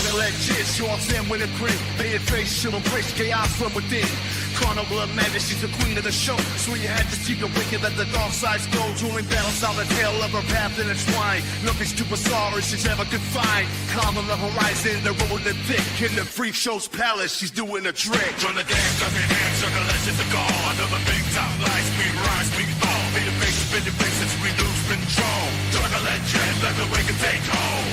Chocolate chips, you all stand with a grin. Painted face, she'll embrace chaos from within. Carnival of madness, she's the queen of the show. So you had to see the wicked, let the dark sides go. Dueling battles on the tail of her path in its wine. Nothing stupid sorry she's ever could find. Calm on the horizon, the road the thick. In the freak show's palace, she's doing a trick. From the dance of your hands, circle legends are gone. Under the big top lights, we rise, we fall. Be the face, spin the faces, we lose control. Circle legend, let the wicked take hold.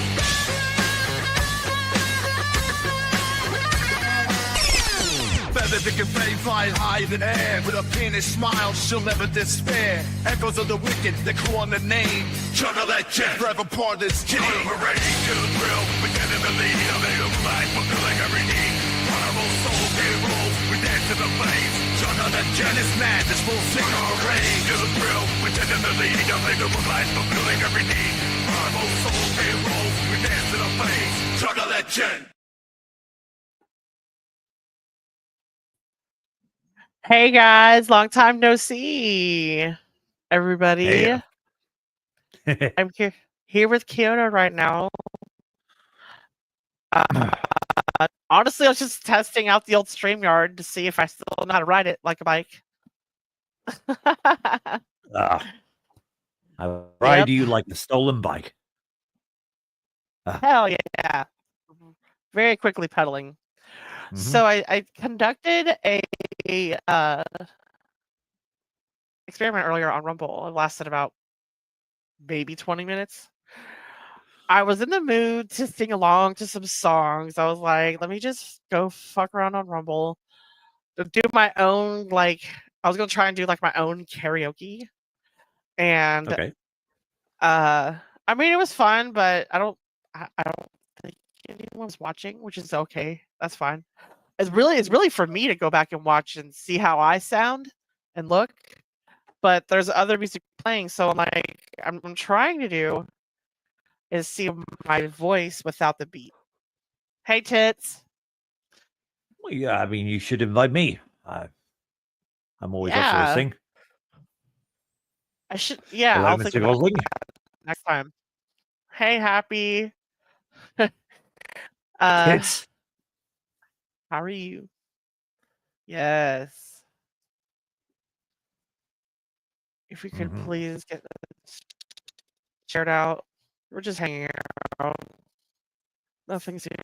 Feather that can fly high in the air. With a pianist smile, she'll never despair. Echoes of the wicked, they call on the name. Chocolate jet, Forever part of this team. we're ready to the thrill. We stand in the lead of a new life, fulfilling every need. Carnival soul, they roll, we dance to the flames. Chocolate jet is mad, this full signal rain. To the thrill, we stand in the lead of a new life, fulfilling every need. Carnival soul, they roll, we dance to the flames. Chocolate jet. Hey guys, long time no see, everybody. Hey. I'm here with Kiona right now. Honestly, I was just testing out the old StreamYard to see if I still know how to ride it like a bike. I ride Yep. you like the stolen bike. Hell yeah. Very quickly pedaling. Mhm. So I conducted a experiment earlier on Rumble. It lasted about maybe 20 minutes. I was in the mood to sing along to some songs. I was like, let me just go fuck around on Rumble. Do my own, like, I was gonna try and do like my own karaoke. And Okay. I mean it was fun, but I don't think anyone's watching, which is okay. That's fine. It's really for me to go back and watch and see how I sound and look. But there's other music playing, so I'm trying to do is see my voice without the beat. Hey tits. Well, yeah, I mean, you should invite me. I'm always up for a Yeah. sing. I should I'll Hello, think Mr. about Gosling. that next time. Hey Happy. How Tits. are you? Yes. If we could Mhm. please get shared out. We're just hanging out. Nothing serious.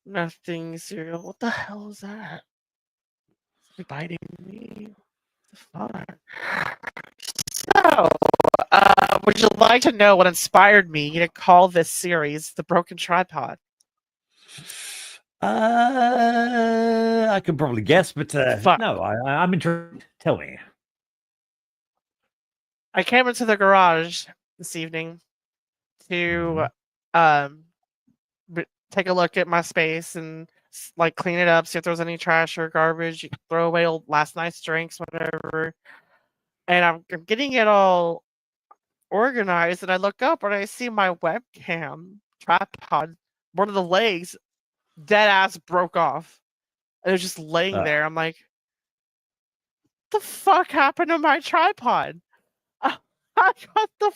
Nothing serial. What the hell is that? Is it biting me? What the fuck? So, would you like to know what inspired me to call this series The Broken Tripod? I can probably guess, but Fuck. no, I'm intrigued. Tell me. I came into the garage this evening to take a look at my space and like clean it up, see if there's any trash or garbage, throw away old last night's drinks, whatever. And I'm getting it all organized, and I look up and I see my webcam tripod, one of the legs, dead ass broke off. And it was just laying there. I'm like, the fuck happened to my tripod? What the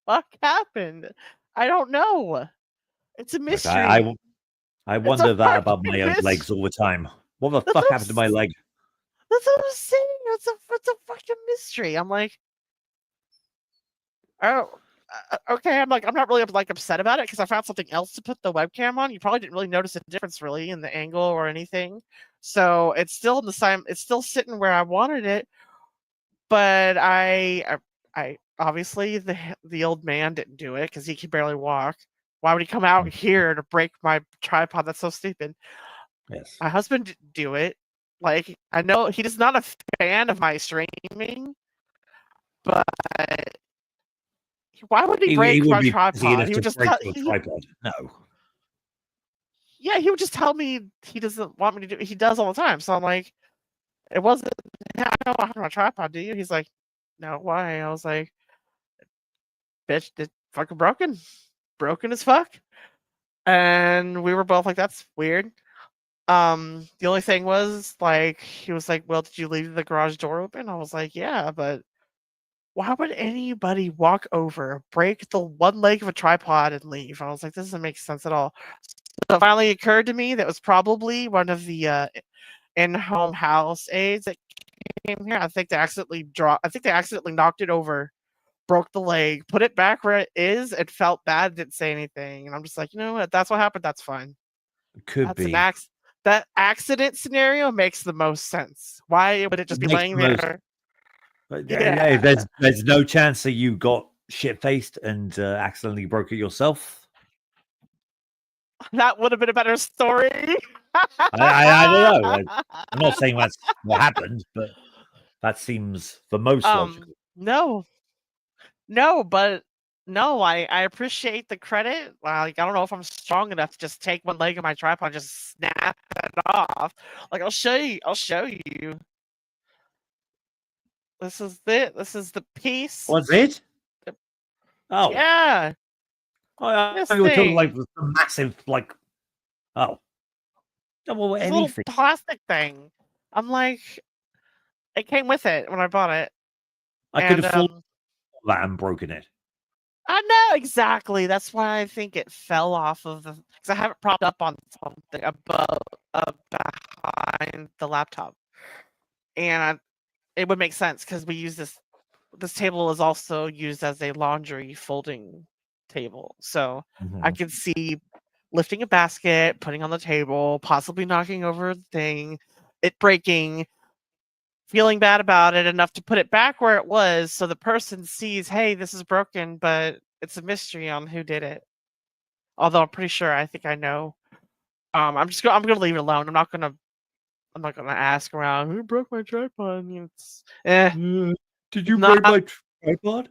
fuck happened? I don't know. It's a Look, mystery. I wonder that about fucking my own legs mystery. all the time. What the That's fuck what happened to my leg? That's what I'm saying. It's a fucking mystery. I'm like, oh, okay. I'm like, I'm not really like upset about it because I found something else to put the webcam on. You probably didn't really notice a difference really in the angle or anything. So it's still in the same. It's still sitting where I wanted it. But I obviously the old man didn't do it because he can barely walk. Why would he come out here to break my tripod? That's so stupid. Yes. My husband didn't do it. Like, I know he's not a fan of my streaming, but why would he He break my would be busy tripod? enough He to would just break tell your tripod. No. yeah, he would just tell me he doesn't want me to do it. He does all the time. So I'm like, it wasn't I don't have my tripod, do you? He's like, no, why? I was like, bitch, it's fucking broken. Broken as fuck. And we were both like, that's weird. The only thing was like he was like, well, did you leave the garage door open? I was like, yeah, but why would anybody walk over, break the one leg of a tripod, and leave? I was like, this doesn't make sense at all. So it finally occurred to me that was probably one of the in-home house aides that came here. I think they accidentally knocked it over, broke the leg, put it back where it is, and felt bad, didn't say anything. And I'm just like, you know what? That's what happened. That's fine. Could That's be. that accident scenario makes the most sense. Why would it just be Makes laying the most- there? But Yeah. there's no chance that you got shit faced and accidentally broke it yourself. That would have been a better story. I don't know. I'm not saying that's what happened, but that seems the most logical. No, but no, I appreciate the credit. Like, I don't know if I'm strong enough to just take one leg of my tripod and just snap it off. Like, I'll show you. This is it. This is the piece. What's it? Oh, Yeah. I This thought you were talking like thing. the massive, like, oh, well, This little anything. plastic thing. I'm like, it came with it when I bought it. I could And have fallen that and broken it. I know exactly. That's why I think it fell off of the because I have it propped up on something above, behind the laptop, and it would make sense because we use this. This table is also used as a laundry folding table, so I Mhm. could see lifting a basket, putting on the table, possibly knocking over the thing, it breaking, feeling bad about it enough to put it back where it was so the person sees, hey, this is broken, but it's a mystery on who did it. Although I'm pretty sure I think I know. I'm gonna leave it alone. I'm not gonna ask around who broke my tripod. It's Did you not, break my tripod?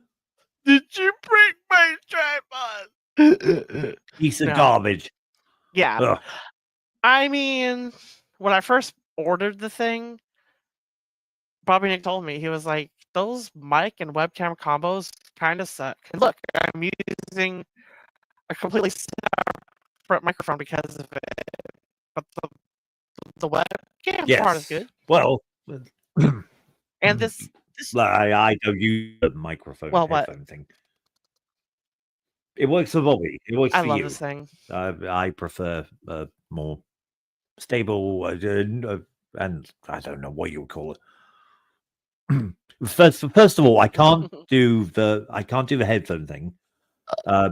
did you break my tripod? Piece of No. garbage. Yeah. Ugh. I mean, when I first ordered the thing, Bobby Nick told me, he was like, those mic and webcam combos kind of suck. And look, I'm using a completely separate microphone because of it. But the webcam part is good. Well, And this I don't use the microphone headphone thing. It works for Bobby. It works I for love you. this thing. I prefer more stable, and I don't know what you would call it. First of all, I can't do the headphone thing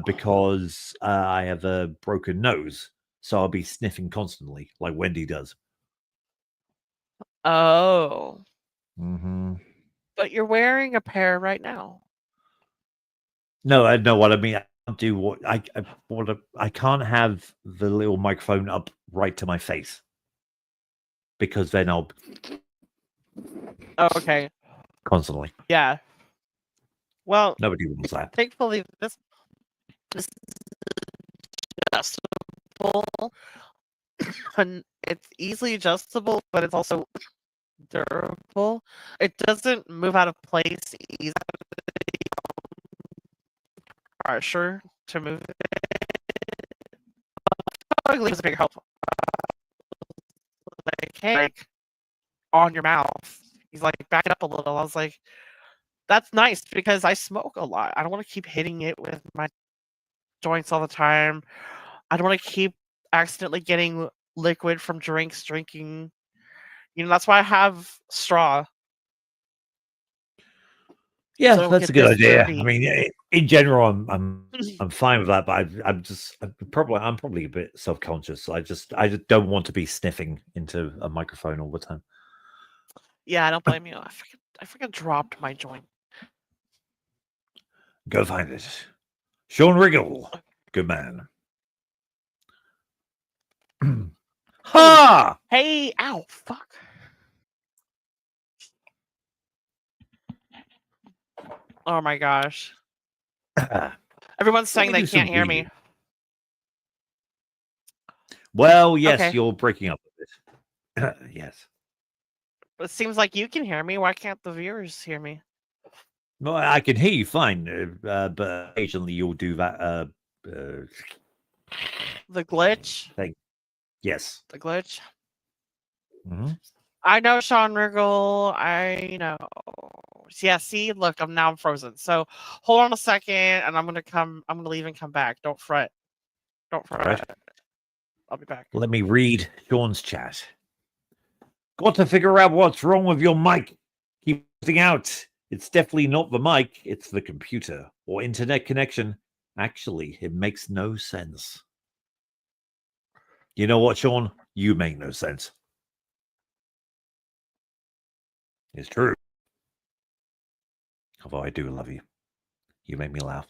because I have a broken nose, so I'll be sniffing constantly, like Wendy does. Oh. Mm-hmm. But you're wearing a pair right now. No, I know what I mean. I can't do what I can't have the little microphone up right to my face because then I'll Oh, okay. constantly. Yeah. Well, Nobody wants that. thankfully this is adjustable. And it's easily adjustable, but it's also durable. It doesn't move out of place easily. Pressure to move it. Probably is a big help. Like, on your mouth. He's like, back it up a little. I was like, that's nice because I smoke a lot. I don't want to keep hitting it with my joints all the time. I don't want to keep accidentally getting liquid from drinking. You know, that's why I have straw. Yeah, So that's a get good this idea. dirty. I mean, in general, I'm fine with that, but I'm probably a bit self-conscious. I just don't want to be sniffing into a microphone all the time. Yeah, I don't blame you. I freaking dropped my joint. Go find it. Sean Riggle. Good man. Ha! Hey, ow, fuck. Oh my gosh. Everyone's saying me they do some can't hear me. reading. Well, yes, Okay. you're breaking up a bit. Yes. But it seems like you can hear me. Why can't the viewers hear me? Well, I can hear you fine, but occasionally you'll do that. The glitch? Thing. Yes. The glitch? Mm-hmm. I know Sean Riggle. I know. Yeah, see, look, I'm frozen. So hold on a second, and I'm gonna leave and come back. Don't fret. Don't All fret. right. I'll be back. Let me read Sean's chat. Got to figure out what's wrong with your mic. Keep cutting out. It's definitely not the mic, it's the computer or internet connection. Actually, it makes no sense. You know what, Sean? You make no sense. It's true. Although I do love you. You make me laugh.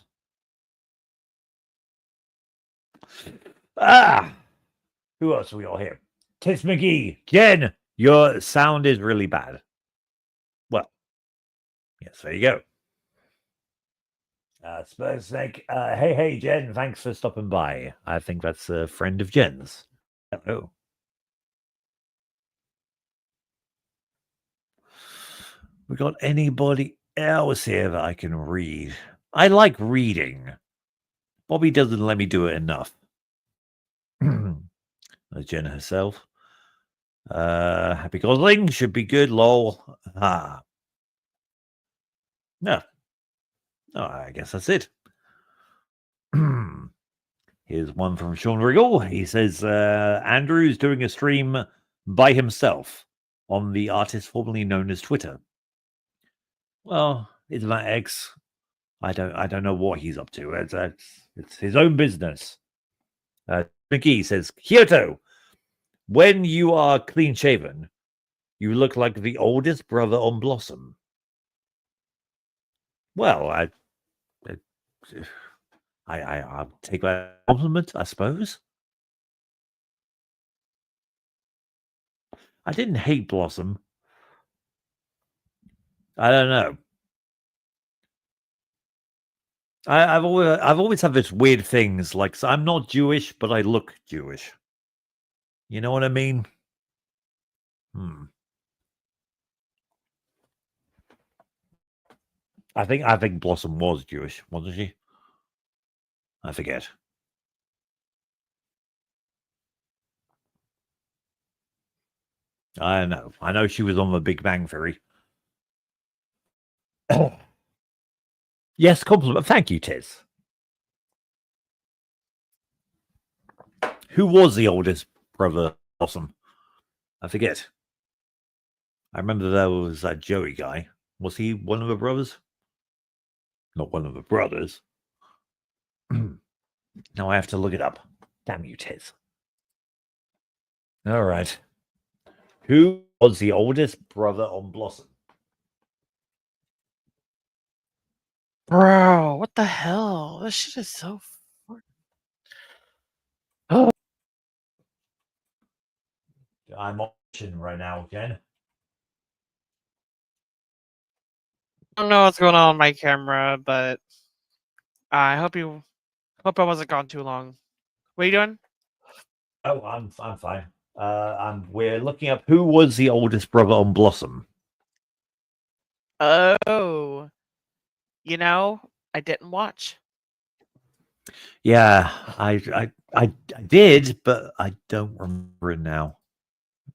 Who else are we all here? Tits McGee. Jen, your sound is really bad. Well, yes, there you go. Spurs Snake. Hey, Jen, thanks for stopping by. I think that's a friend of Jen's. Hello. We got anybody else here that I can read? I like reading. Bobby doesn't let me do it enough. Jen herself. Happy Gosling should be good. Lol. No. Oh, I guess that's it. Here's one from Sean Riggle. He says Andrew's doing a stream by himself on the artist formerly known as Twitter. Well, it's that X. I don't know what he's up to. It's his own business. Mickey says, Kyoto, when you are clean shaven, you look like the oldest brother on Blossom. Well, I'll take that compliment, I suppose. I didn't hate Blossom. I don't know. I've always had this weird things like, so I'm not Jewish, but I look Jewish. You know what I mean? I think Blossom was Jewish, wasn't she? I forget. I know. I know she was on the Big Bang Theory. Yes, compliment. Thank you, Tiz. Who was the oldest brother? Blossom. I forget. I remember there was that Joey guy. Was he one of the brothers? Not one of the brothers. Now I have to look it up. Damn you, Tiz. All right. Who was the oldest brother on Blossom? Bro, what the hell? This shit is so. Oh. I'm watching right now, Jen. I don't know what's going on with my camera, but I hope I wasn't gone too long. What are you doing? Oh, I'm fine. We're looking up who was the oldest brother on Blossom. Oh, I didn't watch. Yeah, I did, but I don't remember it now.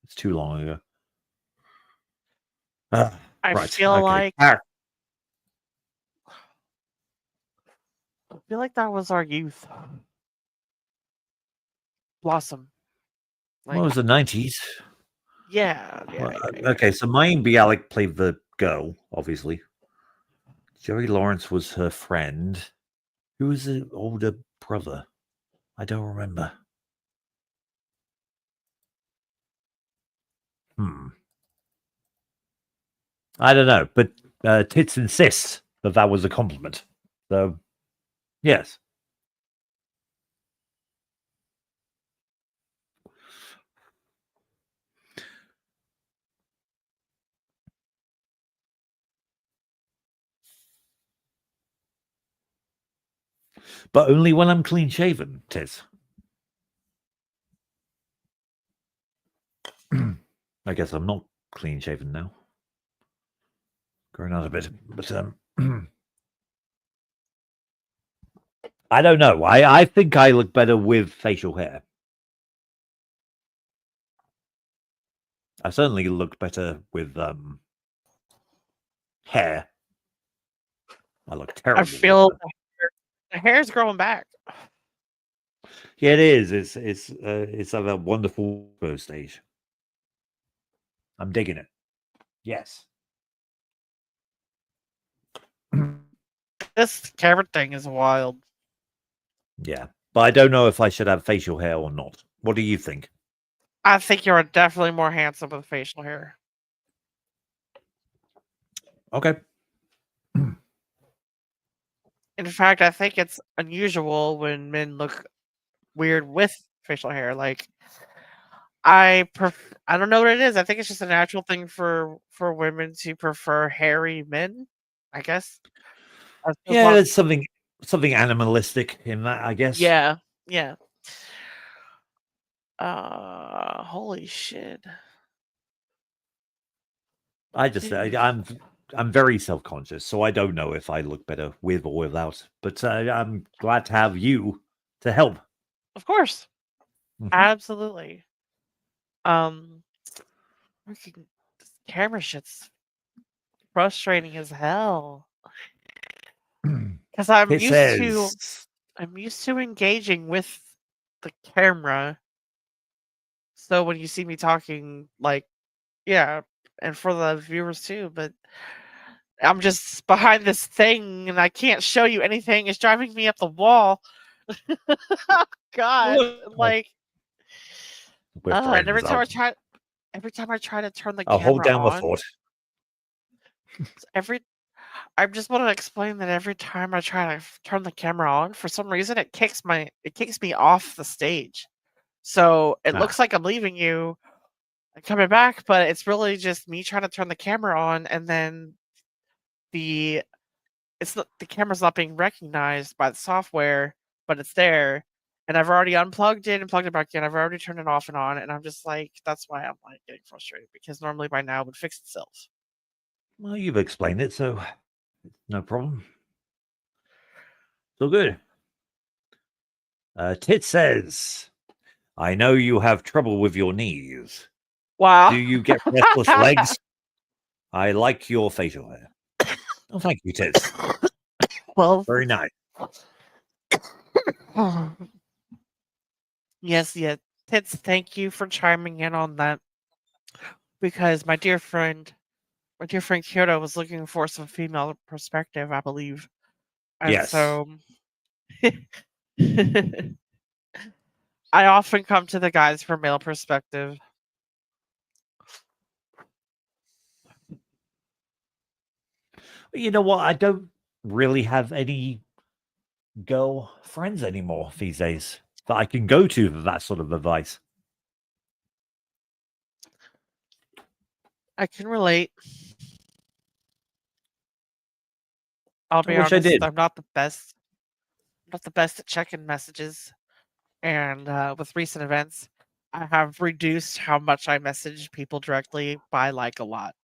It's too long ago. I feel like that was our youth. Blossom. Well, it was the 90s. Yeah. Okay, so Mayim Bialik played the girl, obviously. Joey Lawrence was her friend. Who was the older brother? I don't remember. I don't know, but Tits insists that was a compliment. So, yes. But only when I'm clean shaven, Tis. I guess I'm not clean shaven now. Growing out a bit, but I don't know. I think I look better with facial hair. I certainly look better with hair. I look terrible. I feel the hair's growing back. Yeah, it is. It's at a wonderful growth stage. I'm digging it. Yes. This camera thing is wild. Yeah, but I don't know if I should have facial hair or not. What do you think? I think you're definitely more handsome with facial hair. Okay. In fact, I think it's unusual when men look weird with facial hair. Like, I don't know what it is. I think it's just a natural thing for women to prefer hairy men. I guess. Yeah, there's something animalistic in that, I guess. Yeah, yeah. Holy shit. I'm very self-conscious, so I don't know if I look better with or without. But I'm glad to have you to help. Of course. Mhm. Absolutely. Freaking this camera shit's frustrating as hell. Because I'm It used to engaging with the camera. So when you see me talking, like, yeah, and for the viewers too, but I'm just behind this thing and I can't show you anything. It's driving me up the wall. God, like, We're and friends. every time I try to turn the I'll hold camera down the on, fort. I just want to explain that every time I try to turn the camera on, for some reason it kicks me off the stage. So it Ah. looks like I'm leaving you and coming back, but it's really just me trying to turn the camera on, and then the camera's not being recognized by the software, but it's there, and I've already unplugged it and plugged it back in. I've already turned it off and on, and I'm just like, that's why I'm like getting frustrated, because normally by now it would fix itself. Well, you've explained it, so no problem. So good. Tit says, I know you have trouble with your knees. Wow. Do you get restless legs? I like your facial hair. Oh, thank you, Tits. Well, Very nice. Yes, Tits, thank you for chiming in on that, because my dear friend Kyoto was looking for some female perspective, I believe. And Yes. so I often come to the guys for male perspective. You know what? I don't really have any girl friends anymore these days that I can go to for that sort of advice. I can relate. I'll be wish I honest, did. I'm not the best. Not the best at checking messages. And with recent events, I have reduced how much I message people directly by like a lot.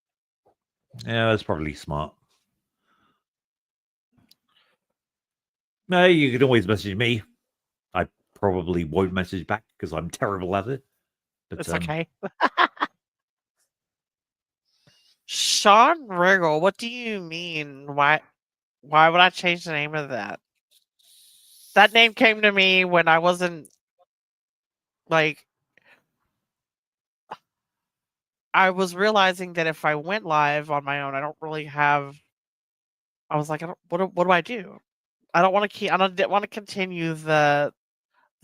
Yeah, that's probably smart. No, you can always message me. I probably won't message back because I'm terrible at it. But It's okay. Sean Riggle, what do you mean? Why would I change the name of that? That name came to me when I wasn't like, I was realizing that if I went live on my own, I don't really have. I was like, what do I do? I don't want to continue the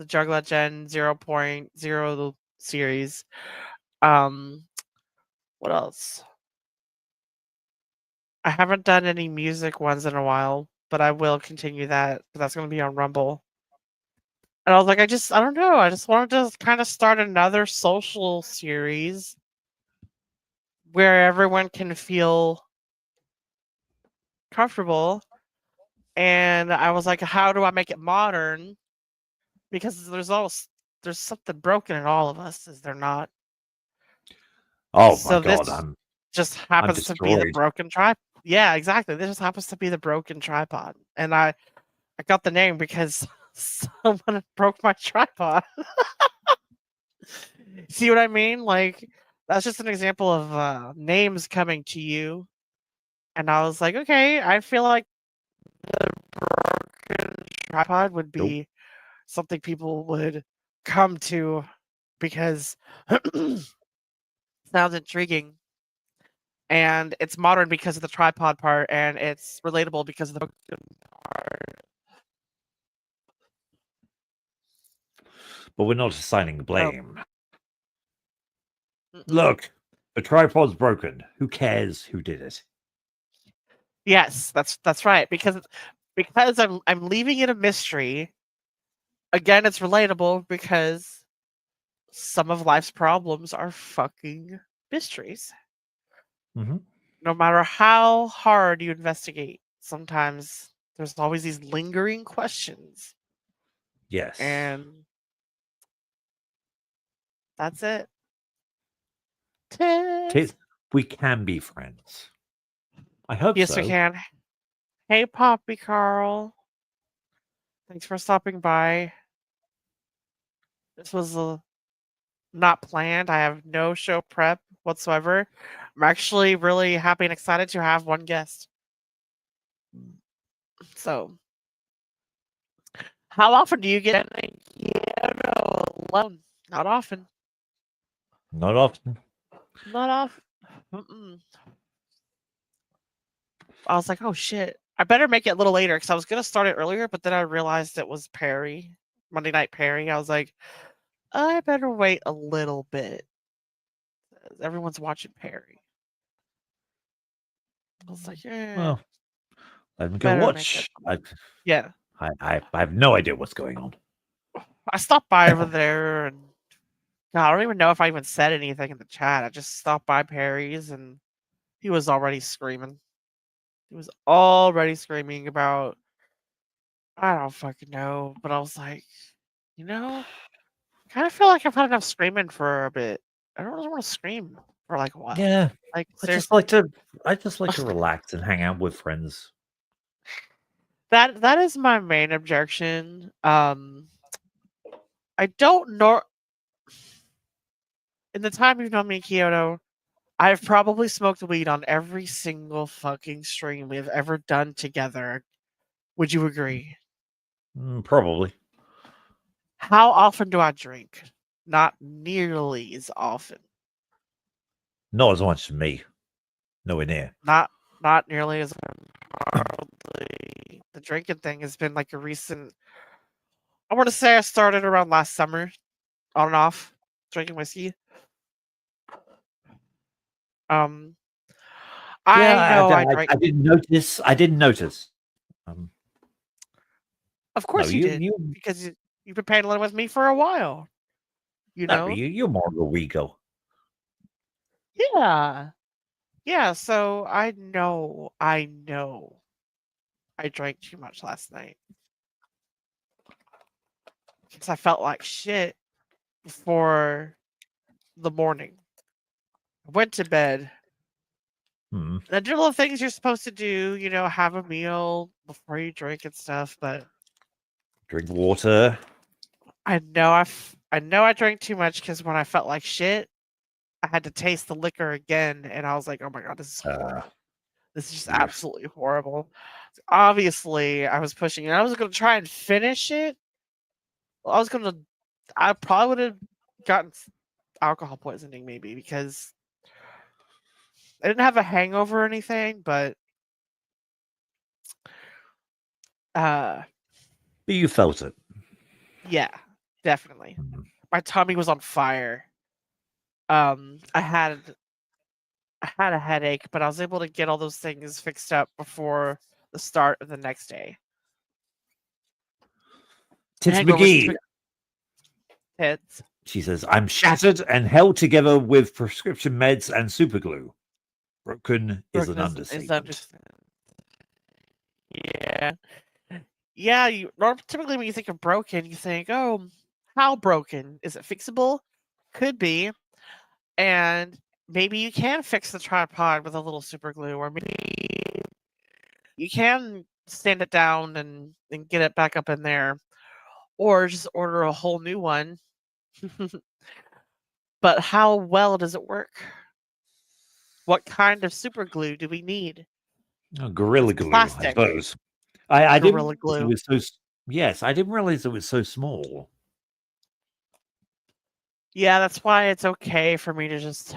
Juggler Gen 0.0 series. What else? I haven't done any music ones in a while, but I will continue that. But that's going to be on Rumble. And I was like, I don't know. I just wanted to kind of start another social series where everyone can feel comfortable. And I was like, how do I make it modern? Because there's something broken in all of us, is there not? oh So my god, this just happens to be the destroyed. broken tripod. Yeah, exactly. This just happens to be the broken tripod. And I got the name because someone broke my tripod. See what I mean? Like, that's just an example of names coming to you. And I was like, okay, I feel like the broken tripod would Nope. be something people would come to because sounds intriguing. And it's modern because of the tripod part, and it's relatable because of the broken part. But we're not assigning Oh, blame. mm-mm. Look, the tripod's broken. Who cares who did it? Yes, that's right. Because I'm leaving it a mystery. Again, it's relatable because some of life's problems are fucking mysteries. Mm-hmm. No matter how hard you investigate, sometimes there's always these lingering questions, Yes. and that's it. Tips. We can be friends. I hope Yes, so. we can. Hey, Poppy Carl. Thanks for stopping by. This was not planned. I have no show prep whatsoever. I'm actually really happy and excited to have one guest. So, how often do you get alone? Not often. Not often. Not often. Mm-mm. I was like, oh shit. I better make it a little later because I was gonna start it earlier, but then I realized it was Perry, Monday Night Perry. I was like, I better wait a little bit. Everyone's watching Perry. I was like, yeah, Well, let me go better make it. watch. Yeah, I have no idea what's going on. I stopped by over there, and God, I don't even know if I even said anything in the chat. I just stopped by Perry's, and he was already screaming. He was already screaming about I don't fucking know, but I was like, you know, kind of feel like I've had enough screaming for a bit. I don't really want to scream for like a while. Yeah, Like I just seriously, like to relax and hang out with friends. that is my main objection. I don't know. In the time you've known me, Kyoto, I've probably smoked weed on every single fucking stream we've ever done together. Would you agree? Probably. How often do I drink? Not nearly as often. Not as much as me. Nowhere near. Not nearly as hardly. The drinking thing has been like a recent. I want to say I started around last summer, on and off, drinking whiskey. Um, I Yeah, know I drank. I didn't notice. I didn't notice. Of No, course you did, because you've been paddling with me for a while. You no, know? you're more of a Wego. Yeah. Yeah, so I know I drank too much last night. Because I felt like shit before the morning. I went to bed. Hmm. And I did all the things you're supposed to do, you know, have a meal before you drink and stuff, but Drink water. I know I drank too much because when I felt like shit, I had to taste the liquor again, and I was like, "Oh my god, this is horrible. This is just Yes. absolutely horrible." Obviously, I was pushing it. I was gonna try and finish it. I probably would have gotten alcohol poisoning maybe because I didn't have a hangover or anything, but uh, But you felt it. yeah, definitely. Mhm. My tummy was on fire. I had a headache, but I was able to get all those things fixed up before the start of the next day. Tits Hangover was McGee. tits. She says, I'm shattered and held together with prescription meds and superglue. Broken is an understatement. Yeah. Yeah, typically when you think of broken, you think, oh, how broken? Is it fixable? Could be. And maybe you can fix the tripod with a little super glue, or maybe you can stand it down and get it back up in there, or just order a whole new one. But how well does it work? What kind of super glue do we need? Oh, Gorilla It's Glue, I plastic. suppose. I didn't Gorilla realize it glue. was so. Yes, I didn't realize it was so small. Yeah, that's why it's okay for me to just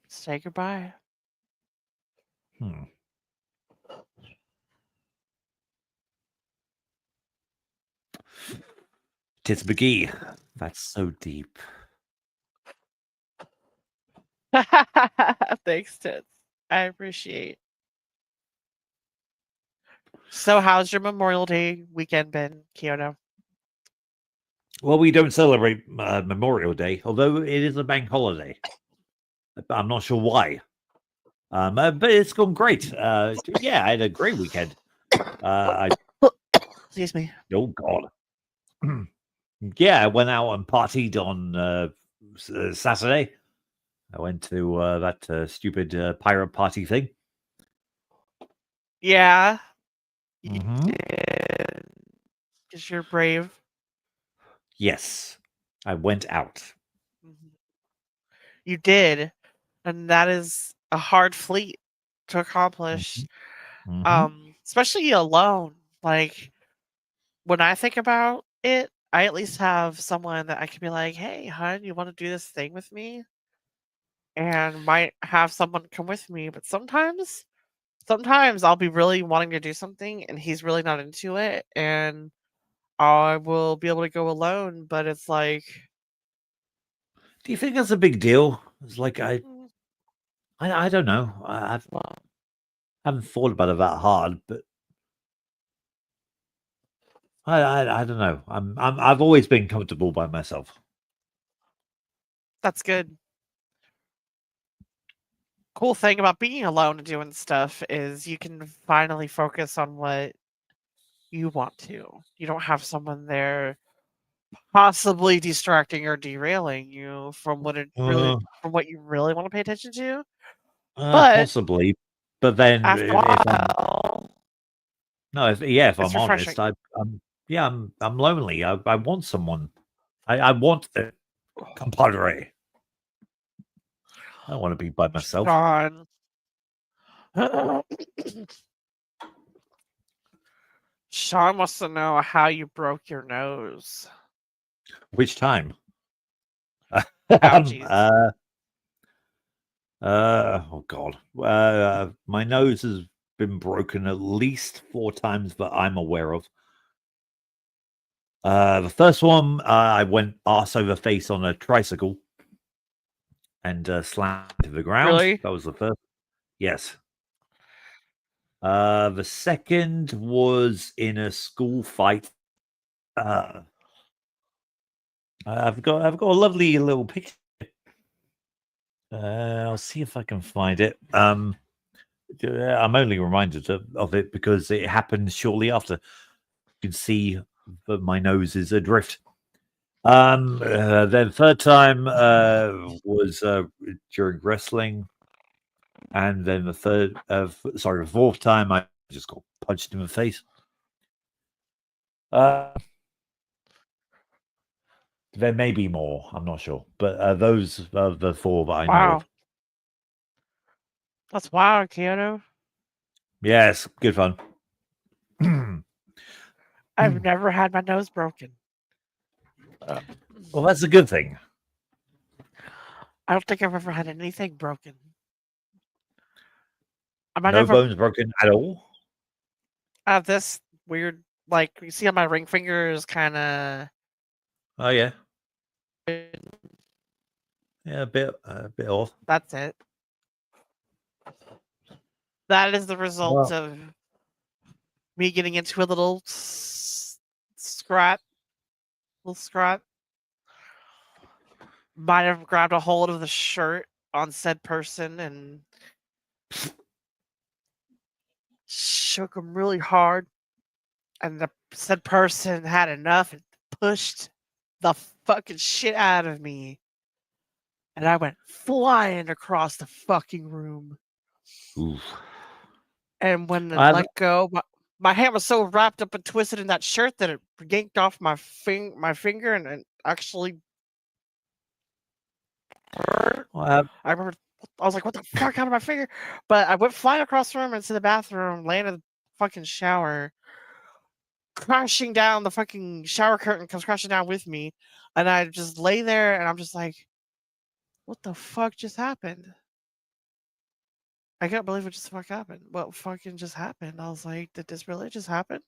say goodbye. Hmm. Tits McGee. That's so deep. Thanks, Tits. I appreciate. So, how's your Memorial Day weekend been, Kyoto? Well, we don't celebrate Memorial Day, although it is a bank holiday. I'm not sure why. But it's gone great. Yeah, I had a great weekend. Excuse me. Oh God. Yeah, I went out and partied on Saturday. I went to that stupid pirate party thing. Yeah, you Mhm. did. Because you're brave. Yes, I went out. Mhm. You did. And that is a hard fleet to accomplish. Mhm. Especially alone. Like, when I think about it, I at least have someone that I can be like, hey, hun, you want to do this thing with me? And might have someone come with me. But sometimes I'll be really wanting to do something and he's really not into it. And I will be able to go alone. But it's like, Do you think that's a big deal? It's like mm, I don't know. Haven't thought about it that hard, but I don't know. I've always been comfortable by myself. that's good. Cool thing about being alone and doing stuff is you can finally focus on what you want to. You don't have someone there possibly distracting or derailing you from what you really want to pay attention to. But Possibly, but then after a if I'm while, no, if it's I'm honest, refreshing. I'm lonely. I want someone. I want the compadre. I don't want to be by myself. Sean. Sean wants to know how you broke your nose. Which time? Ouchies. Oh God. My nose has been broken at least 4 times that I'm aware of. The first one, I went arse over face on a tricycle and slammed to the ground. Really? That was the first. Yes. The second was in a school fight. I've got a lovely little picture. I'll see if I can find it. I'm only reminded of it because it happened shortly after. You can see that my nose is adrift. Then third time was during wrestling, and then the fourth time I just got punched in the face. There may be more. I'm not sure, but those are the 4 that I know Wow. of. That's wild, Keanu. Yes, good fun. I've never had my nose broken. Well, that's a good thing. I don't think I've ever had anything broken. I might No never bones broken at all. have this weird, like you see on my ring finger is kind of. Oh yeah, yeah, a bit off. That's it. That is the result Well, of me getting into a little scrap. Little scrap. Might have grabbed a hold of the shirt on said person and shook him really hard. And the said person had enough and pushed the fucking shit out of me. And I went flying across the fucking room. oof. And when it I let go, my hand was so wrapped up and twisted in that shirt that it yanked off my finger and it actually Well, I remember I was like, "What the fuck out of my finger?" But I went flying across the room into the bathroom, landed in the fucking shower, crashing down. The fucking shower curtain comes crashing down with me, and I just lay there, and I'm just like, "What the fuck just happened?" I can't believe what just fuck happened. What fucking just happened? I was like, "Did this really just happen?"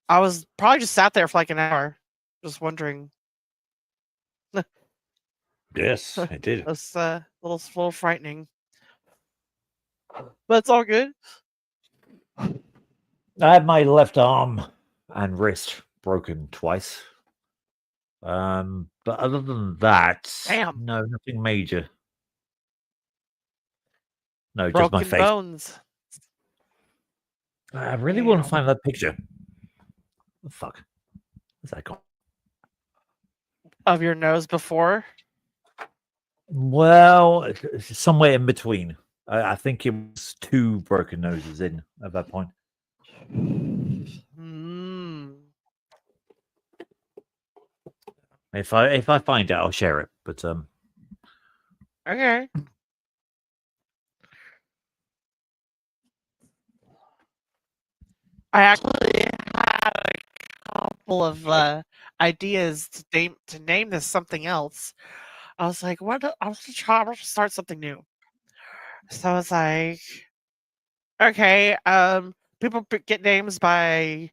I was probably just sat there for like an hour, just wondering. yes, it did. That's little frightening, but it's all good. I had my left arm and wrist broken twice. But other than that, Damn. no, nothing major. No, just my Broken face. bones. I really want to Damn. find that picture. Oh, fuck. Where's that gone? Of your nose before? Well, it's somewhere in between. I think it was 2 broken noses in at that point. Hmm. If I find it, I'll share it. But Okay. I actually had a couple of ideas to name this something else. I was like, what? I was trying to start something new. So I was like, okay, people get names by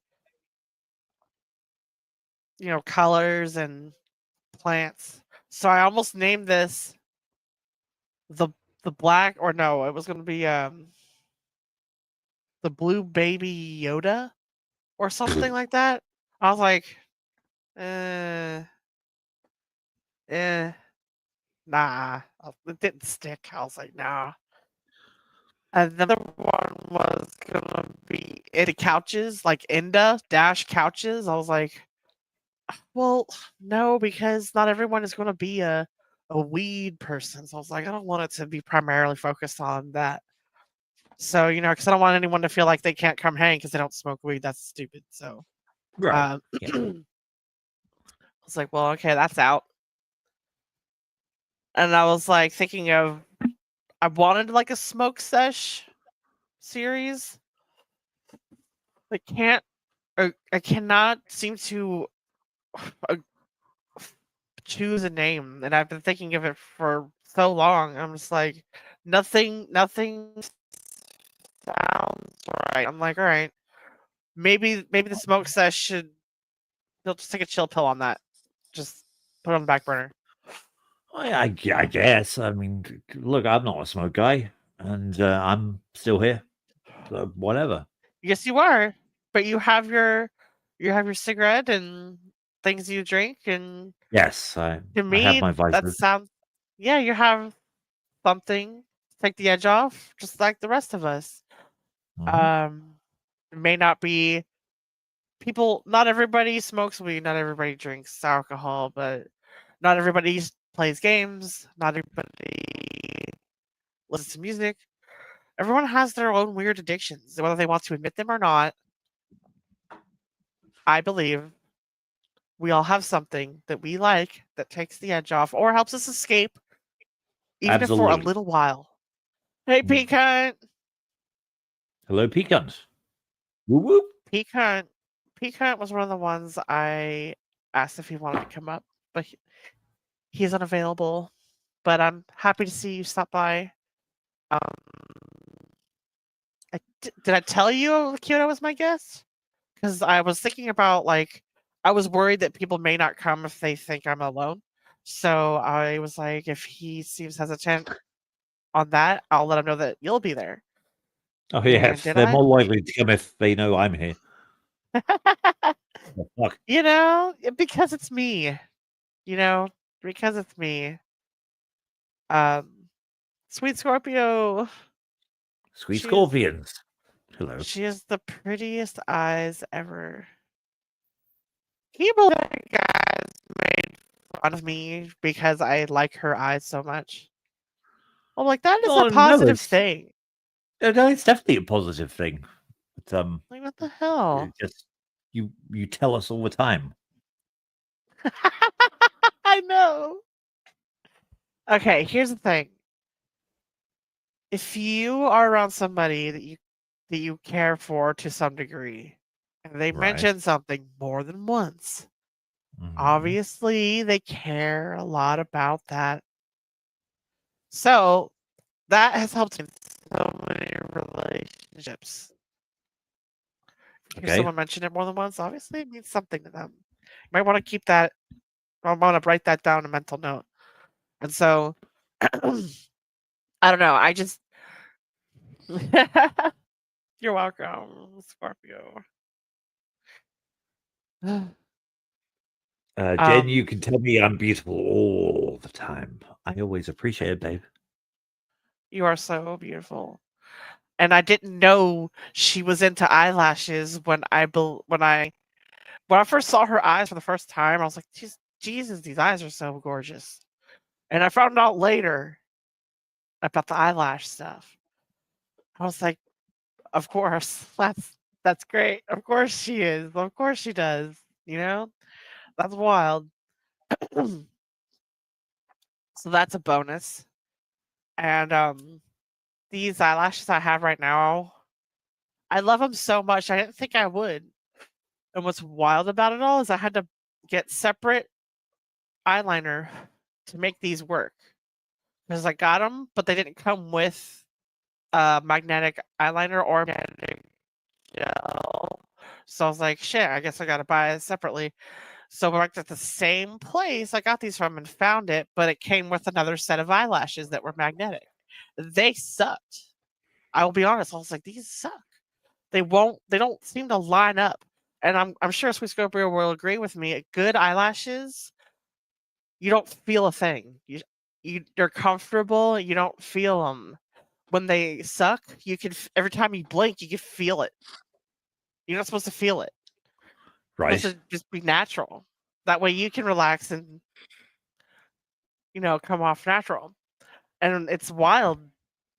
colors and plants. So I almost named this the black, or no, it was going to be the blue baby Yoda or something like that. I was like, nah, it didn't stick. I was like, nah. Another one was gonna be Ida Couches, like Inda dash couches. I was like, well, no, because not everyone is gonna be a weed person. So I was like, I don't want it to be primarily focused on that. So, because I don't want anyone to feel like they can't come hang because they don't smoke weed. That's stupid. So, right. yeah. I was like, well, okay, that's out. And I was like thinking of, I wanted like a smoke sesh series. I cannot seem to uh, choose a name, and I've been thinking of it for so long. I'm just like, nothing sounds right. I'm like, all right, maybe the smoke sesh should. They'll just take a chill pill on that. Just put it on the back burner. I guess. I mean, look, I'm not a smoke guy, and I'm still here. So whatever. Yes, you are, but you have your cigarette and things you drink, and Yes, to I have me my that vices. sounds. Yeah, you have something to take the edge off, just like the rest of us. Mhm. It may not be people. Not everybody smokes weed. Not everybody drinks alcohol, but not everybody plays games. Not everybody listens to music. Everyone has their own weird addictions, whether they want to admit them or not. I believe we all have something that we like that takes the edge off or helps us escape, even if for a Absolutely. little while. Hey, Mm. Peacunt! Hello, pecans. Whoop whoop. Peacunt was one of the ones I asked if he wanted to come up, but he's unavailable. But I'm happy to see you stop by. Did I tell you Kyoto was my guest? Because I was thinking about, like, I was worried that people may not come if they think I'm alone. So I was like, if he seems hesitant on that, I'll let him know that you'll be there. Oh And yes, did they're I? more likely to come if they know I'm here. Oh, fuck. Because it's me. You know, because it's me. Um, Sweet Scorpio. Sweet She's scorpions. Hello. she has the prettiest eyes ever. Can you believe that guys made fun of me because I like her eyes so much? I'm like, that is a Oh no, positive thing. no, it's definitely a positive thing. But Like, what the hell? just you tell us all the time. I know. Okay, here's the thing. If you are around somebody that you care for to some degree, and they Right. mention something more than once, Mhm. obviously they care a lot about that. So that has helped in so many relationships. If you hear Okay. someone mention it more than once, obviously it means something to them. You might want to keep that. I want to write that down in a mental note. And so, I don't know. I just. You're welcome, Scorpio. Jen, you Um, can tell me I'm beautiful all the time. I always appreciate it, babe. you are so beautiful. And I didn't know she was into eyelashes when I first saw her eyes for the first time. I was like, Jesus, these eyes are so gorgeous. And I found out later about the eyelash stuff. I was like, of course, that's great. Of course she is. Of course she does. You know, that's wild. So that's a bonus. And these eyelashes I have right now, I love them so much. I didn't think I would. And what's wild about it all is I had to get separate eyeliner to make these work because I got them, but they didn't come with magnetic eyeliner or magnetic gel. So I was like, shit, I guess I got to buy it separately. So we went to the same place I got these from and found it, but it came with another set of eyelashes that were magnetic. They sucked. I will be honest. I was like, these suck. They don't seem to line up. And I'm sure Sweet Scorpio will agree with me. Good eyelashes, you don't feel a thing. They're comfortable. You don't feel them. When they suck, you can every time you blink, you can feel it. You're not supposed to feel it. You're Right. supposed to just be natural. That way you can relax and come off natural. And it's wild.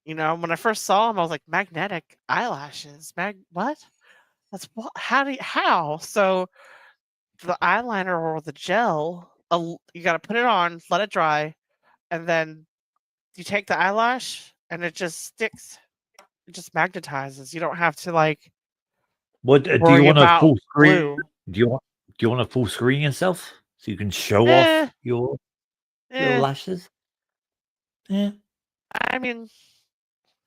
When I first saw them, I was like, magnetic eyelashes. What? That's what? How? So the eyeliner or the gel, you got to put it on, let it dry, and then you take the eyelash and it just sticks. It just magnetizes. You don't have to What do you worry want a about full screen? glue. Do you want a full screen yourself so you can show Eh, off your eh. lashes? Yeah. I mean,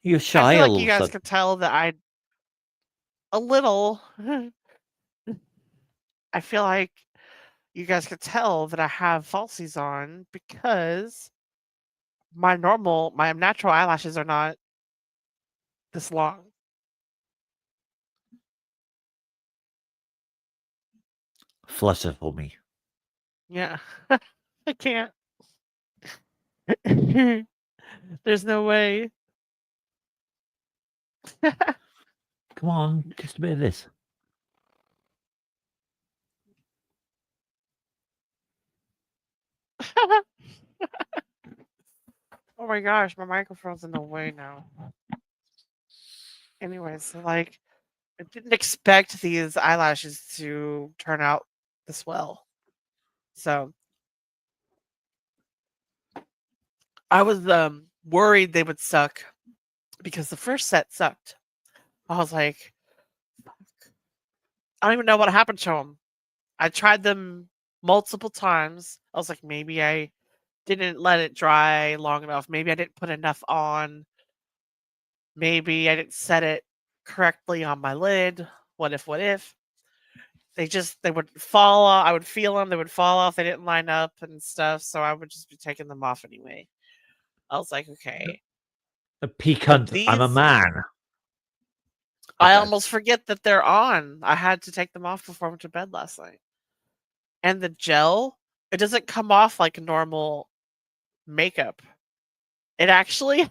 You're I shy feel a like you little guys son. could tell that a little. I feel like you guys could tell that I have falsies on because my natural eyelashes are not this long. Flutter for me. Yeah, I can't. There's no way. Come on, just a bit of this. Oh my gosh, my microphone's in the way now. Anyways, so I didn't expect these eyelashes to turn out this well. So I was worried they would suck because the first set sucked. I was like, I don't even know what happened to them. I tried them multiple times. I was like, maybe I didn't let it dry long enough. Maybe I didn't put enough on. Maybe I didn't set it correctly on my lid. What if? They would fall off. I would feel them. They would fall off. They didn't line up and stuff. So I would just be taking them off anyway. I was like, okay. A But peacunt. I'm a these, man. I Okay. almost forget that they're on. I had to take them off before I went to bed last night. And the gel, it doesn't come off like normal makeup. It actually,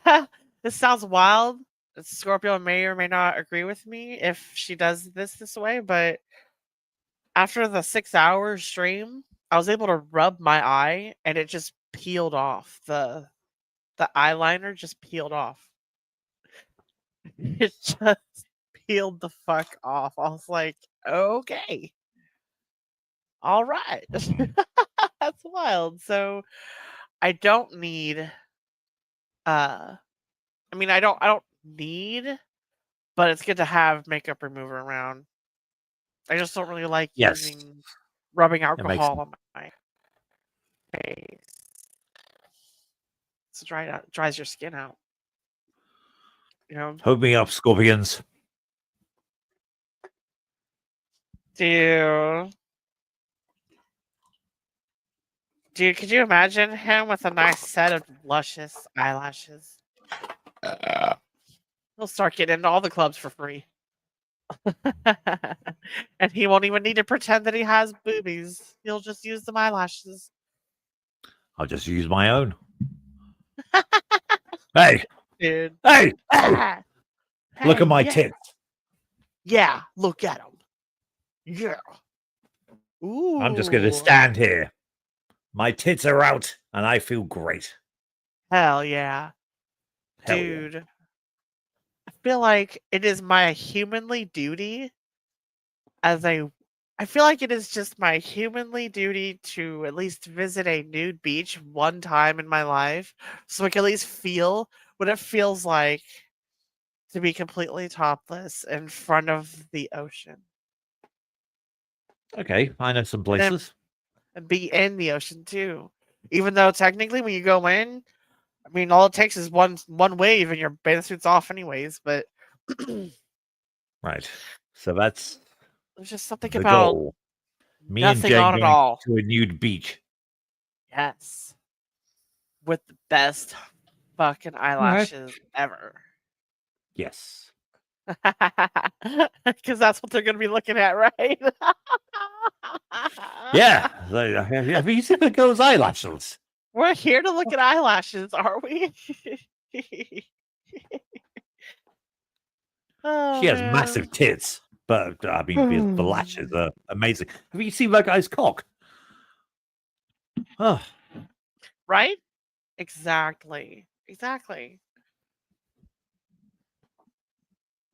this sounds wild. Scorpio may or may not agree with me if she does this way, but after the 6 hour stream, I was able to rub my eye and it just peeled off. The eyeliner just peeled off. It just peeled the fuck off. I was like, okay. All right. That's wild. So I don't need I mean I don't need, but it's good to have makeup remover around. I just don't really like Yes, rubbing it makes alcohol on my face. It's dries your skin out. You know, hook me up, scorpions. dude. Dude, could you imagine him with a nice set of luscious eyelashes? He'll start getting into all the clubs for free. And he won't even need to pretend that he has boobies. He'll just use them eyelashes. I'll just use my own. Hey, Dude. hey, Ah, look hey, at my yeah. tits. Yeah, look at him. Yeah. Ooh. I'm just going to stand here. My tits are out, and I feel great. Hell yeah. Hell Dude. Yeah. I feel like it is my humanly duty I feel like it is just my humanly duty to at least visit a nude beach one time in my life so I can at least feel what it feels like to be completely topless in front of the ocean. Okay, I know some And then places. and be in the ocean too. Even though technically when you go in, I mean all it takes is one wave and your bathing suit's off anyways, but Right. So that's there's just something the about goal. Me and nothing Jen on it going all. to a nude beach. Yes. With the best fucking eyelashes ever. Yes. Because that's what they're going to be looking at, right? Yeah. Have you seen the girl's eyelashes? We're here to look at eyelashes, are we? Oh, She has man. massive tits, but I mean, the lashes are amazing. Have you seen that guy's cock? Oh, Right? Exactly. Exactly.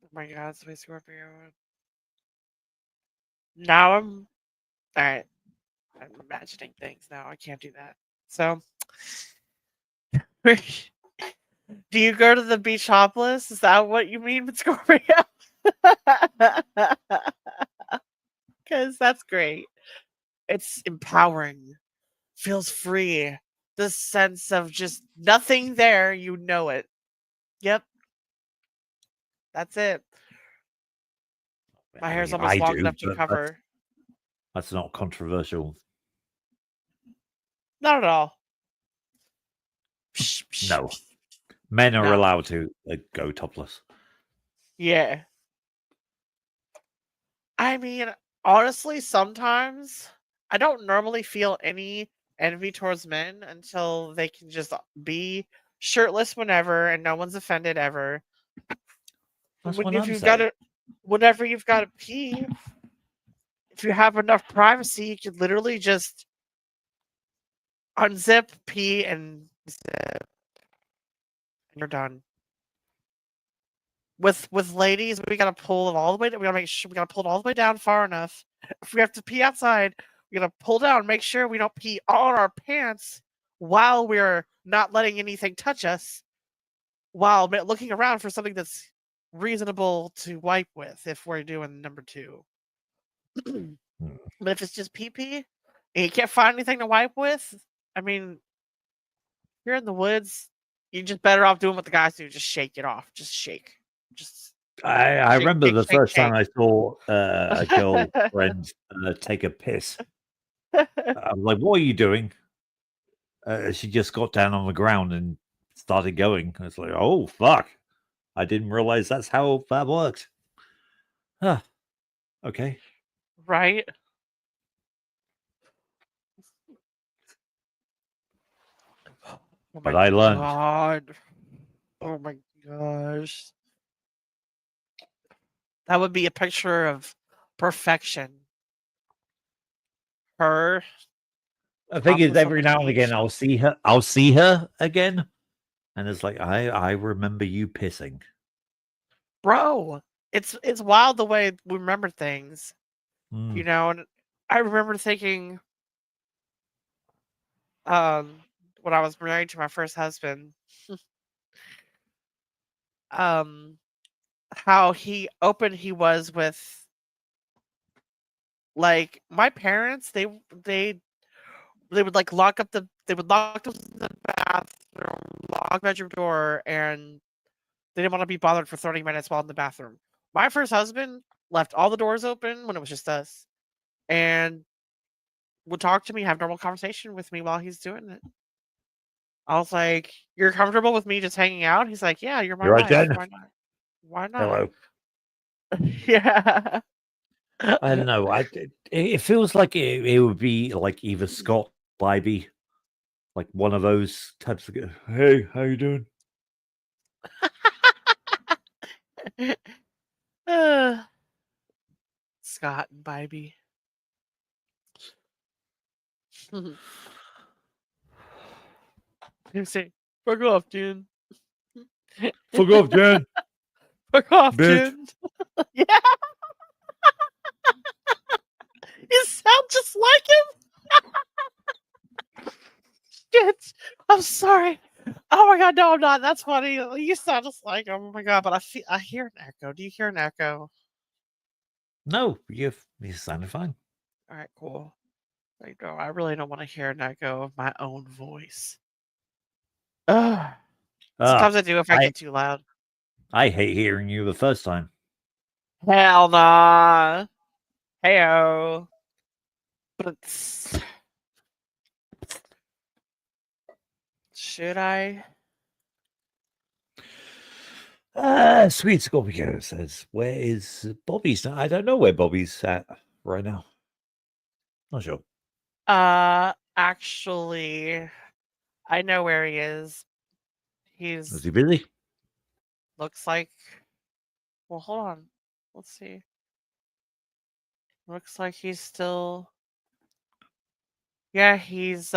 Oh my god, Space Scorpio. Now I'm. Alright. I'm imagining things now. I can't do that. So. Do you go to the beach topless? Is that what you mean with Scorpio? Because that's great. It's empowering. Feels free. The sense of just nothing there, you know it. Yep. That's it. My I hair's mean, almost I long do, enough to but cover. that's not controversial. Not at all. Psh, psh, No. psh. Men are No. allowed to go topless. Yeah. I mean, honestly, sometimes I don't normally feel any envy towards men until they can just be shirtless whenever and no one's offended ever. That's When what if I'm you've got saying. to, whenever you've got to pee, if you have enough privacy, you could literally just unzip, pee, and zip, and you're done. With ladies, we gotta pull it all the way. We gotta make sure we gotta pull it all the way down far enough. If we have to pee outside, we gotta pull down, make sure we don't pee on our pants while we're not letting anything touch us, while looking around for something that's reasonable to wipe with if we're doing number 2. But if it's just pee pee and you can't find anything to wipe with, I mean, you're in the woods, you're just better off doing what the guys do. Just shake it off. Just shake. Just I shake, remember shake, the shake, first time shake. I saw a girlfriend take a piss. I was like, "What are you doing?" She just got down on the ground and started going. I was like, "Oh fuck! I didn't realize that's how that worked." Huh. Okay. Right? Oh But my I learned. god. Oh my gosh. That would be a picture of perfection. Her The thing is, topless on every the now and again, beach. I'll see her. I'll see her again, and it's like I remember you pissing. Bro, it's wild the way we remember things. Mm. You know, and I remember thinking, um, when I was married to my first husband, um, how open he was with like my parents. They would like they would lock the bathroom, lock the bedroom door, and they didn't want to be bothered for 30 minutes while in the bathroom. My first husband left all the doors open when it was just us, and would talk to me, have normal conversation with me while he's doing it. I was like, "You're comfortable with me just hanging out?" He's like, "Yeah, you're my You're right, wife. Jen. Why not? Why not?" Hello. Yeah. I don't know. It feels like it would be like either Scott Bybee, like one of those types of. Hey, how you doing? Scott and Bybee. You say, "Fuck off, Jen. Fuck off, Jen. Fuck off, Bitch. Jen." Yeah, you sound just like him. Shit. I'm sorry. Oh my god, no, I'm not. That's funny. You sound just like him. Oh my god, but I hear an echo. Do you hear an echo? No, you sounded fine. All right, cool. I really don't want to hear an echo of my own voice. Ugh. Ah, Sometimes I do if I I get too loud. I hate hearing you the first time. Hell nah. Heyo. But should I? Sweet Scorpio says, "Where is Bobby's?" I don't know where Bobby's at right now. Not sure. Actually, I know where he is. Is He's he busy? looks like. Well, hold on. Let's see. Looks like he's still. Yeah, he's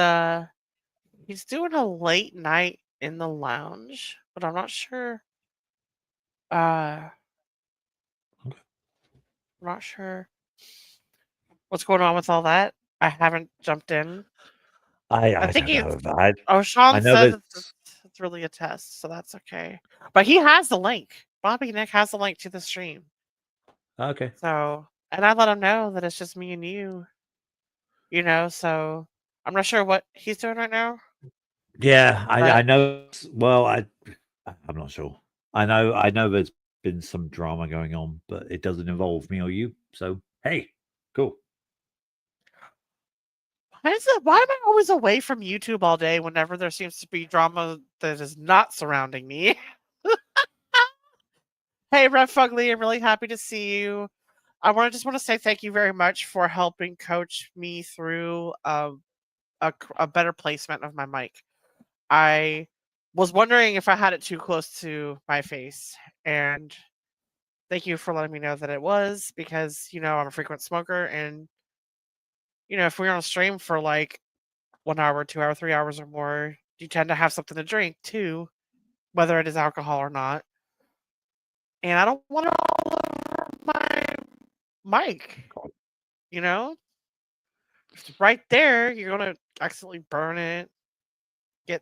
doing a late night in the lounge, but I'm not sure. Uh, Okay. I'm not sure what's going on with all that. I haven't jumped in. I I think don't he's. know. Oh, I Sean know says that. it's really a test, so that's okay. But he has the link. Bobby Nick has the link to the stream. Okay. So, and I let him know that it's just me and you, so I'm not sure what he's doing right now. Yeah, But I know. Well, I'm not sure. I know there's been some drama going on, but it doesn't involve me or you. So hey, cool. why am I always away from YouTube all day whenever there seems to be drama that is not surrounding me? Hey, Red Fugly, I'm really happy to see you. I just want to say thank you very much for helping coach me through a better placement of my mic. I was wondering if I had it too close to my face, and thank you for letting me know that it was because I'm a frequent smoker, and if we're on a stream for like 1 hour, 2 hour, 3 hours or more, you tend to have something to drink too, whether it is alcohol or not. And I don't want it all over my mic, you know? If it's right there, you're gonna accidentally burn it, get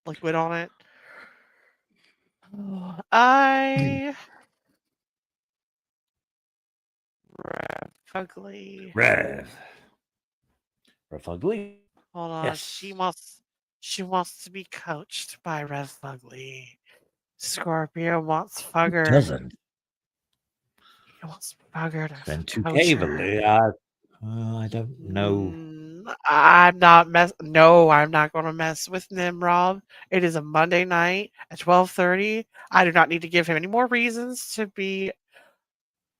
liquid on it. I ugly. Rev Ugly. Hold on. Yes. She wants to be coached by Rev Fugly. Scorpio wants Fugger. Doesn't. He wants Fugger to Then coach 2K. her. I don't know. I'm not No, I'm not going to mess with Nimrod. It is a Monday night at 12:30. I do not need to give him any more reasons to be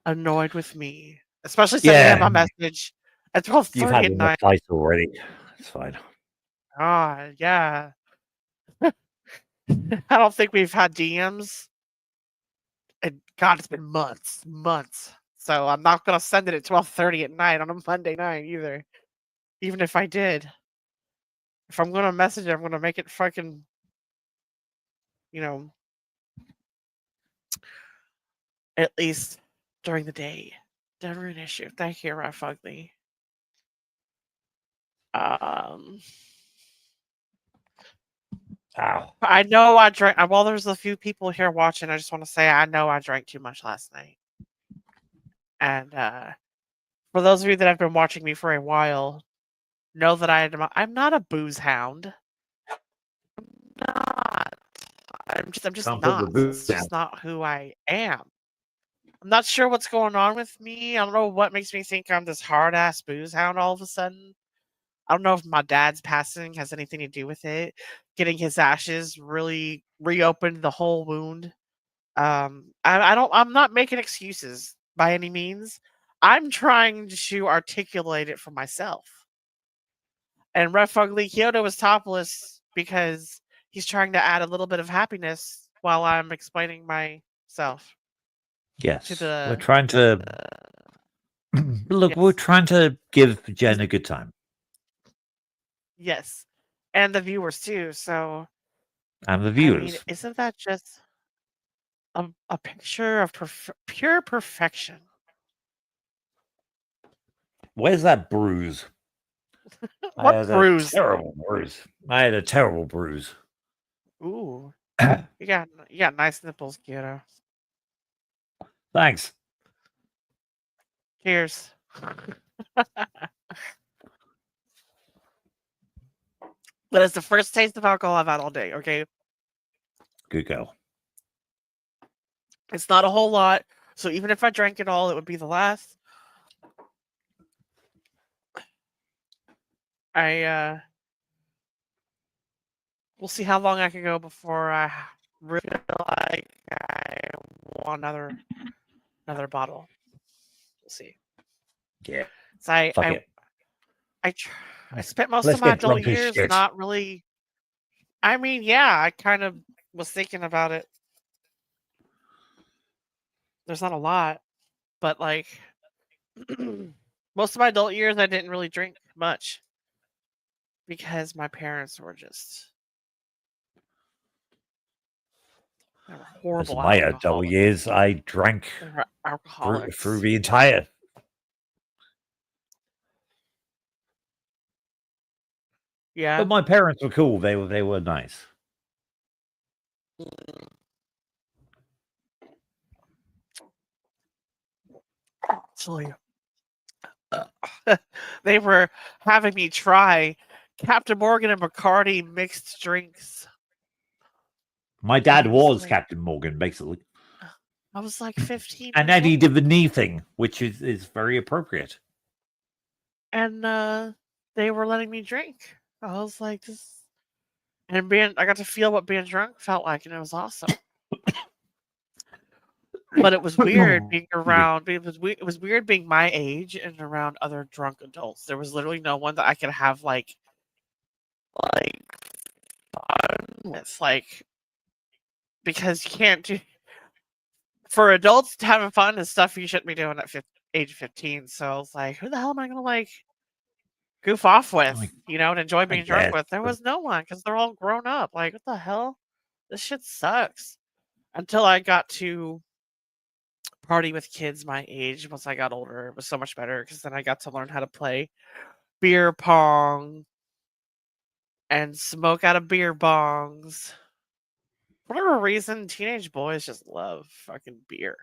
annoyed with me, especially sending him Yeah, a message at you've 12:30 had at enough night. fights already. It's fine. Ah, yeah. I don't think we've had DMs. And God, it's been months. So I'm not gonna send it at 12:30 at night on a Monday night either. Even if I did. If I'm gonna message it, I'm gonna make it fucking, you know, at least during the day. Never an issue. Thank you, Raf Ugly. Um Ow. I know I drank. While there's a few people here watching, I just want to say I know I drank too much last night. And for those of you that have been watching me for a while, know that I'm not a booze hound. Not. I'm just Can't put the not. booze It's down. just not who I am. I'm not sure what's going on with me. I don't know what makes me think I'm this hard ass booze hound all of a sudden. I don't know if my dad's passing has anything to do with it. Getting his ashes really reopened the whole wound. I'm not making excuses by any means. I'm trying to articulate it for myself. And Red Fugly Kyoto is topless because he's trying to add a little bit of happiness while I'm explaining myself Yes. to the. We're trying to look. We're Yes. trying to give Jen a good time. Yes, and the viewers too. So And the I viewers. mean, isn't that just a picture of pure perfection? Where's that bruise? I What had bruise? a terrible bruise. I had a terrible bruise. Ooh, you got nice nipples, Kyoto. Thanks. Cheers. But it's the first taste of alcohol I've had all day. Okay, Good girl. it's not a whole lot, so even if I drank it all, it would be the last. We'll see how long I can go before I really feel like I want another bottle. We'll see. Yeah. So Fuck it. I spent most Let's of my get drunk adult as years shit. not really. I mean, yeah, I kind of was thinking about it. There's not a lot, but like most of my adult years, I didn't really drink much because my parents were just they were As horrible my adult alcoholics. years, I drank They were alcoholics. through the entire. Yeah. But my parents were cool. They were nice. Actually, they were having me try Captain Morgan and Bacardi mixed drinks. My dad I was was like- Captain Morgan, basically. I was like 15. And years then he old. did the knee thing, which is very appropriate. And they were letting me drink. I was like, this, and I got to feel what being drunk felt like, and it was awesome. But it was weird being around. It was weird being my age and around other drunk adults. There was literally no one that I could have like fun with, like, because you can't do. For adults, having fun is stuff you shouldn't be doing at age 15. So I was like, who the hell am I gonna like goof off with, Like, and enjoy being drunk guess, with? There but- was no one because they're all grown up. Like, what the hell? This shit sucks. Until I got to party with kids my age. Once I got older, it was so much better because then I got to learn how to play beer pong and smoke out of beer bongs. For whatever reason, teenage boys just love fucking beer.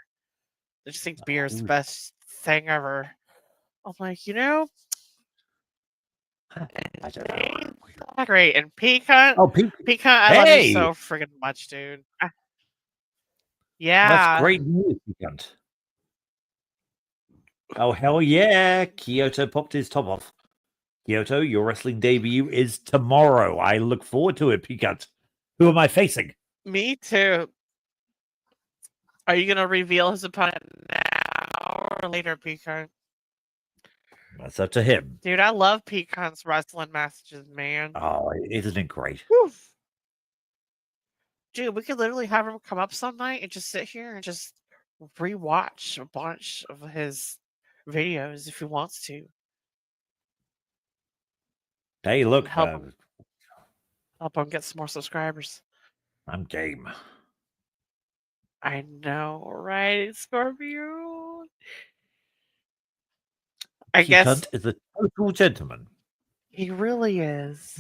They just think beer is the best thing ever. I'm like, I don't know. great. And Pecan, Oh, Pete. Pecan, I love Hey! you so friggin' much, dude. Yeah. That's great news, you cunt. Oh, hell yeah. Kyoto popped his top off. Kyoto, your wrestling debut is tomorrow. I look forward to it, Peacock. Who am I facing? Me too. Are you gonna reveal his opponent now or later, Pecan? That's up to him. Dude, I love Pecan's wrestling messages, man. Oh, isn't it great? Whew. Dude, we could literally have him come up some night and just sit here and just rewatch a bunch of his videos if he wants to. Hey, look, Help him get some more subscribers. I'm game. I know, right, Scorpio? I guess Cunt is a total gentleman. he really is.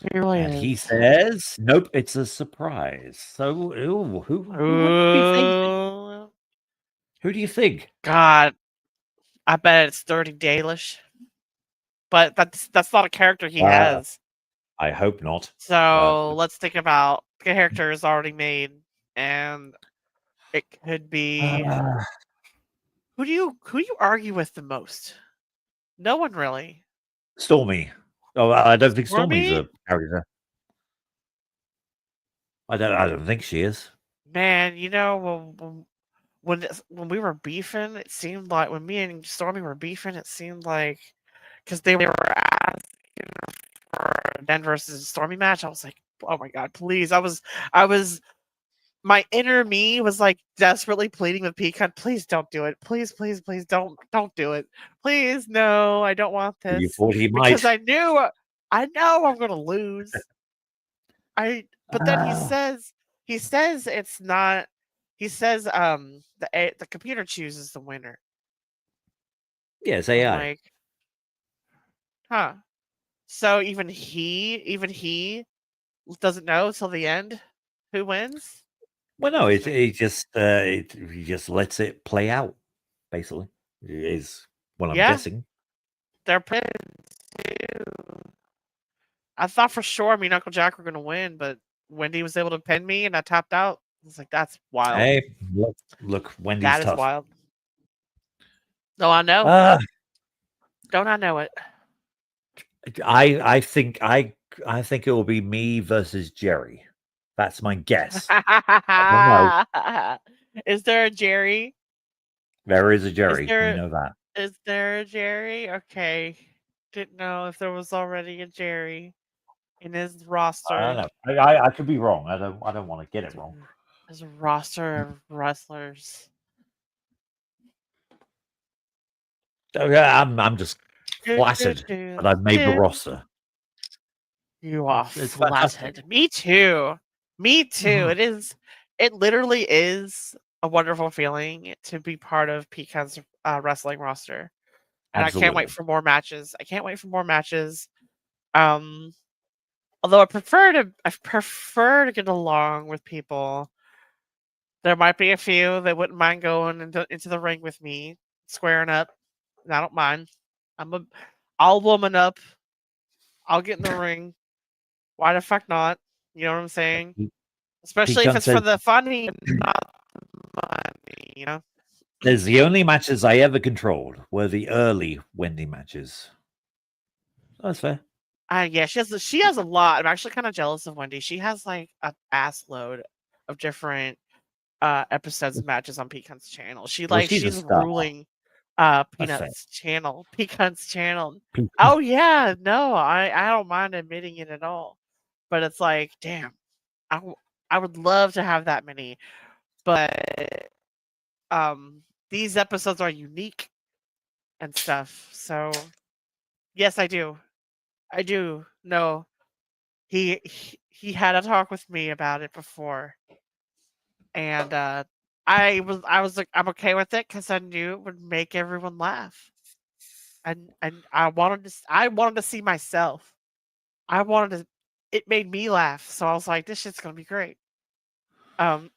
He really And he is. says, "Nope, it's a surprise." So, ooh, who would we think? Ooh, Who do you think? God, I bet it's Dirty Dalish. But that's not a character he Uh, has. I hope not. So let's think about the character is already made, and it could be uh, who do you argue with the most? No one really. Stormy. Oh, I don't think Stormy's Stormy? a character. I don't think she is. Man, when we were beefing, it seemed like when me and Stormy were beefing, it seemed like because they were asking for a Den versus Stormy match, I was like, oh my god, please! I was my inner me was like desperately pleading with Pecan, please don't do it, please, please, please don't do it, please, no, I don't want You this thought he because might. I know I'm gonna lose. But then Ah, he says it's not. He says the computer chooses the winner. yeah, it's I'm AI. like, huh. So even he doesn't know till the end who wins. Well, no, Interesting. he just lets it play out. Basically, is what I'm Yeah, guessing. they're pins too. I thought for sure me and Uncle Jack were gonna win, but Wendy was able to pin me and I tapped out. I was like, that's wild. Hey, look, Wendy's That is tough. wild. No, I know. Uh, Don't I know it? I think it will be me versus Jerry. That's my guess. I don't know. Is there a Jerry? There is a Is Jerry. We there know that. is there a Jerry? Okay. Didn't know if there was already a Jerry in his I roster. don't know. I could be wrong. I don't want to get it wrong. There's a roster of wrestlers. So, yeah, I'm just Do, do, flattered do, that I've made the do. roster. You are It's fantastic. flattered. Me too. Me too. Mhm. It literally is a wonderful feeling to be part of Pecan's wrestling roster. And I can't wait Absolutely. for more matches. I can't wait for more matches. Um, although I prefer to get along with people. There might be a few that wouldn't mind going into the ring with me, squaring up. And I don't mind. I'll woman up. I'll get in the ring. Why the fuck not? You know what I'm saying? Especially if Pecan it's for says the funny and not the money, you know? there's the only matches I ever controlled were the early Wendy matches. That's fair. Yeah, she has a lot. I'm actually kind of jealous of Wendy. She has like an ass load of different episodes and matches on Pecan's channel. Well, she's a She's star. ruling That's fair. Pecan's channel. Pe- Oh yeah, no, I don't mind admitting it at all. But it's like, damn, I would love to have that many, but these episodes are unique and stuff. So yes, I do. I do know he had a talk with me about it before, and I was like, I'm okay with it because I knew it would make everyone laugh, and I wanted to see myself. I wanted to. It made me laugh, so I was like, this shit's gonna be great. Um,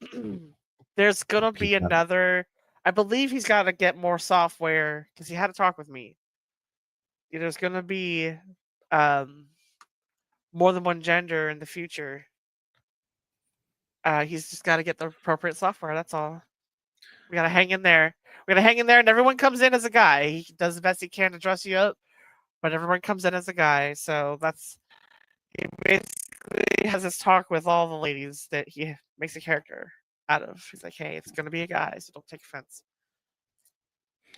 there's gonna be Pecan. another. I believe he's got to get more software because he had to talk with me. There's gonna be um more than one gender in the future. He's just got to get the appropriate software. That's all. We gotta hang in there. We gotta hang in there, and everyone comes in as a guy. He does the best he can to dress you up, but everyone comes in as a guy. So that's he basically has this talk with all the ladies that he makes a character out of. He's like, hey, it's gonna be a guy, so don't take offense.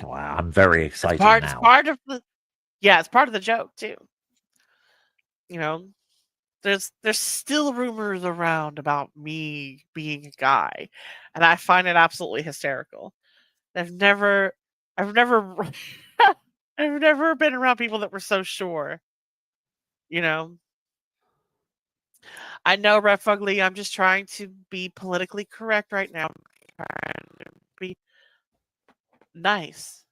Wow, I'm very It's excited part. It's now. part of the. Yeah, it's part of the joke too. You know, there's still rumors around about me being a guy, and I find it absolutely hysterical. I've never I've never I've never been around people that were so sure, you know. I know, Ref Ugly, I'm just trying to be politically correct right now. I'm trying to be nice.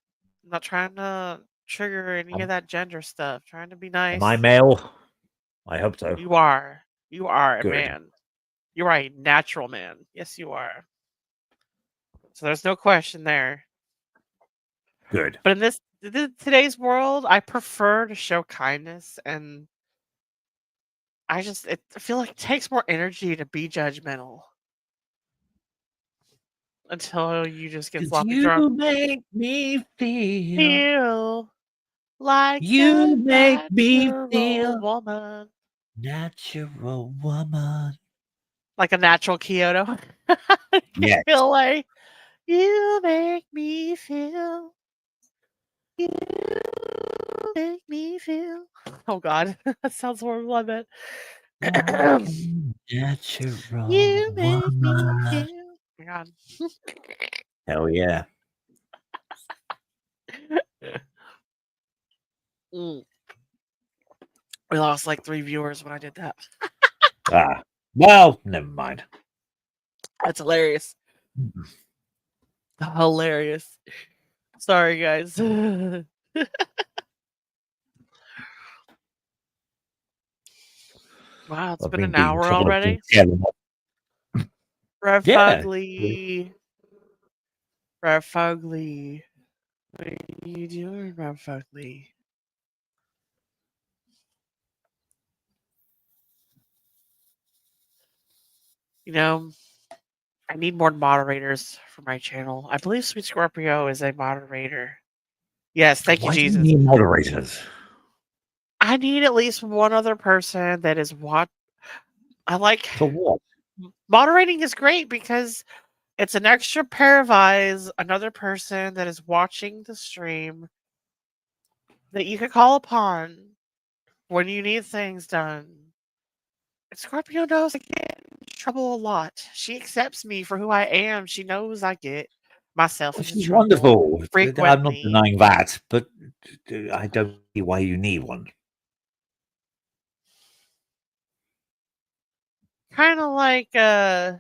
I'm not trying to trigger any Am, of that gender stuff. Trying to be am I nice. male? I hope so. You are. You are a Good. man. You are a natural man. Yes, you are. So there's no question there. Good. But in today's world, I prefer to show kindness, and I feel like it takes more energy to be judgmental until you just get 'Cause sloppy you drunk. make me feel. Feel like You a make me natural feel woman, natural woman. like a natural Kyoto. Yes. Feel like you make me feel. You make me feel. Oh God, that sounds horrible. I bet. Like a natural You make me woman. feel. Oh my God. Hell yeah. Mm. We lost like 3 viewers when I did that. Ah. Well, never mind. That's hilarious. Hilarious. Sorry, guys. Wow, it's I've been been an getting hour told already. Rev Yeah. Fugly. Rev Fugly. What are you doing, Rev Fugly? You know, I need more moderators for my channel. I believe Sweet Scorpio is a moderator. Yes, thank you, Why do you Jesus. need moderators? I need at least one other person that is what I like. For what? Moderating is great because it's an extra pair of eyes, another person that is watching the stream that you can call upon when you need things done. Scorpio knows I get in trouble a lot. She accepts me for who I am. She knows I get myself into She's trouble wonderful. I'm not frequently. denying that, but I don't see why you need one. Kind of like, I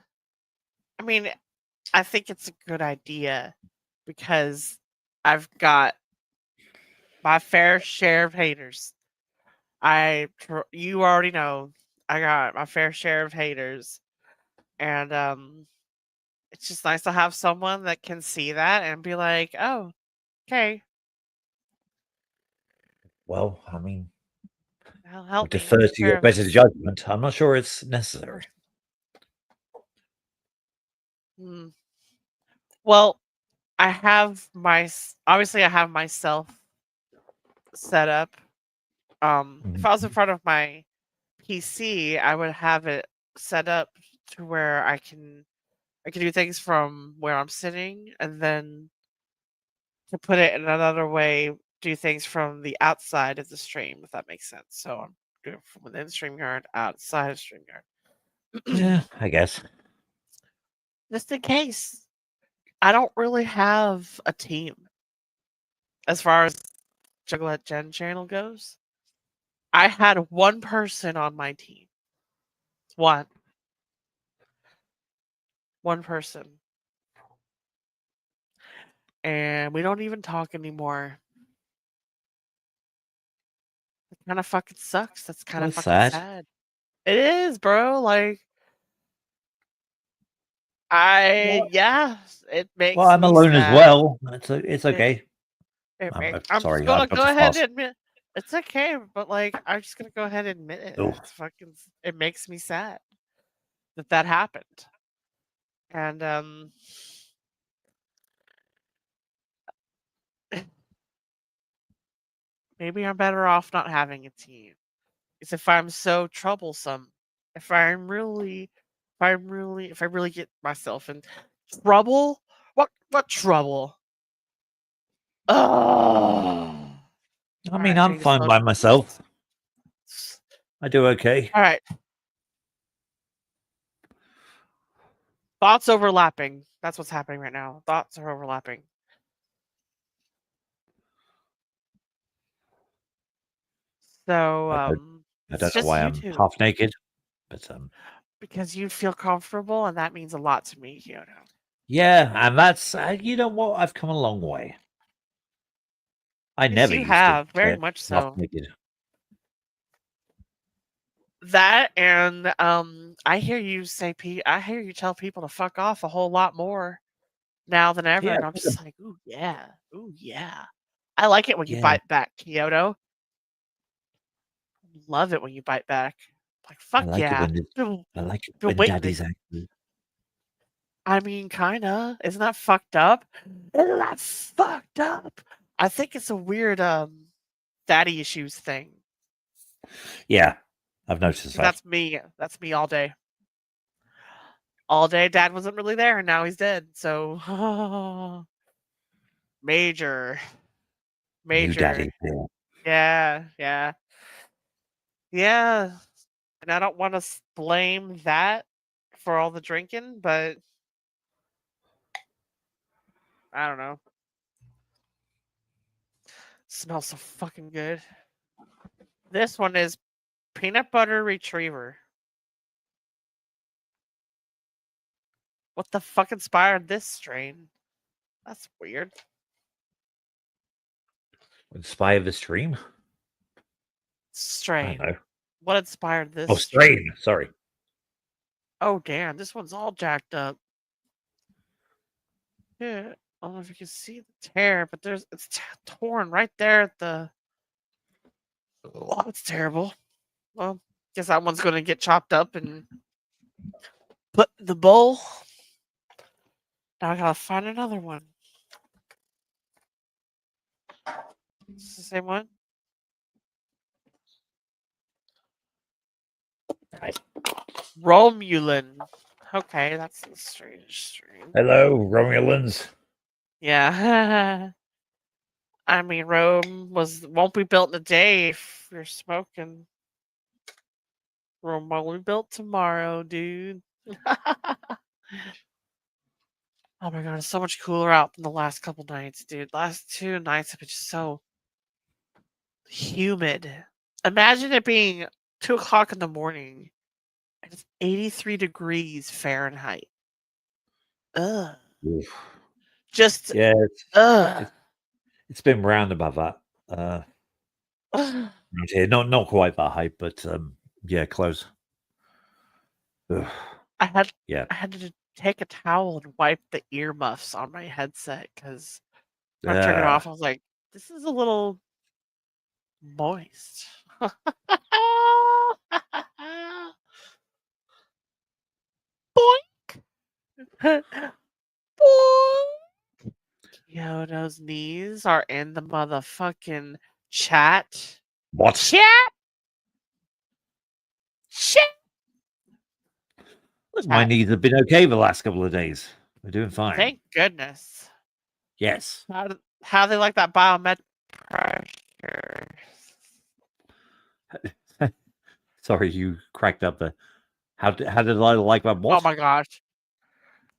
mean, I think it's a good idea because I've got my fair share of haters. You already know, I got my fair share of haters, and it's just nice to have someone that can see that and be like, "Oh, okay, Well, I mean, that'll I help me defer take to care your of better this." judgment. I'm not sure it's necessary. Hmm. Well, I have obviously I have myself set up. If I was in front of my PC, I would have it set up to where I can do things from where I'm sitting, and then to put it in another way, do things from the outside of the stream, if that makes sense. So I'm doing it from within StreamYard, outside of StreamYard. Yeah, I guess. Just in case. I don't really have a team as far as Juggalette Gen channel goes. I had one person on my team. One. One person. And we don't even talk anymore. It kind of fucking sucks. That's kind of That's fucking sad. sad. It is, bro. Like, it makes Well, I'm me alone as sad. well. It's It, okay. I'm just Sorry, gonna I've got go to ahead pass. and admit it's okay, but like I'm just gonna go ahead and admit it. Oh, It's fucking. It makes me sad that happened, and maybe I'm better off not having a team. Because if I'm so troublesome, if I really get myself in trouble, what trouble? Oh, I all mean, right, I I'm need to fine slow by down. myself. I do okay. All right, thoughts overlapping. That's what's happening right now. Thoughts are overlapping. So I it's don't know just why you I'm two half naked, but because you feel comfortable, and that means a lot to me, Kyoto. yeah, and that's you know what? I've come a long way. I Yes, never you used to have very care much half so. naked. That and I hear you say I hear you tell people to fuck off a whole lot more now than ever, Yeah, and I'm just like, ooh yeah, ooh yeah. I like it when you yeah. bite back, Kyoto. Love it when you bite back. Like I fuck like it yeah. when it, Been, I like it been when waiting to. daddy's angry. I mean, kinda. Isn't that fucked up? Isn't that fucked up? I think it's a weird daddy issues thing. Yeah, I've noticed 'Cause that. that's me. That's me all day. All day, dad wasn't really there, and now he's dead. So major, New major. daddy. Yeah. Yeah, yeah, yeah. And I don't want to blame that for all the drinking, but I don't know. Smells so fucking good. This one is peanut butter retriever. What the fuck inspired this strain? That's weird. Inspire the stream? I don't Strain. know. What inspired this Oh, strain. Sorry. Oh damn, this one's all jacked up. Yeah, I don't know if you can see the tear, but it's torn right there at the. Oh, that's terrible. Well, guess that one's gonna get chopped up and put in the bowl. Now I gotta find another one. It's the same one. Romulan. Okay, that's a strange strain. Hello, Romulans. Yeah. I mean, Rome won't be built in a day if you're smoking. Rome won't be built tomorrow, dude. Oh my god, it's so much cooler out than the last couple nights, dude. Last 2 nights have been just so humid. Imagine it being 2 o'clock in the morning and it's 83 degrees Fahrenheit. Ugh. Oof. Just Yeah, ugh. it's been round about that. Ugh. Around here, not quite that high, but yeah, close. Ugh. I had Yeah. I had to take a towel and wipe the earmuffs on my headset because when I turned it off, I was like, this is a little moist. Boink. Boink. Kyoto's knees are in the motherfucking chat. What? Chat. Chat. Look, my knees have been okay the last couple of days. They're doing fine. Thank goodness. Yes. How they like that biometric pressure? Sorry, you cracked up the. How did I like that? What? Oh my gosh.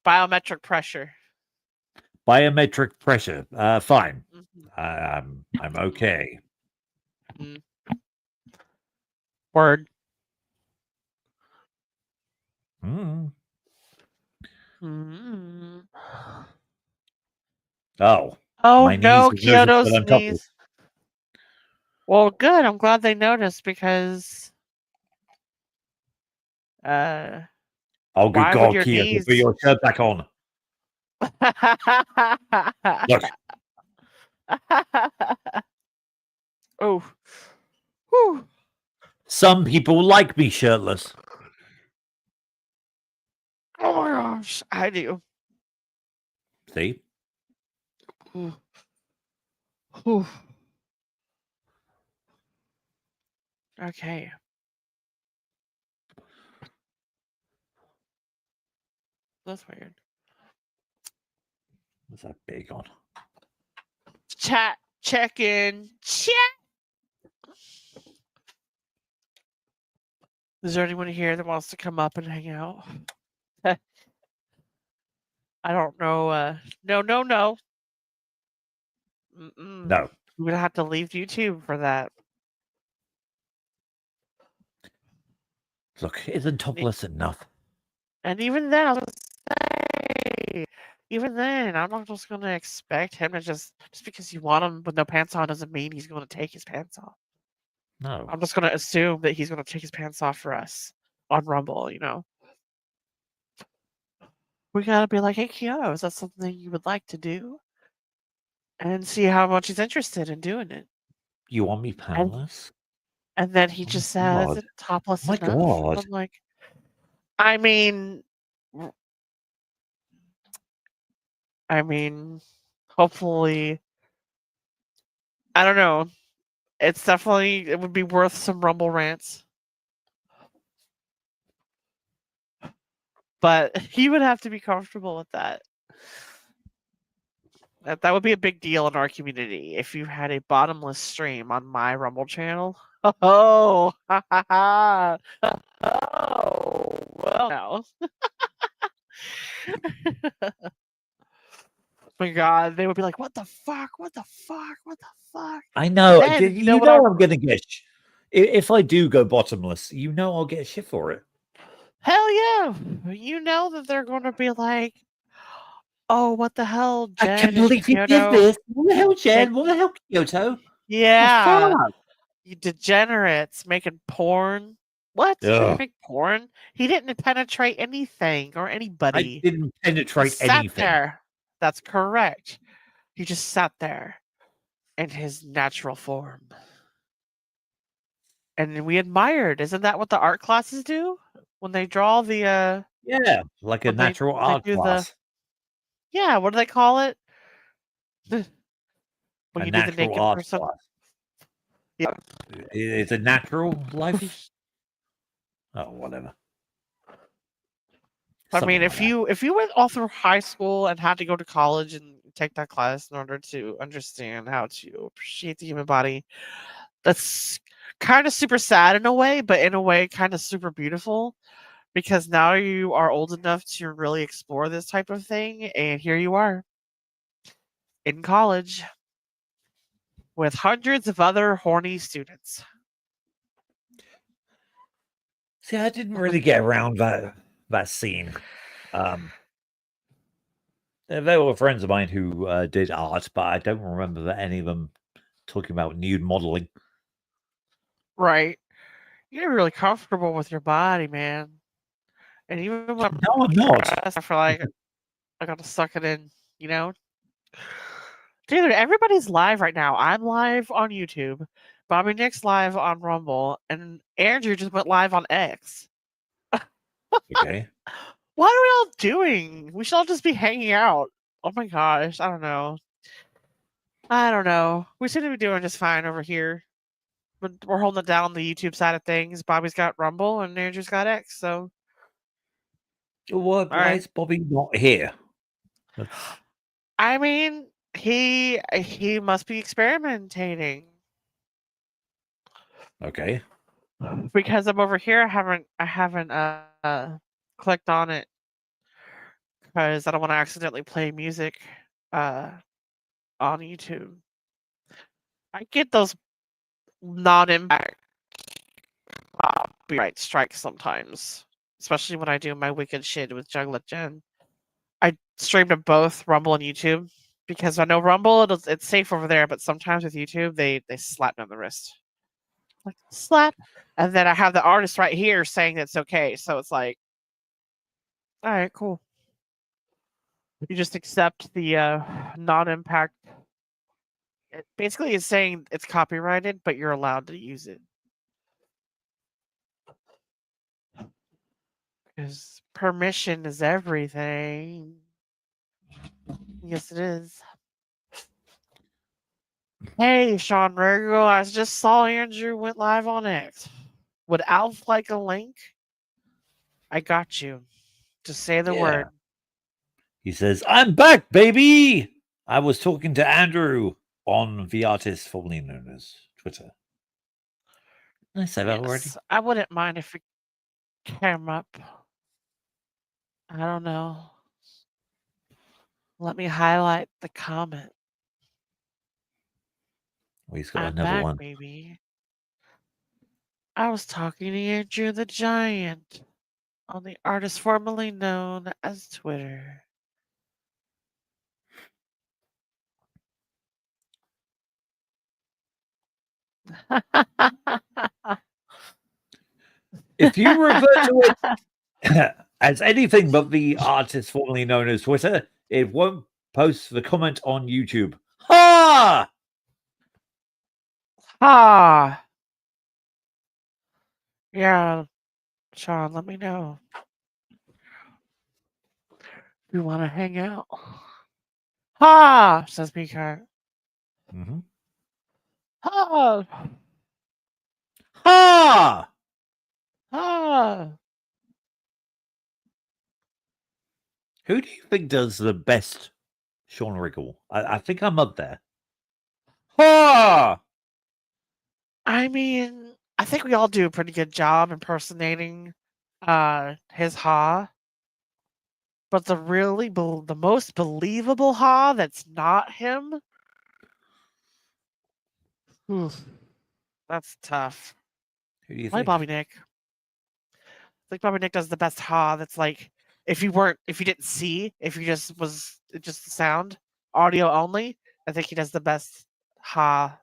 Biometric pressure. Biometric pressure. Fine. Mhm. I'm okay. Mm. Word. Mm. Mm. Oh. Oh my no, knees have noticed Kyoto's that I'm topless. knees. Well, good. I'm glad they noticed because Oh, good why would God, your Kia, knees put your shirt back on. Look, Oh. Whew. some people like me shirtless. Oh my gosh, I do. See? Whew. Whew. Okay. That's weird. What's that big on? Chat, check in. Chat. Is there anyone here that wants to come up and hang out? I don't know. No. Mm-mm. No. We're gonna have to leave YouTube for that. Look, isn't topless enough? And even then, I was gonna say, even then, I'm not just gonna expect him to just because you want him with no pants on doesn't mean he's gonna take his pants off. No. I'm just gonna assume that he's gonna take his pants off for us on Rumble. We gotta be like, hey, Kyoto, is that something you would like to do? And see how much he's interested in doing it. You want me And pantless? and then he Oh just my says, "Is god. it topless My enough?" And god. I'm like, I mean, w- I mean, hopefully, I don't know. It would be worth some Rumble rants, but he would have to be comfortable with that. That would be a big deal in our community if you had a bottomless stream on my Rumble channel. Oh, ha ha ha. Oh, well, no. My God, they would be like, "What the fuck? What the fuck? What the fuck?" I know. Then you know You what I know I'm gonna get. If I do go bottomless, you know I'll get shit for it. Hell yeah! You know that they're going to be like, "Oh, what the hell, I Jen can't and believe you did Kyoto? this. What the hell, Jen? What the Making hell, Kyoto? What the yeah, fuck? you degenerates making porn. What? He didn't Ugh. make porn. He didn't penetrate anything or I anybody. didn't He penetrate sat anything. there. That's correct. He just sat there in his natural form. And we admired. Isn't that what the art classes do? When they draw the Yeah, like a when they natural when they art do the class. yeah, what do they call it? When A you do the natural naked art person? class. Yeah. It's a natural life. Oh, whatever. I mean, Something like that. if you went all through high school and had to go to college and take that class in order to understand how to appreciate the human body, that's kind of super sad in a way, but in a way kind of super beautiful because now you are old enough to really explore this type of thing, and here you are in college with hundreds of other horny students. See, I didn't really get around that scene. There were friends of mine who did art, but I don't remember that any of them talking about nude modeling. Right. You gotta be really comfortable with your body, man. And even when I'm No, I'm not. dressed, I feel like I gotta suck it in, you know? Dude, everybody's live right now. I'm live on YouTube. Bobby Nick's live on Rumble, and Andrew just went live on X. Okay. What are we all doing? We should all just be hanging out. Oh my gosh, I don't know. I don't know. We seem to be doing just fine over here. But we're holding it down on the YouTube side of things. Bobby's got Rumble and Andrew's got X, so Why, all why right. is Bobby not here? That's I mean, he must be experimenting. okay. Because I'm over here, I haven't clicked on it because I don't want to accidentally play music uh on YouTube. I get those non-impact copyright strikes sometimes, especially when I do my wicked shit with Juglet Jen. I stream to both Rumble and YouTube because I know Rumble it's safe over there, but sometimes with YouTube they slap me on the wrist. Like slap. And then I have the artist right here saying it's okay. So it's like, all right, cool. You just accept the non-impact. It basically is saying it's copyrighted, but you're allowed to use it. Because permission is everything. Yes, it is. Hey, Sean Rego, I just saw Andrew went live on X. Would Alf like a link? I got you. Just say the Yeah. word. He says, I'm back, baby. I was talking to Andrew on the artist formerly known as Twitter. Did I say that already? Yes, I wouldn't mind if it came up. I don't know. Let me highlight the comment. Well, he's got I'm another back, one. baby. I was talking to Andrew the Giant on the artist formerly known as Twitter. If you refer to it as anything but the artist formerly known as Twitter, it won't post the comment on YouTube. Ha! Ah, yeah, Sean, let me know. You want to hang out? Ha! Says Peacock. Mm-hmm. Ha! Ha! Ha! Who do you think does the best Sean Riggle? I think I'm up there. Ha! I mean, I think we all do a pretty good job impersonating his Ha. But the most believable Ha that's not him, oof, that's tough. Who do you Like think? Bobby Nick. I think Bobby Nick does the best Ha that's like if you didn't see, if you just was just the sound, audio only, I think he does the best Ha.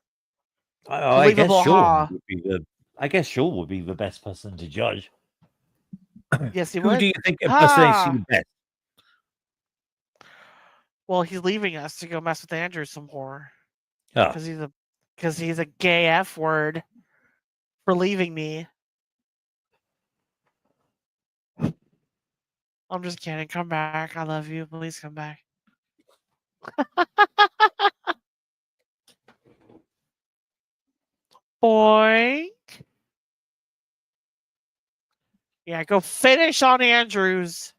I guess Believable Sean Ha. would be the. I guess Sean would be the best person to judge. Yes, he Who would. do you think impersonates you best? Well, he's leaving us to go mess with Andrew some more. Oh, Because he's a gay F word for leaving me. I'm just kidding. Come back. I love you. Please come back. Boink. Yeah, go finish on Andrews.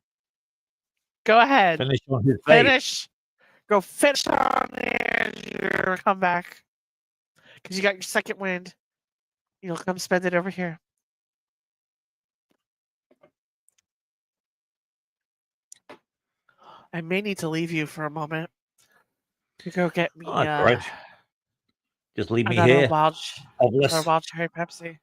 Go ahead. finish on his face. Finish. Go finish on Andrew. Come back. Because you got your second wind. You'll come spend it over here. I may need to leave you for a moment to go get me Oh, that's all right. Just leave me another here. wild cherry Pepsi.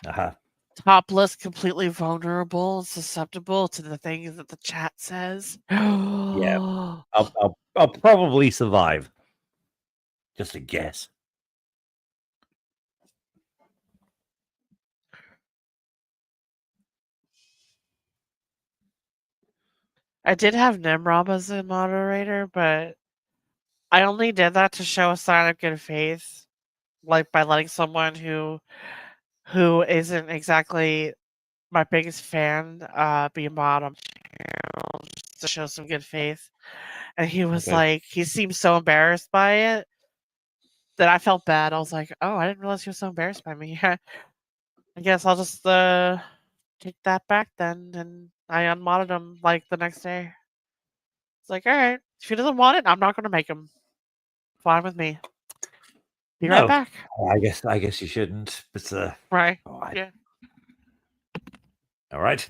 Uh-huh. Topless, completely vulnerable, susceptible to the things that the chat says. Yeah. I'll probably survive. Just a guess. I did have Nimrob as a moderator, but I only did that to show a sign of good faith, like by letting someone who isn't exactly my biggest fan be a mod on channel just to show some good faith. And he was Okay. like, he seemed so embarrassed by it that I felt bad. I was like, oh, I didn't realize he was so embarrassed by me. I guess I'll just take that back then. And I unmodded him like the next day. It's like, all right, if he doesn't want it, I'm not going to make him. Fine with me. Be right No. back. I guess you shouldn't. But Right. all right. Yeah. All right.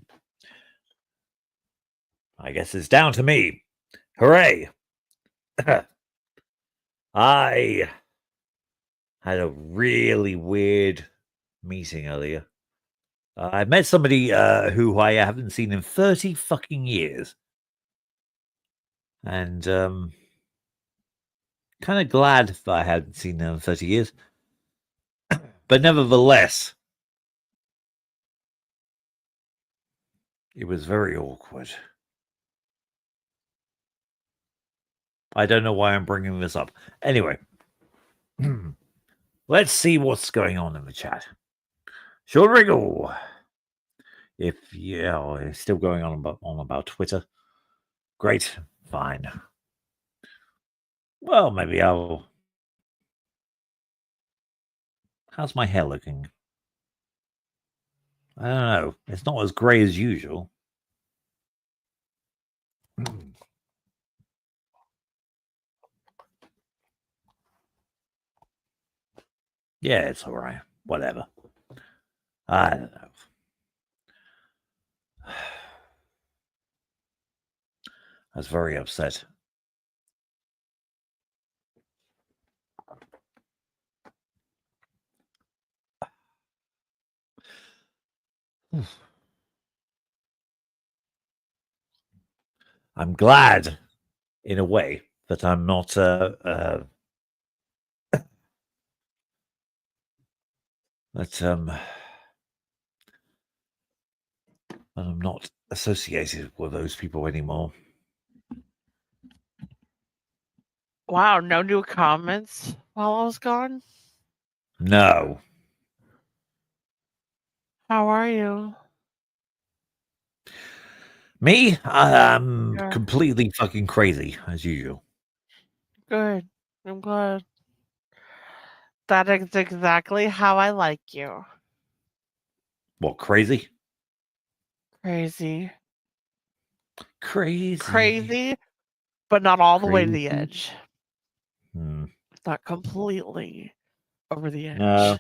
I guess it's down to me. Hooray! I had a really weird meeting earlier. I met somebody who I haven't seen in 30 fucking years. And kind of glad that I hadn't seen them in 30 years. But nevertheless, it was very awkward. I don't know why I'm bringing this up. Anyway, let's see what's going on in the chat. Sean Riggle. If it's still going on about Twitter. Great, fine. Well, maybe I'll. How's my hair looking? I don't know. It's not as grey as usual. Yeah, it's all right. Whatever. I don't know. I was very upset. I'm glad, in a way, that I'm not that not associated with those people anymore. Wow, no new comments while I was gone. No. How are you? Me? I'm Yeah. completely fucking crazy, as usual. Good. I'm glad. That is exactly how I like you. What, crazy? Crazy. Crazy. Crazy, but not all the way to the Crazy. edge. Hmm. Not completely over the edge. No.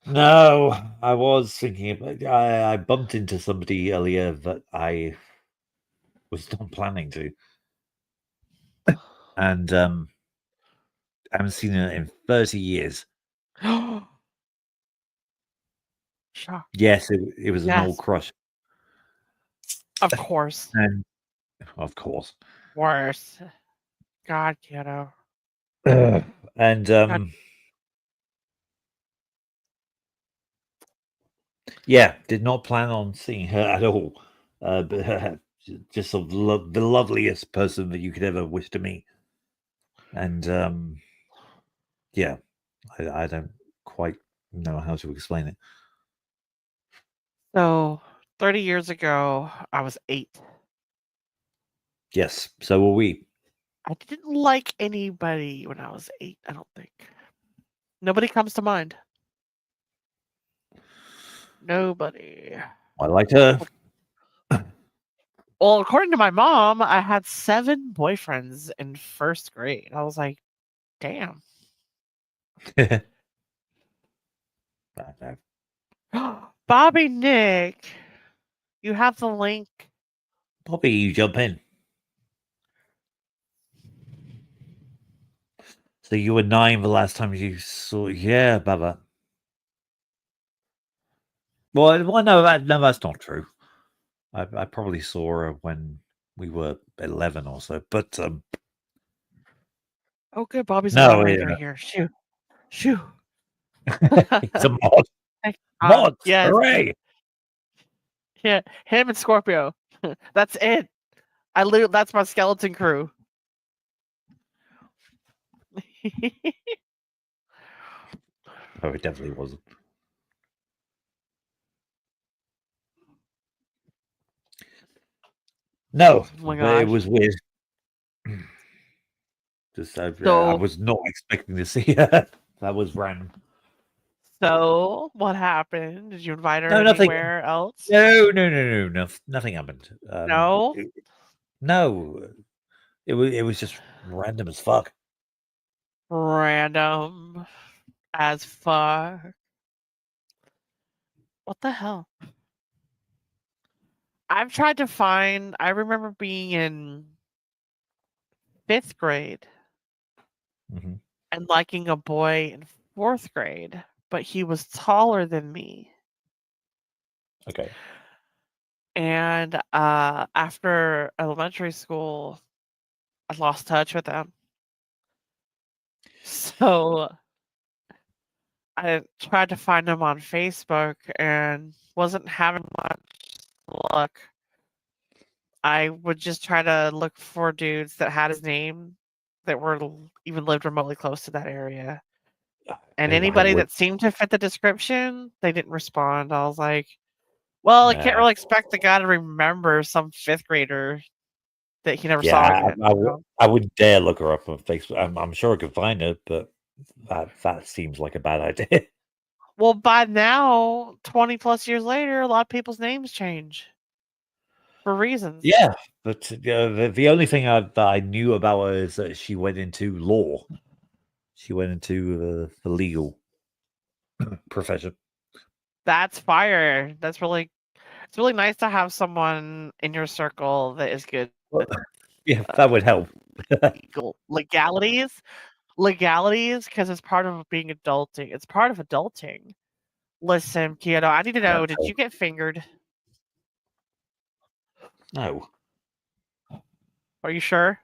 No, I was thinking about. I bumped into somebody earlier that I was not planning to, and I haven't seen her in 30 years. Shock. Yes, it was an old Yes, crush, of course. and of course, Worse. God, kiddo. and yeah, did not plan on seeing her at all. But just sort of the loveliest person that you could ever wish to meet, and yeah, I don't quite know how to explain it. So, 30 years ago, I was 8. Yes, so were we. I didn't like anybody when I was 8, I don't think. Nobody comes to mind. Nobody. I liked her. Well, according to my mom, I had 7 boyfriends in 1st grade. I was like, damn. I don't know. Bobby Nick, you have the link. Bobby, you jump in. So you were 9 the last time you saw. Yeah, Baba. Well, no, that's not true. I probably saw her when we were 11 or so, but Oh, good. Bobby's a no, moderator here. Shoo. Shoo. he's a mod. Mods, yes. hooray! Yeah, him and Scorpio. That's it. That's my skeleton crew. Oh, it definitely wasn't. No, Oh my but it gosh. was weird. Just I So- was not expecting to see her. That was random. So, what happened? Did you invite her No, nothing. anywhere else? No, nothing happened. No? No, it was just random as fuck. Random as fuck. What the hell? I've tried to find. I remember being in 5th grade Mhm. and liking a boy in 4th grade, but he was taller than me. Okay. And after elementary school, I lost touch with him. So I tried to find him on Facebook and wasn't having much luck. I would just try to look for dudes that had his name that even lived remotely close to that area. And I anybody would- that seemed to fit the description, they didn't respond. I was like, well, I can't Nah. really expect the guy to remember some 5th grader that he never saw Yeah, again. I wouldn't dare look her up on Facebook. I'm sure I could find her, but that seems like a bad idea. Well, by now, 20 plus years later, a lot of people's names change for reasons. Yeah, but the only thing that I knew about her is that she went into law. She went into the legal profession. That's fire. It's really nice to have someone in your circle that is good Well, yeah, that would help. legalities, because it's part of being adulting. It's part of adulting. Listen, kiddo, I need to know: did you get fingered? No. Are you sure?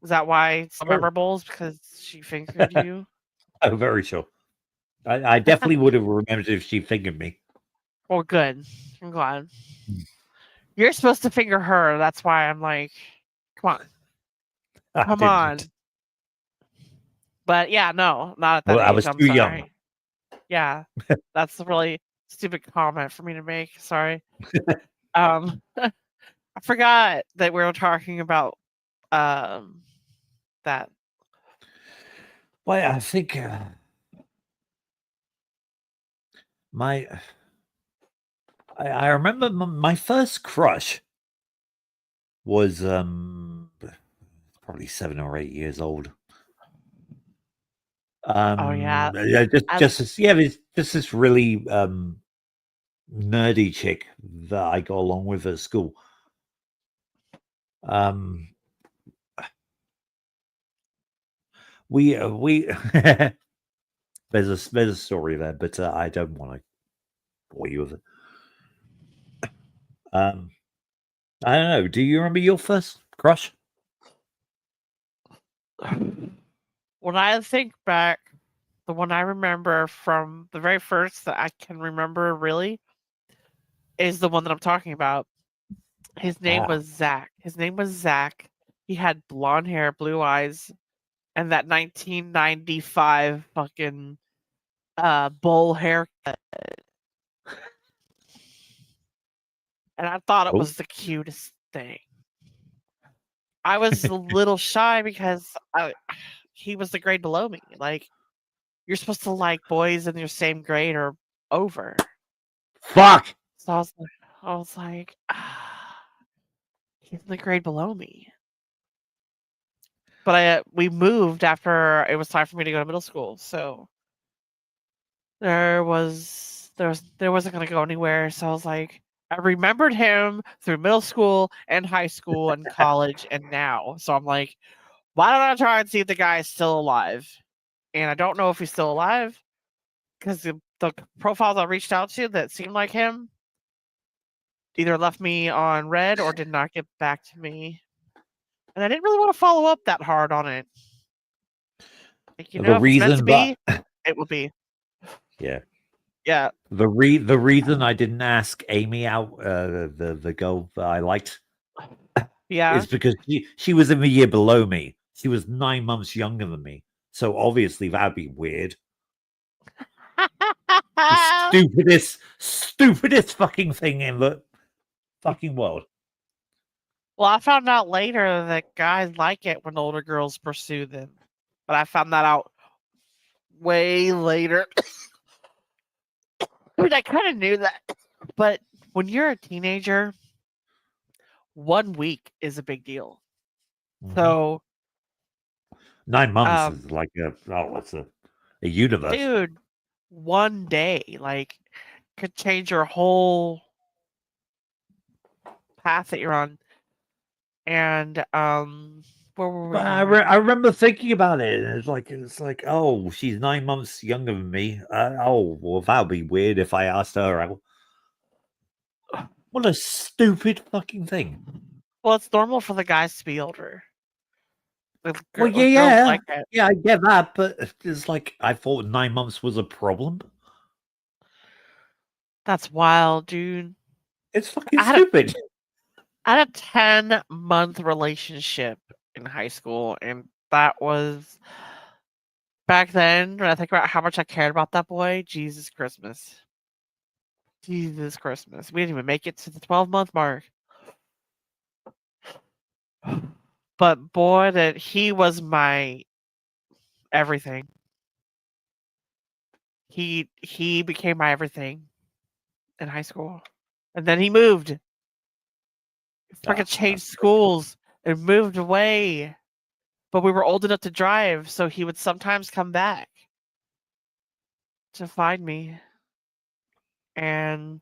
Is that why it's memorable? Is because she fingered you? Oh, very sure. I definitely would have remembered if she fingered me. Well, good. I'm glad. Mm. You're supposed to finger her. That's why I'm like, come on, I come on. didn't. But yeah, no, not at that Well, I age. was I'm too young. sorry. Yeah, that's a really stupid comment for me to make. Sorry. I forgot that we were talking about that. Well, I think I remember my first crush was probably 7 or 8 years old. Oh yeah, Yeah, I, just this, yeah, it's just this really nerdy chick that I got along with at school. Um, we there's a story there, but I don't want to bore you with it. I don't know. Do you remember your first crush? when I think back, the one I remember from the very first that I can remember really is the one that I'm talking about. His name Ah, was Zach. His name was Zach. He had blonde hair, blue eyes, and that 1995 fucking bowl haircut. And I thought it oh, was the cutest thing. I was a little shy because he was the grade below me. Like, you're supposed to like boys in your same grade or over. fuck! So I was like, he's in the grade below me. But we moved after it was time for me to go to middle school, so there wasn't gonna go anywhere. So I was like, I remembered him through middle school and high school and college and now. So I'm like, why don't I try and see if the guy is still alive? And I don't know if he's still alive because the profiles I reached out to that seemed like him either left me on red or did not get back to me. And I didn't really want to follow up that hard on it. Like, The if it's meant to reason, but be, it will be. yeah, Yeah. the reason I didn't ask Amy out, the girl that I liked, Yeah. is because she was in the year below me. She was 9 months younger than me, so obviously that'd be weird. The stupidest fucking thing in the fucking world. Well, I found out later that guys like it when older girls pursue them. But I found that out way later. I mean, I kind of knew that. But when you're a teenager, 1 week is a big deal. Mhm. So 9 months is like it's a universe. dude, 1 day, like, could change your whole path that you're on. And where were we? But I remember thinking about it, and it's like, oh, she's 9 months younger than me. Oh, well, that would be weird if I asked her out. What a stupid fucking thing. Well, it's normal for the guys to be older. Well, Girls yeah, like it. yeah, I get that, but it's like I thought 9 months was a problem. That's wild, dude. It's fucking stupid. I had a 10-month relationship in high school, and that was back then. When I think about how much I cared about that boy, Jesus Christmas. Jesus Christmas. We didn't even make it to the 12-month mark. But boy, that he was my everything. He became my everything in high school. And then he moved. He fucking changed schools and moved away. But we were old enough to drive, so he would sometimes come back to find me. And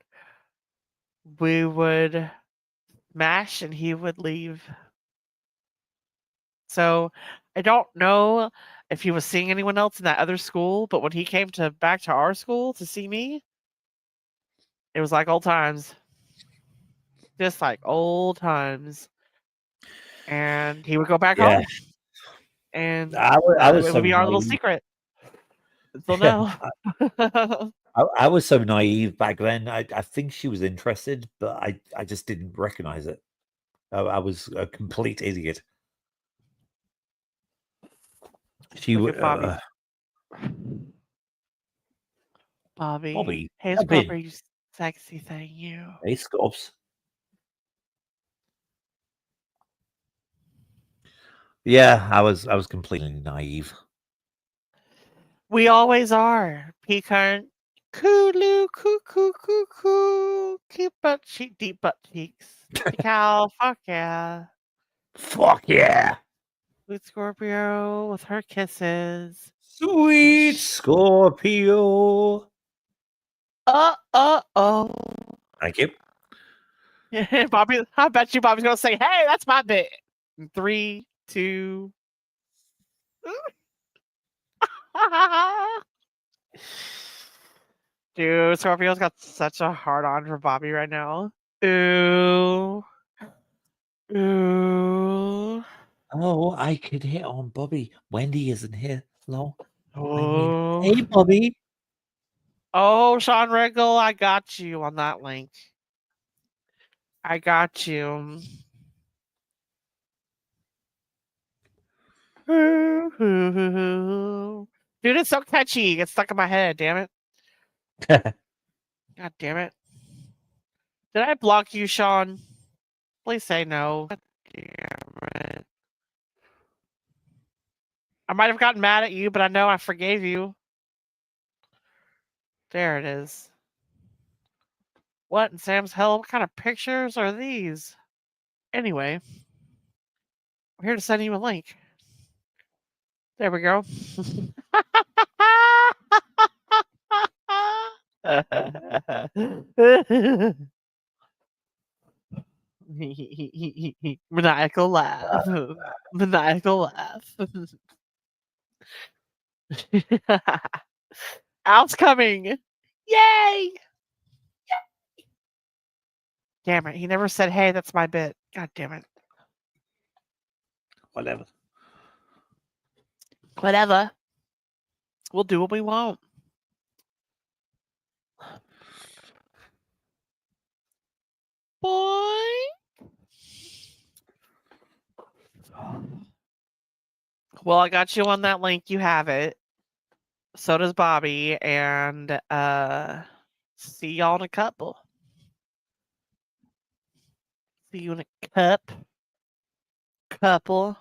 we would mash and he would leave. So I don't know if he was seeing anyone else in that other school, but when he came back to our school to see me, it was like old times. Just like old times. And he would go back home. And I was it would be our little secret. Until now. I was so naive back then. I think she was interested, but I just didn't recognize it. I was a complete idiot. She Look at Bobby. Bobby, Hey, jump in. Bobby, you sexy thing, you. Hey, Scops. Yeah, I was completely naive. We always are. Pecan. Cooloo, coo, coo, coo, coo. Deep butt cheeks. Cow, fuck yeah. Fuck yeah. Sweet Scorpio with her kisses. Sweet Scorpio. Oh. Thank you. Bobby, I bet you Bobby's gonna say, hey, that's my bit. 3, 2. Dude, Scorpio's got such a hard on for Bobby right now. Ooh. Oh, I could hit on Bobby. Wendy isn't here. No. Oh. Hey, Bobby. Oh, Sean Regal, I got you on that link. I got you. Dude, it's so catchy. It gets stuck in my head, damn it. God damn it. Did I block you, Sean? Please say no. God damn it. I might have gotten mad at you, but I know I forgave you. There it is. What in Sam's hell? What kind of pictures are these? Anyway, I'm here to send you a link. There we go. Maniacal laugh. Maniacal laugh. Al's coming. Yay! Damn it. He never said, hey, that's my bit. God damn it. Whatever. Whatever. We'll do what we want. Boy. Well, I got you on that link. You have it. So does Bobby. And see y'all in a couple. See you in a couple.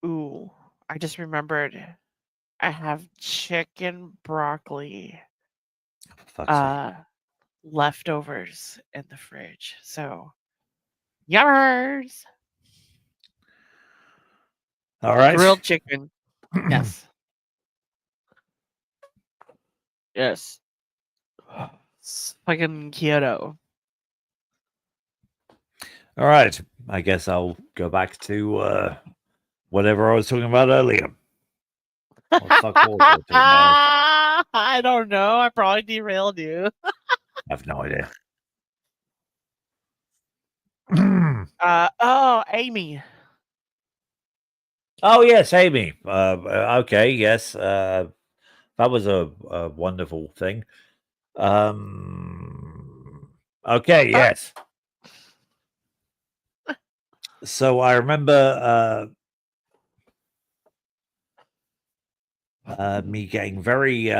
Ooh, I just remembered. I have chicken broccoli For fuck's sake. leftovers in the fridge. So, yummers! All right. Grilled chicken. Yes. Yes. Fucking keto. All right. I guess I'll go back to whatever I was talking about earlier. What the fuck was I talking about? I don't know. I probably derailed you. I have no idea. Oh, Amy. Oh yes, Amy. Okay, yes. That was a wonderful thing. Okay, yes. So I remember me getting very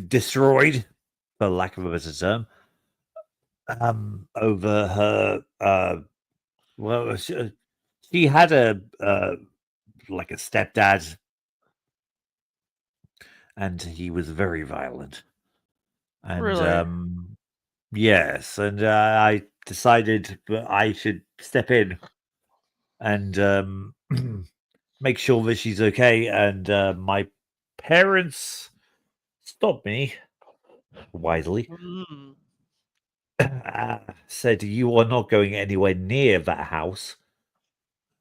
destroyed, for lack of a better term, over her. Well, she had a like a stepdad, and he was very violent. And Really? yes, and I decided that I should step in and make sure that she's okay. And my parents stopped me wisely. Mm. Said, "You are not going anywhere near that house."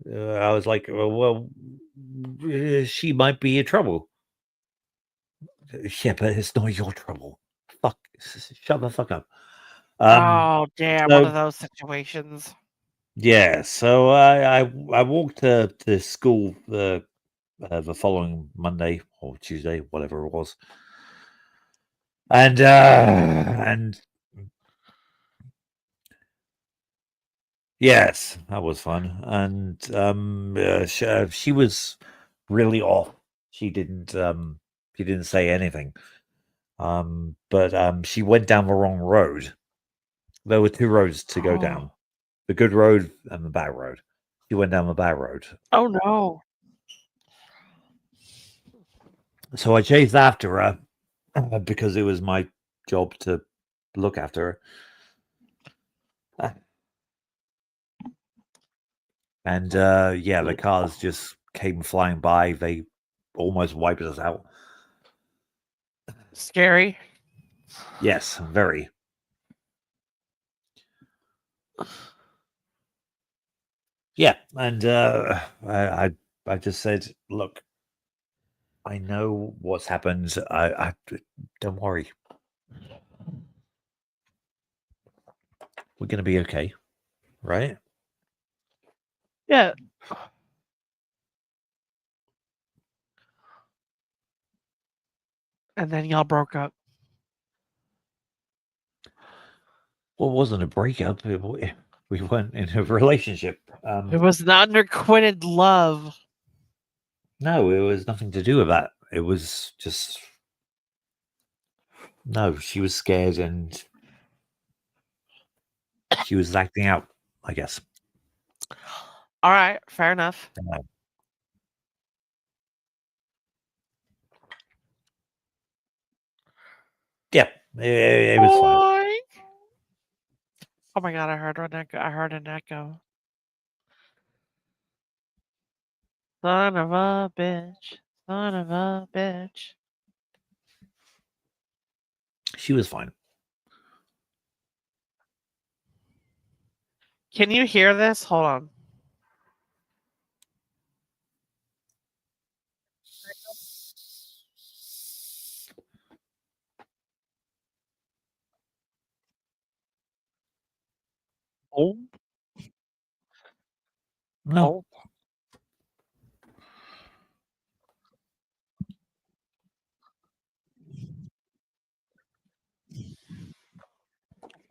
I was like, "Well, she might be in trouble." Yeah, but it's not your trouble. Fuck, shut the fuck up. Oh, damn. One of those situations. Yeah, so I walked to school the following Monday or Tuesday, whatever it was, and yes, that was fun. And she was really off. She didn't say anything. But she went down the wrong road. There were 2 roads to go down: the good road and the bad road. She went down the bad road. Oh no. So I chased after her because it was my job to look after her. And yeah, the cars just came flying by. They almost wiped us out. Scary. Yes, very. Yeah, and I just said, look, I know what's happened. I don't worry. We're gonna be okay, right? Yeah. And then y'all broke up. Well, it wasn't a breakup. We weren't in a relationship. It was an unrequited love. No, it was nothing to do with that. It was just no. She was scared and she was acting out, I guess. All right, fair enough. Yeah, it was fine. Boing. Oh my god, I heard an echo. I heard an echo. Son of a bitch. Son of a bitch. She was fine. Can you hear this? Hold on. Oh. No. Oh.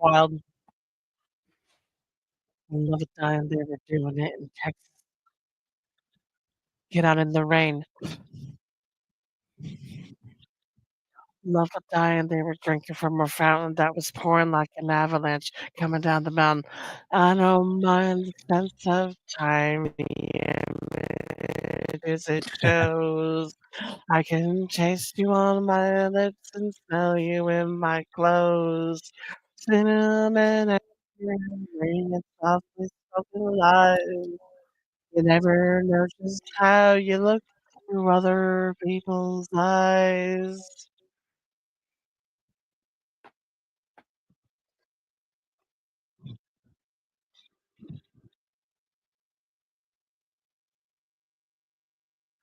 Wild. Love it time they were doing it in Texas. Get out in the rain. Love it dying. They were drinking from a fountain that was pouring like an avalanche coming down the mountain. I don't mind the sense of time, the images it shows. I can taste you on my lips and smell you in my clothes. Cinnamon and rain and softly spoken lies. You never know just how you look through other people's eyes.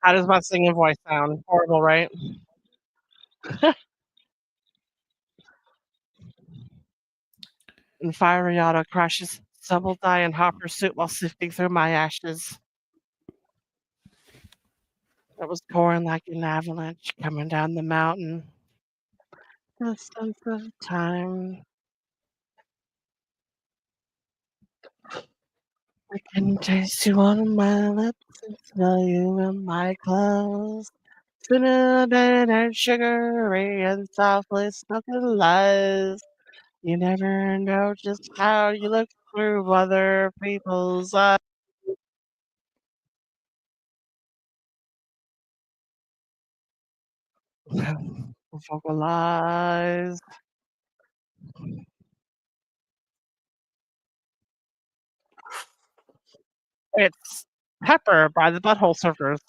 How does my singing voice sound? Horrible, right? And fiery auto crashes. Some will die in hot pursuit while sifting through my ashes. That was pouring like an avalanche coming down the mountain. The sense of time. I can taste you on my lips and smell you in my clothes. Cinnamon and sugary and softly spoken lies. You never know just how you look through other people's eyes. Vocalize. It's Pepper by the Butthole Surfers.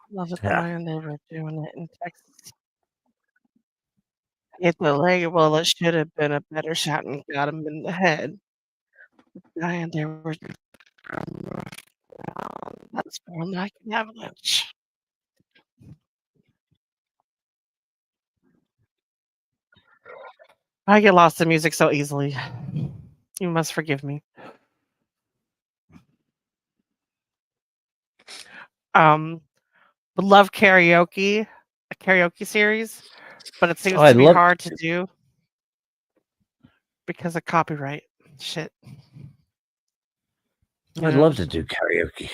Love it Yeah. when they were doing it in Texas. Hit the leg, well, it should have been a better shot and got him in the head. And they were that's more like an avalanche. I get lost in music so easily. You must forgive me. Would love karaoke, a karaoke series, but it seems I'd to be love hard to to. do because of copyright shit. I'd Yeah. love to do karaoke.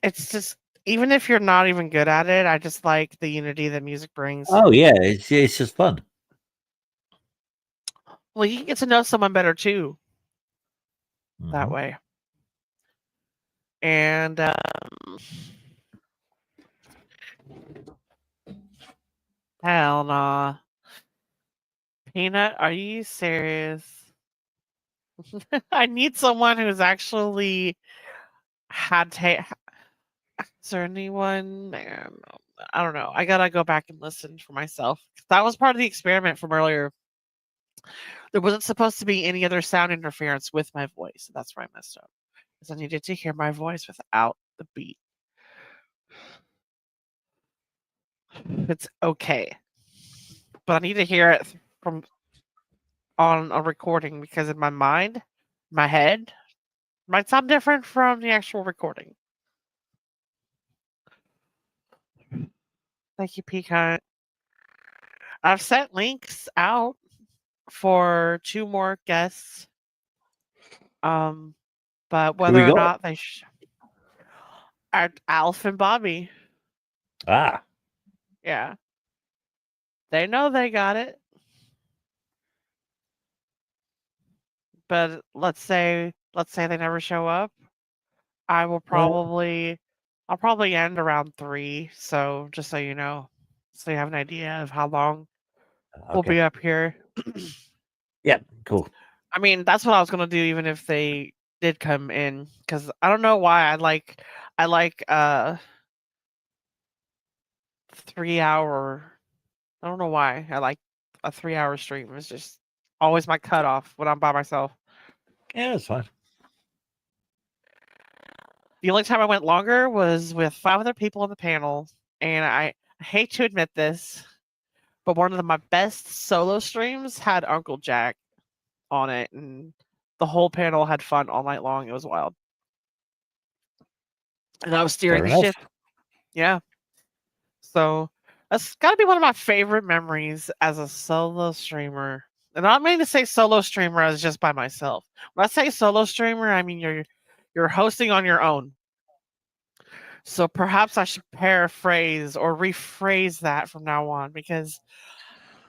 It's just, even if you're not even good at it, I just like the unity that music brings. Oh yeah, it's just fun. Well, you can get to know someone better too that Mhm. way. And hell nah. Peanut, are you serious? I need someone who's actually had ta- is there anyone? I don't know. I gotta go back and listen for myself. That was part of the experiment from earlier. There wasn't supposed to be any other sound interference with my voice. That's where I messed up. Because I needed to hear my voice without the beat. It's okay, but I need to hear it from on a recording because in my mind, my head might sound different from the actual recording. Thank you, Peacock. I've sent links out for 2 more guests. But Who we whether or got? not are Alf and Bobby. Ah, Yeah. They know they got it. But let's say they never show up. I will I'll probably end around 3, so just so you know. So you have an idea of how long we'll okay. be up here. Yeah, cool. I mean, that's what I was gonna do even if they did come in, because I don't know why I like 3 hour. I don't know why I like a 3 hour stream. It's just always my cutoff when I'm by myself. Yeah, that's fine. The only time I went longer was with 5 other people on the panel, and I hate to admit this, but one of my best solo streams had Uncle Jack on it, and the whole panel had fun all night long. It was wild. And I was steering Fair the enough. ship. Yeah. So that's got to be one of my favorite memories as a solo streamer. And I don't mean to say solo streamer as just by myself. When I say solo streamer, I mean you're hosting on your own. So perhaps I should paraphrase or rephrase that from now on, because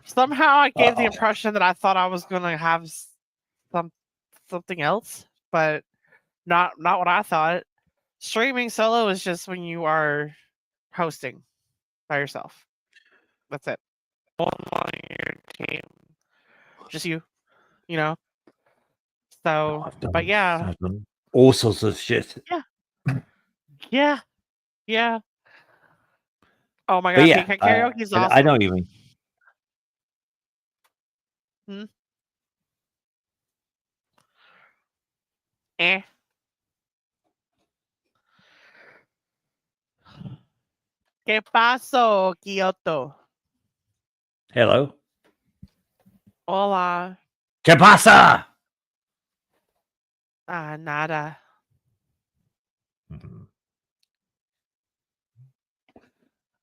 somehow I gave the Uh-oh. impression that I thought I was going to have some something else, but not what I thought. Streaming solo is just when you are hosting by yourself. That's it. On your team, just you know. So, but yeah, I've done all sorts of shit. yeah, yeah, yeah. Oh my But god, yeah, Peacock Karaoke is I know awesome. what you mean. Hmm? Eh. ¿Qué pasó, Kyoto? Hello. Hola. ¿Qué pasa? Ah, nada. Mhm.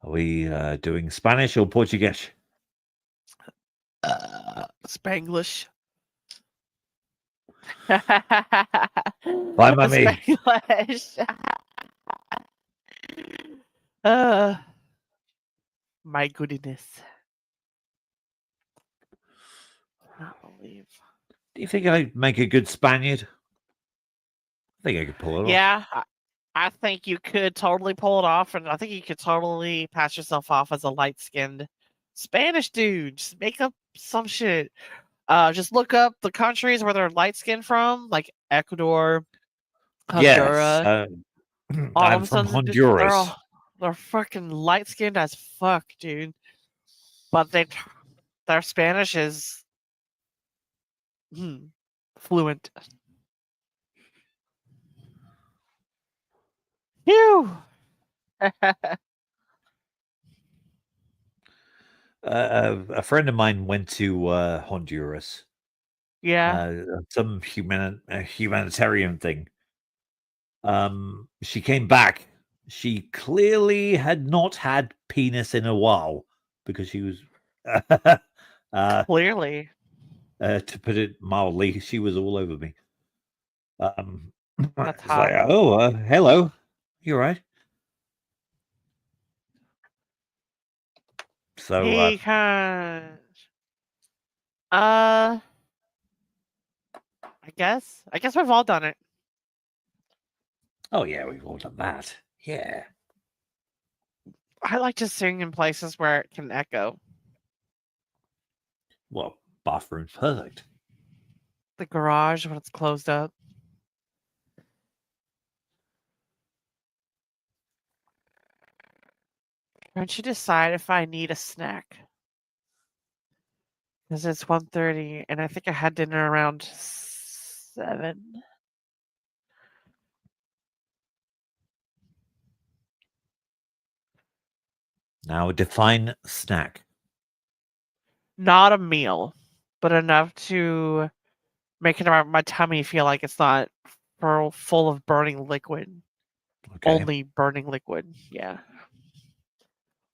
Are we doing Spanish or Portuguese? Spanglish. Bye, mummy. Spanglish. uh, my goodness. Not believe. Do you think I'd make a good Spaniard? I think I could pull it off. Yeah, I think you could totally pull it off, and I think you could totally pass yourself off as a light-skinned Spanish dude. Just make up some shit. Just look up the countries where they're light-skinned from, like Ecuador, Yes. Honduras. All of I'm a from sudden, Honduras. they're fucking light-skinned as fuck, dude. But their Spanish is fluent. Phew. A friend of mine went to Honduras, Yeah. some humanitarian thing. She came back. She clearly had not had penis in a while because she was, Clearly. to put it mildly, she was all over me. That's It's like, hot. oh, hello, you all right? So, Hey, uh, I guess we've all done it. oh yeah, we've all done that. Yeah. I like to sing in places where it can echo. Well, bathroom's perfect. The garage when it's closed up. Don't you decide if I need a snack? Because it's 1:30 and I think I had dinner around 7. Now define snack. Not a meal, but enough to make my tummy feel like it's not full of burning liquid. Okay. Only burning liquid. Yeah.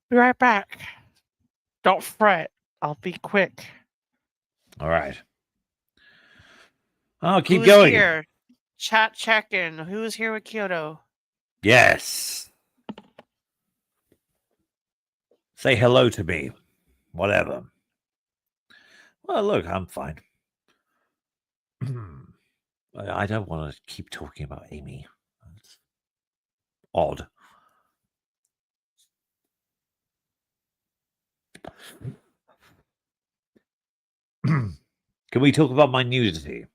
Be right back. Don't fret. I'll be quick. All right. Oh, keep Who's going. here? Chat check-in. Who's here with Kyoto? Yes. Say hello to me. Whatever. Well, look, I'm fine. I don't want to keep talking about Amy. That's odd. Can we talk about my nudity?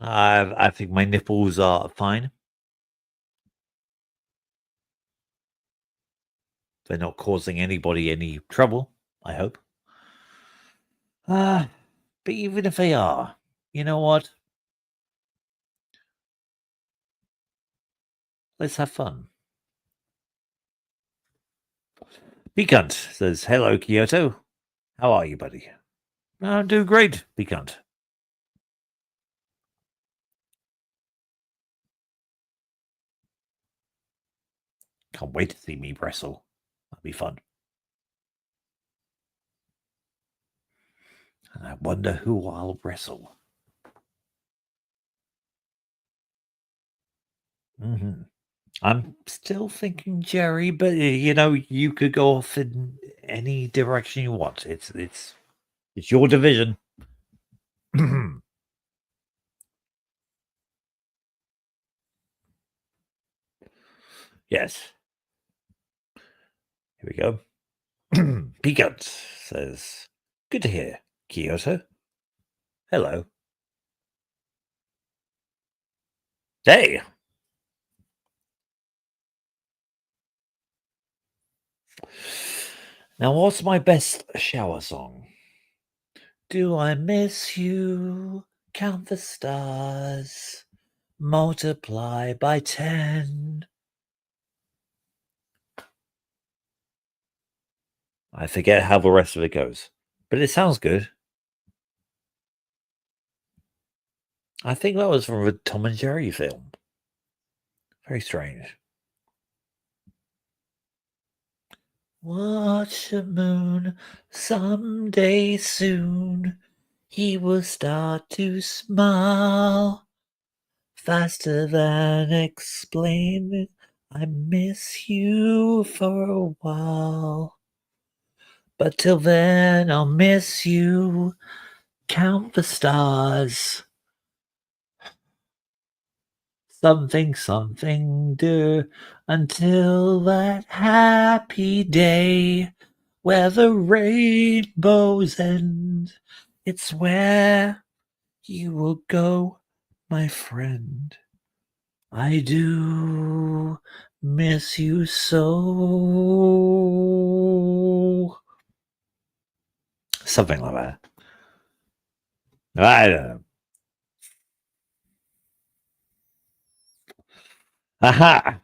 I think my nipples are fine. They're not causing anybody any trouble, I hope. But even if they are, you know what? Let's have fun. Becunt says, hello, Kyoto. How are you, buddy? I'm doing great, Becunt. Can't wait to see me wrestle. That'll be fun. And I wonder who I'll wrestle. I'm still thinking Jerry, but you know, you could go off in any direction you want. It's your division. Yes. Here we go. Piquant says, good to hear, Kyoto. Hello. Hey. Now, what's my best shower song? Do I miss you? Count the stars. Multiply by 10. I forget how the rest of it goes, but it sounds good. I think that was from a Tom and Jerry film. Very strange. Watch the moon someday soon. He will start to smile faster than explain. I miss you for a while. But till then, I'll miss you. Count the stars. Something do until that happy day where the rainbows end. It's where you will go, my friend. I do miss you so. Something like that. I don't know. Aha!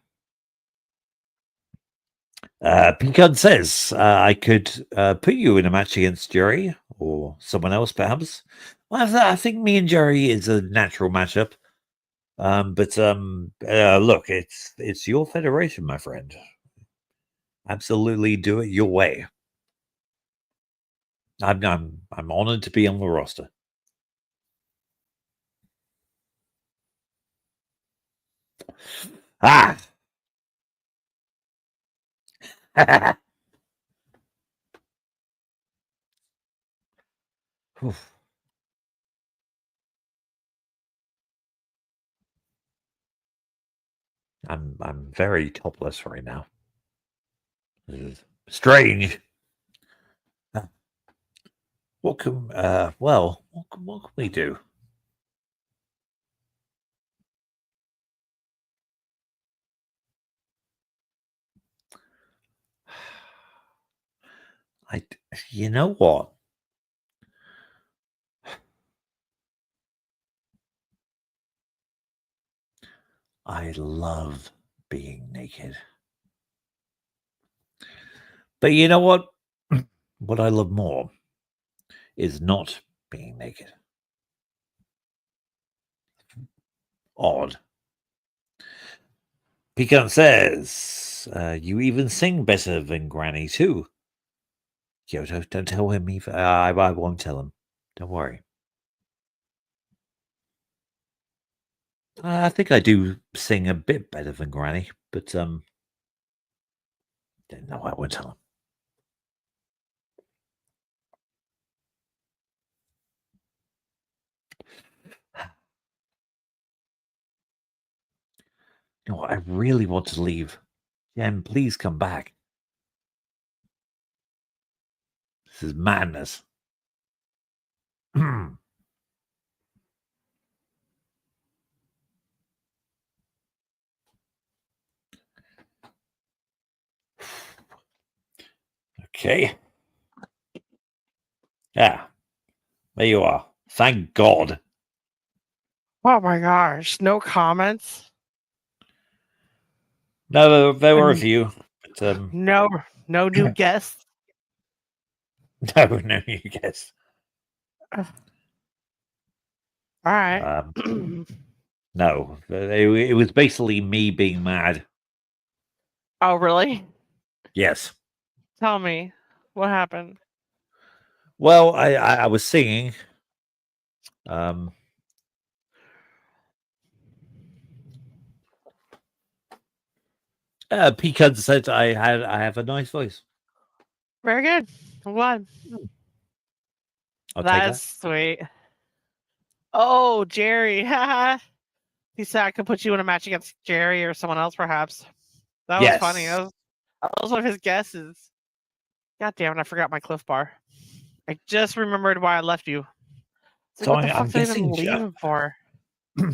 Pecan says I could put you in a match against Jerry or someone else, perhaps. Well, I think me and Jerry is a natural matchup. But look, it's your federation, my friend. Absolutely, do it your way. I'm honored to be on the roster. Ah. Oof. I'm very topless right now. This is strange. What can what can we do? You know what? I love being naked. But you know what? What I love more is not being naked. Odd. Pecan says, you even sing better than Granny, too. Kyoto, don't tell him either. I won't tell him. Don't worry. I think I do sing a bit better than Granny, but no, I won't tell him. You know what? I really want to leave. Jen, please come back. This is madness. Okay. Yeah. There you are. Thank God. Oh my gosh, no comments. No, there were a few. But, No new guests. no, you guess. All right. No, it was basically me being mad. Oh, really? Yes. Tell me what happened. Well, I was singing. Pecan said I have a nice voice. Very good. I'm glad. I'll take That's sweet. Oh, Jerry. He said I could put you in a match against Jerry or someone else, perhaps. That was funny. Yes. That was one of his guesses. God damn it, I forgot my Cliff Bar. I just remembered why I left you. It's like, So what the fuck I'm did I even guessing. leave him for?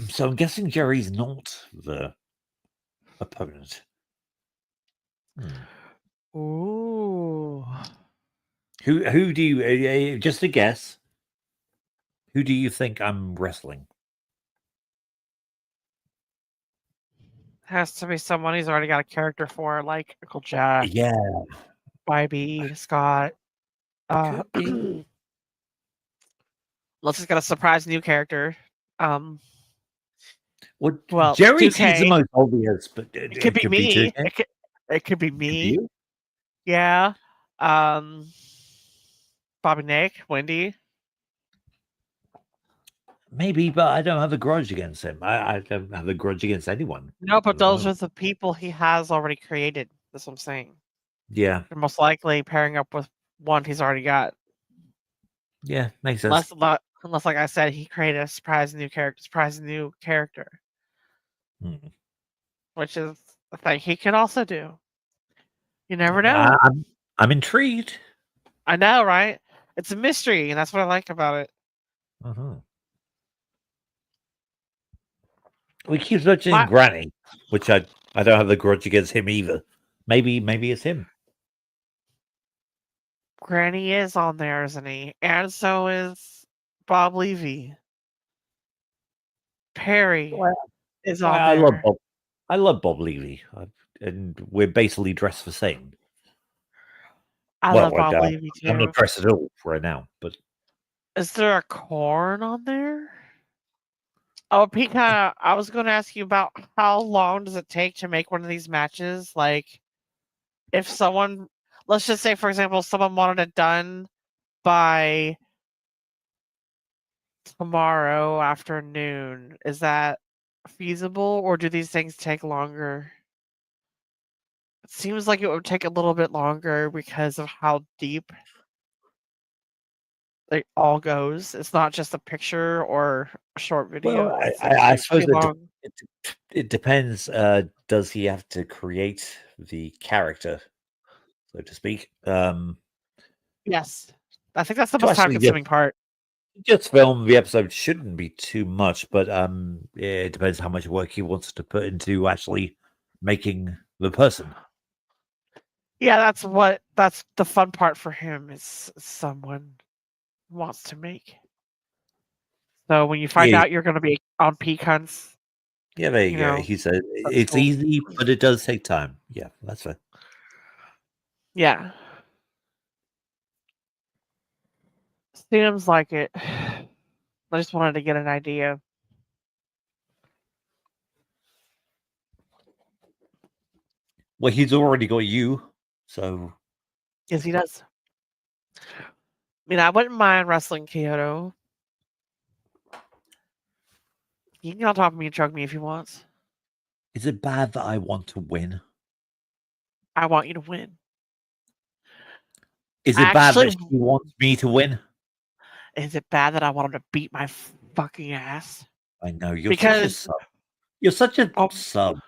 So I'm guessing Jerry's not the opponent. Ooh. Who do you? Just a guess. Who do you think I'm wrestling? Has to be someone he's already got a character for, like Uncle Jack, Yeah. Bybee, Scott. Could be. Let's just get a surprise new character. Well, Well, Jerry seems 2K. the most obvious, but It could be could me. be 2K. It could be Could me. be you. Yeah. Bobby Nick, Wendy. Maybe, but I don't have a grudge against him. I don't have a grudge against anyone. No, but at the those moment. are the people he has already created. That's what I'm saying. Yeah. They're most likely pairing up with one he's already got. Yeah, makes sense. Unless, like I said, he created a surprise new character. Which is a thing he can also do. You never know. I'm intrigued. I know, right? It's a mystery, and that's what I like about it. We keep mentioning Granny, which I don't have a grudge against him either. Maybe it's him. Granny is on there, isn't he? And so is Bob Levy. Perry is on there. I love Bob Levy, and we're basically dressed the same. I Well, love Bob Levy I'm too. not pressed at all right now, but Is there a corn on there? Oh, Pika, I was going to ask you about how long does it take to make one of these matches? Like, if someone, let's just say, for example, someone wanted it done by tomorrow afternoon, is that feasible, or do these things take longer? It seems like it would take a little bit longer because of how deep it all goes. It's not just a picture or a short video. well, It's I actually suppose pretty long. it depends. Does he have to create the character, so to speak? Yes. I think that's the To most actually time-consuming part. just film the episode shouldn't be too much, but yeah, it depends how much work he wants to put into actually making the person. Yeah, that's the fun part for him is someone wants to make. So when you find Yeah, out you're going to be on peak hunts, yeah, there you you go. know, He said that's it's cool. easy, but it does take time. Yeah, that's fair. Yeah. Seems like it. I just wanted to get an idea. Well, he's already got you, so Yes, he does. I mean, I wouldn't mind wrestling Kyoto. He can on top of me and choke me if he wants. is it bad that I want to win? I want you to win. Is it bad that Actually, she wants me to win? is it bad that I want him to beat my fucking ass? I know you're such a Because sub. You're such a oh, sub.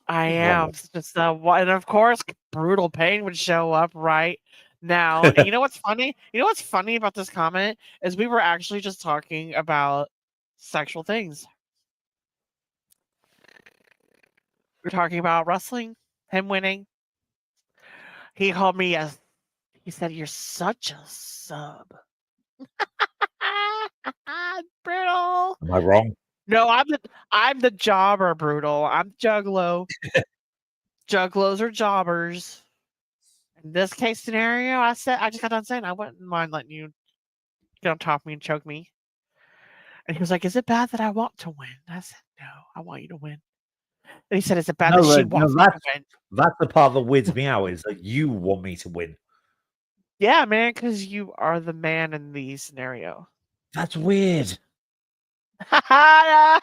I What's wrong am with just and of course, brutal pain would show up right now. And you know what's funny? You know what's funny about this comment is we were actually just talking about sexual things. We're talking about wrestling, him winning. He called me a. He said, "You're such a sub." Brutal. Am I wrong? No, I'm the jobber, brutal. I'm Juggalo. Juggalos are jobbers. In this case scenario, I just got done saying I wouldn't mind letting you get on top of me and choke me. And he was like, "Is it bad that I want to win?" I said, "No, I want you to win." And he said, "Is it bad that No, she no, wants me to win?" that's the part that weirds me out is that you want me to win. Yeah, man, because you are the man in the scenario. That's weird. He said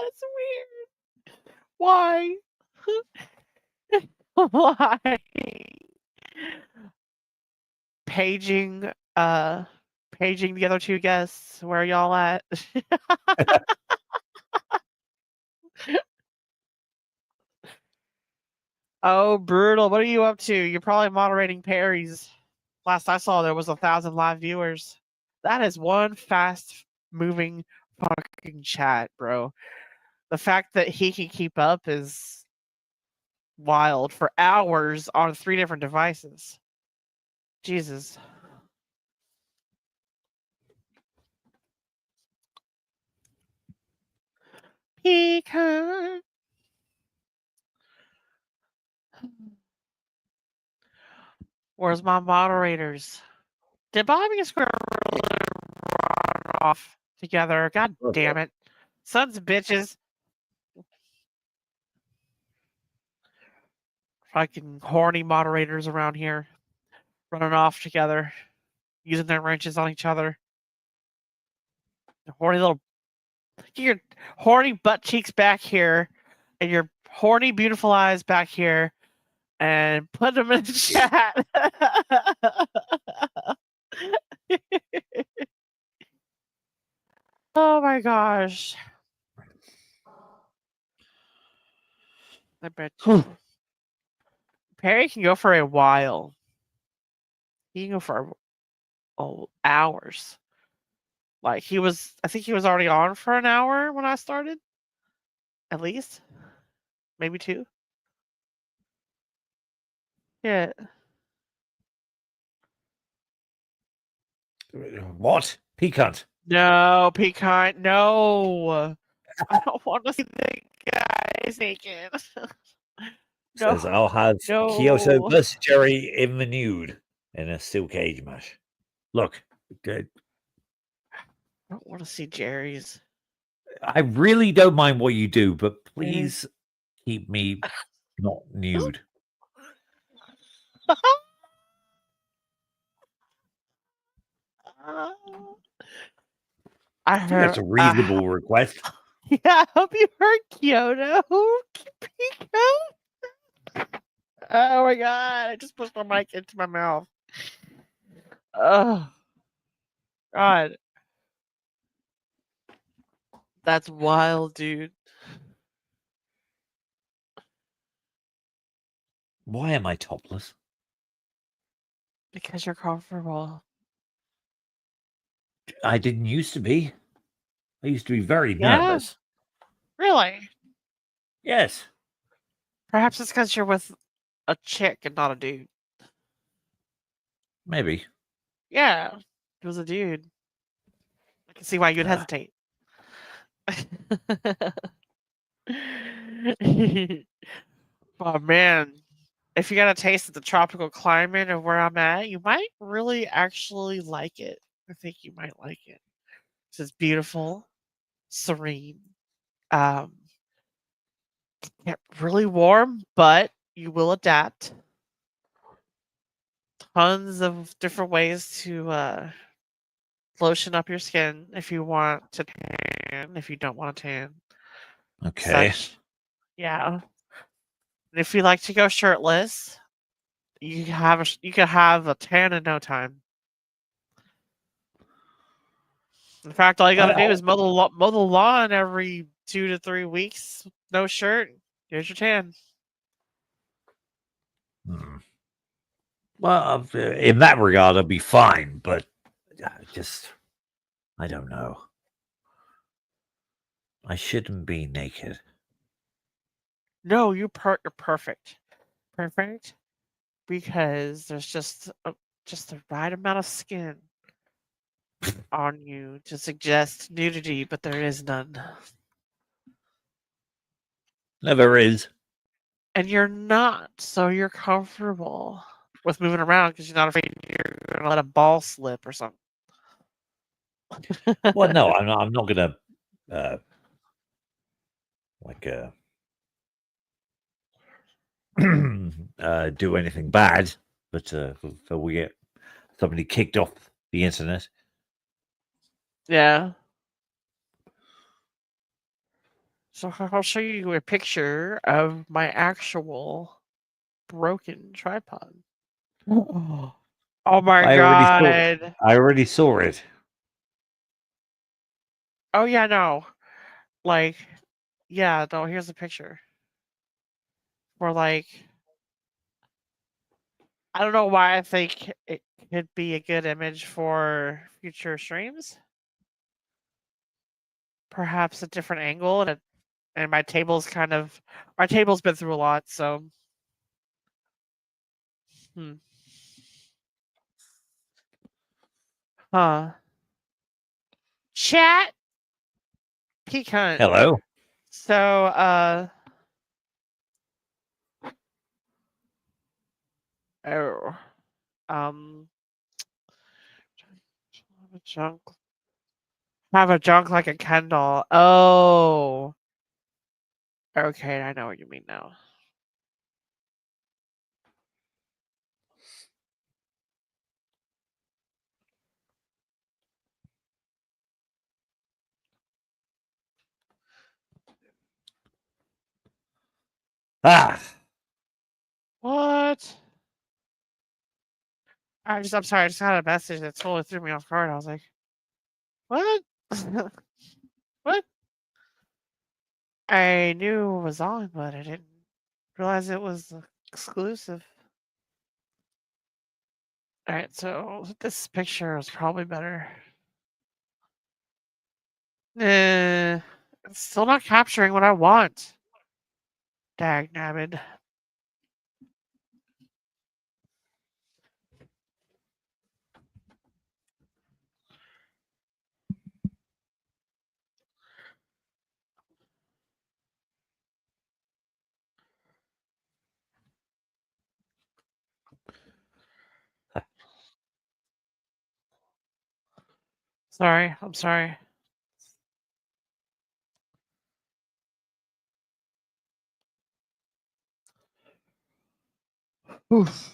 it's weird. Why? Why? Paging, paging the other two guests. Where are y'all at? Oh, brutal. What are you up to? You're probably moderating Perry's. Last I saw, there was 1,000 live viewers. That is one fast moving fucking chat, bro. The fact that he can keep up is wild for hours on 3 different devices. Jesus. Pecan. Where's my moderators? Did Bobby and Square really run off together? God damn it. Sons of bitches. Fucking horny moderators around here. Running off together. Using their wrenches on each other. Horny little. Get your horny butt cheeks back here. And your horny, beautiful eyes back here. And put them in the chat. Oh my gosh. I bet you. Perry can go for a while. He can go for hours. Like I think he was already on for an hour when I started. At least. Maybe 2. Yeah. What? Peacunt. No, Pecan. No. I don't want to see the guys naked. Says No, I'll have Kyoto no. versus Jerry in the nude in a steel cage match. Look, I don't want to see Jerry's. I really don't mind what you do, but Mm. please keep me not nude. I I think that's heard. a reasonable request. Yeah, I hope you heard Kyoto. Pico. Oh my god! I just pushed my mic into my mouth. Oh god, that's wild, dude. Why am I topless? Because you're comfortable. I didn't used to be. I used to be very Yeah, nervous. really. Yes, Perhaps it's because you're with a chick and not a dude. maybe. Yeah, it was a dude. I can see why you'd Ah. hesitate. Oh man, if you got a taste of the tropical climate of where I'm at, you might really actually like it. I think you might like it. It's beautiful, serene. Um, yeah, really warm, but you will adapt. Tons of different ways to lotion up your skin if you want to tan, if you don't want to tan. Okay. Such, yeah. And if you like to go shirtless, you can have a tan in no time. In fact, all you got to do is mow the lawn every 2 to 3 weeks, no shirt. Here's your tan. Hmm. Well, in that regard, I'll be fine, but just, I don't know. I shouldn't be naked. No, you're perfect. Perfect because there's just the right amount of skin on you to suggest nudity, but there is none. Never is. And you're not, so you're comfortable with moving around because you're not afraid you're gonna let a ball slip or something. Well, no, I'm not. I'm not gonna uh, like do anything bad, but so we get somebody kicked off the internet. Yeah. So I'll show you a picture of my actual broken tripod. Oh my I already saw. god. I already saw it. Oh yeah, no. Like, yeah, no, here's a picture. Or like, I don't know why I think it could be a good image for future streams. Perhaps a different angle and my table's been through a lot, so hmm. Huh. Chat pecan. Hello. So oh um junk have a junk like a Ken doll. Oh. Okay, I know what you mean now. Ah, What? I'm sorry, I just got a message that totally threw me off guard. I was like, what? What? I knew it was on, but I didn't realize it was exclusive. Alright, so this picture is probably better. It's still not capturing what I want. Dagnabbit. Sorry, I'm sorry. Oof.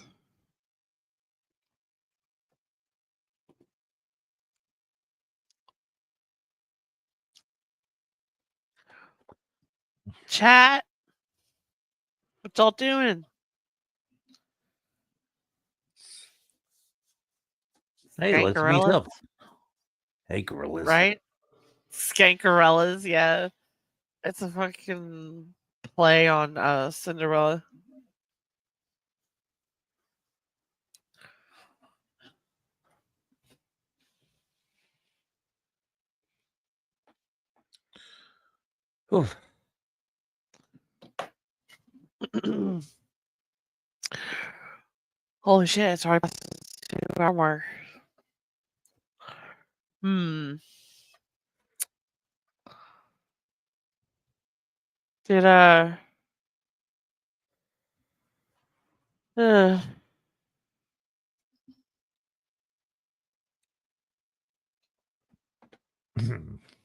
Chat, what y'all doing? Hey, let's meet Skankarella, up. Hey, gorillas. right? Skankarellas, yeah. It's a fucking play on Cinderella. Oof. Holy shit, it's already past 2 hour mark. Hmm. Did uh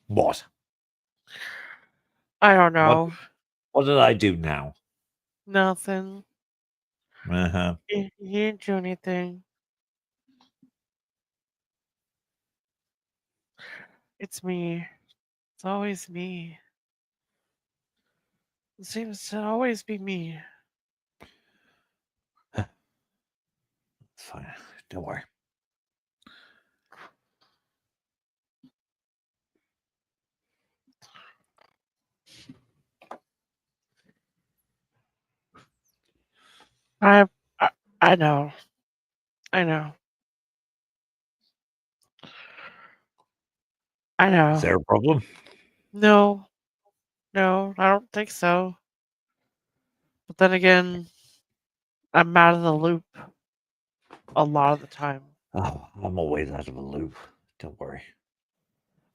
What? I don't What? know. What did I do now? Nothing. Uh-huh. You didn't do anything. It's me. It's always me. It seems to always be me. It's fine. Don't worry. I I, I know. I know. I Is know. there a problem? No. No, I don't think so. But then again, I'm out of the loop a lot of the time. Oh, I'm always out of a loop. Don't worry.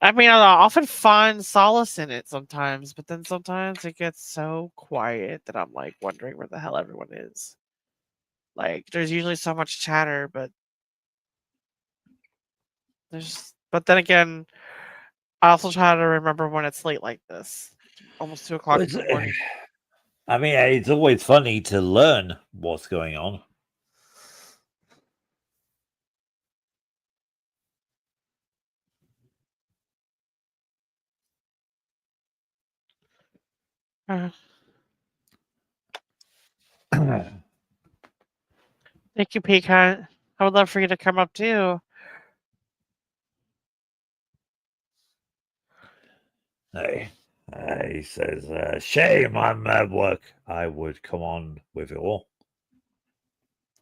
I mean, I often find solace in it sometimes, but then sometimes it gets so quiet that I'm like wondering where the hell everyone is. Like, there's usually so much chatter, but but then again, I also try to remember when it's late like this, almost 2 o'clock in It's, the morning. I mean, it's always funny to learn what's going on. Uh, Thank you, Peacock. I would love for you to come up too. Hey, he says, shame I'm at work. I would come on with you all.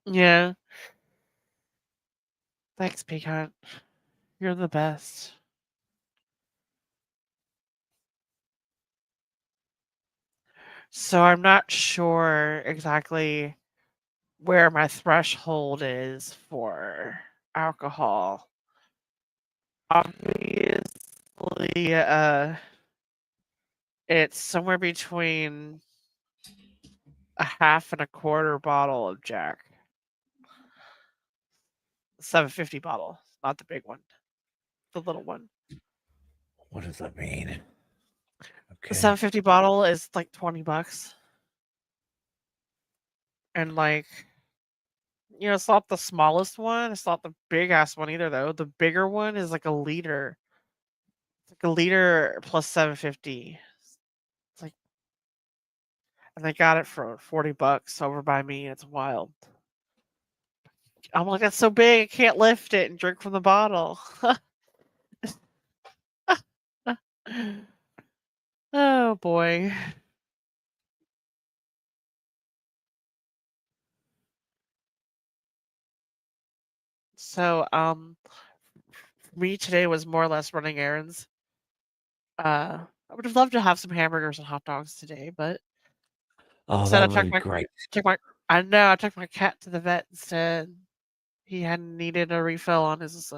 Yeah. Thanks, Peacock. You're the best. So I'm not sure exactly where my threshold is for alcohol. Obviously, it's somewhere between a half and a quarter bottle of Jack. 750 bottle, not the big one, the little one. What does that mean? The Okay. 750 bottle is like $20. And like, it's not the smallest one. It's not the big ass one either, though. The bigger one is like a liter. It's like a liter plus 750. It's like, and they got it for $40 over by me. It's wild. I'm like, that's so big, I can't lift it and drink from the bottle. Oh boy. So, for me today was more or less running errands. I would have loved to have some hamburgers and hot dogs today, but Oh, instead that would be great. I know, I took my cat to the vet instead. He had needed a refill on his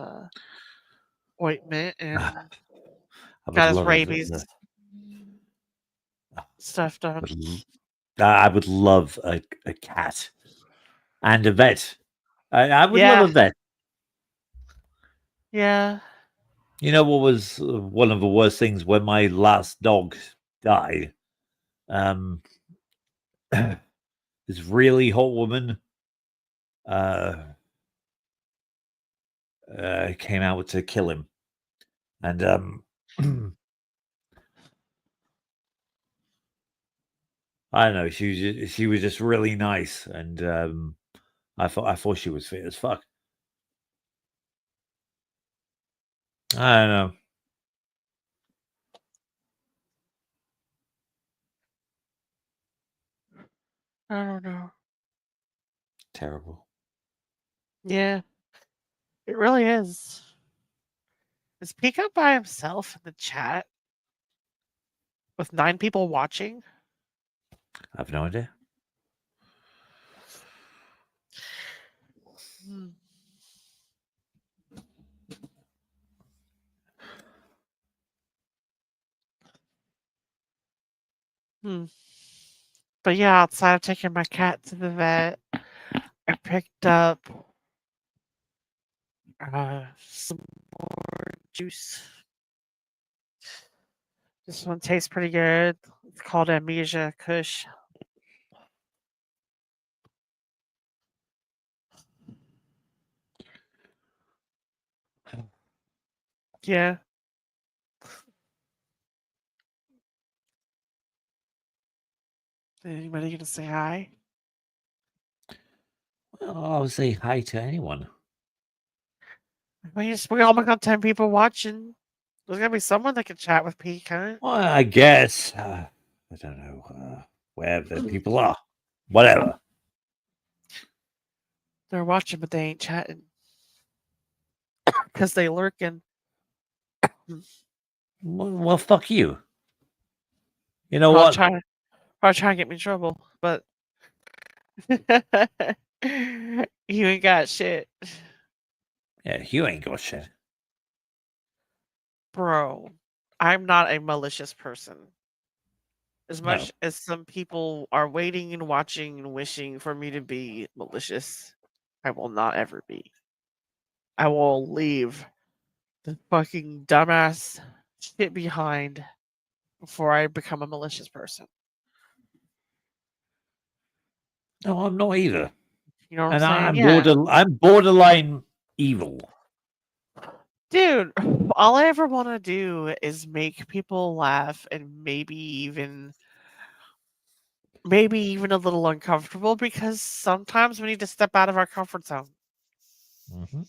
ointment and I would got his love rabies stuff done. I would love a cat and a vet. I would love Yeah, a vet. yeah. You know what was one of the worst things when my last dog died? This really hot woman came out to kill him, and I don't know. She was just really nice, and I thought she was fit as fuck. I don't know. I don't know. Terrible. Yeah, it really is. Is Pico by himself in the chat with 9 people watching? I have no idea. Hmm. Hmm. But yeah, outside of taking my cat to the vet, I picked up some more juice. This one tastes pretty good. It's called Amnesia Kush. Yeah. Anybody gonna say hi? Well, I'll say hi to anyone. We almost got 10 people watching. There's gonna be someone that can chat with Pico. Well, I guess. I don't know where the people are. Whatever. They're watching, but they ain't chatting because they lurking. Well, fuck you. You know Probably what? trying to get me in trouble, but you ain't got shit, Yeah, you ain't got shit. bro. I'm not a malicious person. As No. much as some people are waiting and watching and wishing for me to be malicious, I will not ever be. I will leave the fucking dumbass shit behind before I become a malicious person. No, I'm not either. You know what And I'm saying? Yeah. I'm borderline evil. Dude, all I ever want to do is make people laugh and maybe even a little uncomfortable because sometimes we need to step out of our comfort zone. Mm-hmm.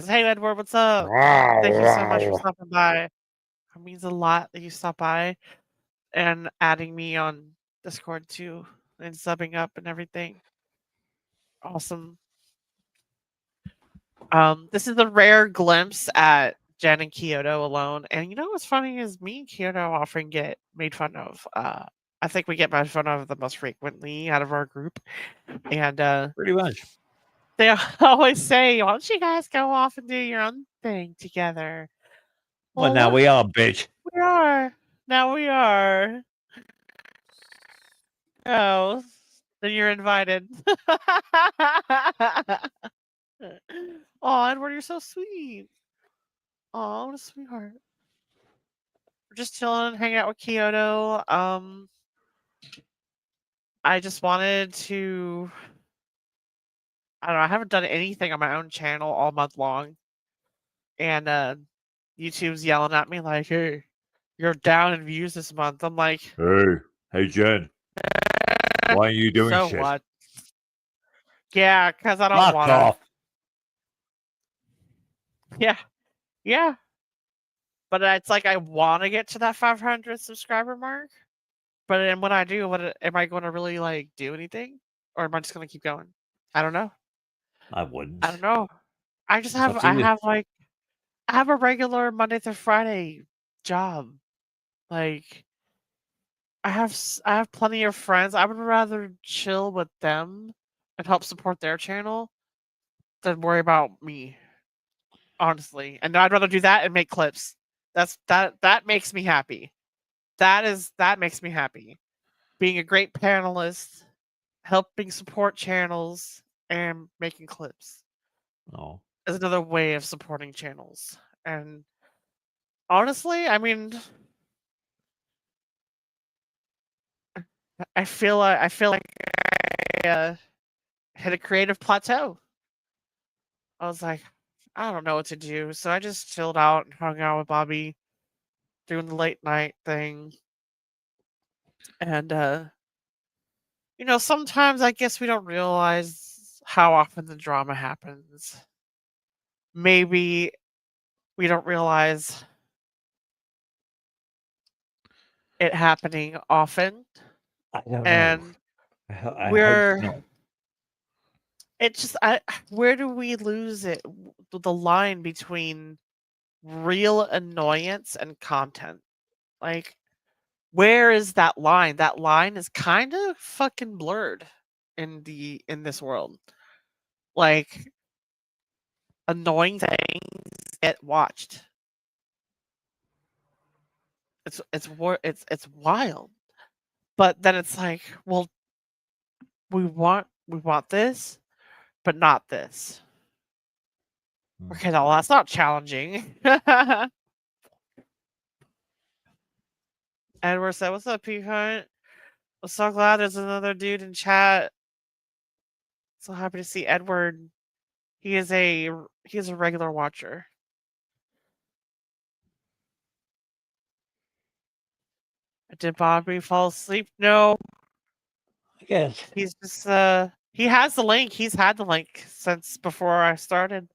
Hey Edward, what's up? Thank you so much for stopping by. It means a lot that you stopped by and adding me on Discord too and subbing up and everything. Awesome. This is a rare glimpse at Jen and Kyoto alone. And you know what's funny is me and Kyoto often get made fun of. I think we get made fun of the most frequently out of our group. And Pretty much. they always say, why don't you guys go off and do your own thing together? Well, now we are, bitch. We are. Now we are. Oh, then you're invited. Oh, Edward, you're so sweet. Oh, what a sweetheart. We're just chilling, hanging out with Kyoto. I just wanted to. I don't know. I haven't done anything on my own channel all month long, and YouTube's yelling at me like, "Hey, you're down in views this month." I'm like, Hey, Jen. Why are you doing so shit? what? Yeah, because I don't Fuck want to. off. Yeah, yeah. But it's like I want to get to that 500 subscriber mark. But then when I do, am I going to really like do anything, or am I just going to keep going? I don't know. I wouldn't. I don't know. I just It's up have to I you. have like I have a regular Monday through Friday job. Like I have plenty of friends. I would rather chill with them and help support their channel than worry about me. Honestly. And I'd rather do that and make clips. That makes me happy. That makes me happy. Being a great panelist, helping support channels, and making clips. Oh, is another way of supporting channels. And honestly, I mean, I feel like I hit a creative plateau. I was like, I don't know what to do, so I just chilled out and hung out with Bobby, doing the late night thing. And sometimes I guess we don't realize how often the drama happens. Maybe we don't realize it happening often, I don't know. and I hope we're not. it's just where do we lose it? The line between real annoyance and content. Like, where is that line? That line is kind of fucking blurred in this world. Like, annoying things get watched. It's wild. But then it's like, well, we want this, but not this. Okay, no, that's not challenging. Edward said, "What's up, Peacock? I'm so glad there's another dude in chat. So happy to see Edward. He is a regular watcher." Did Bobby fall asleep? No, I guess. he's just he has the link. He's had the link since before I started.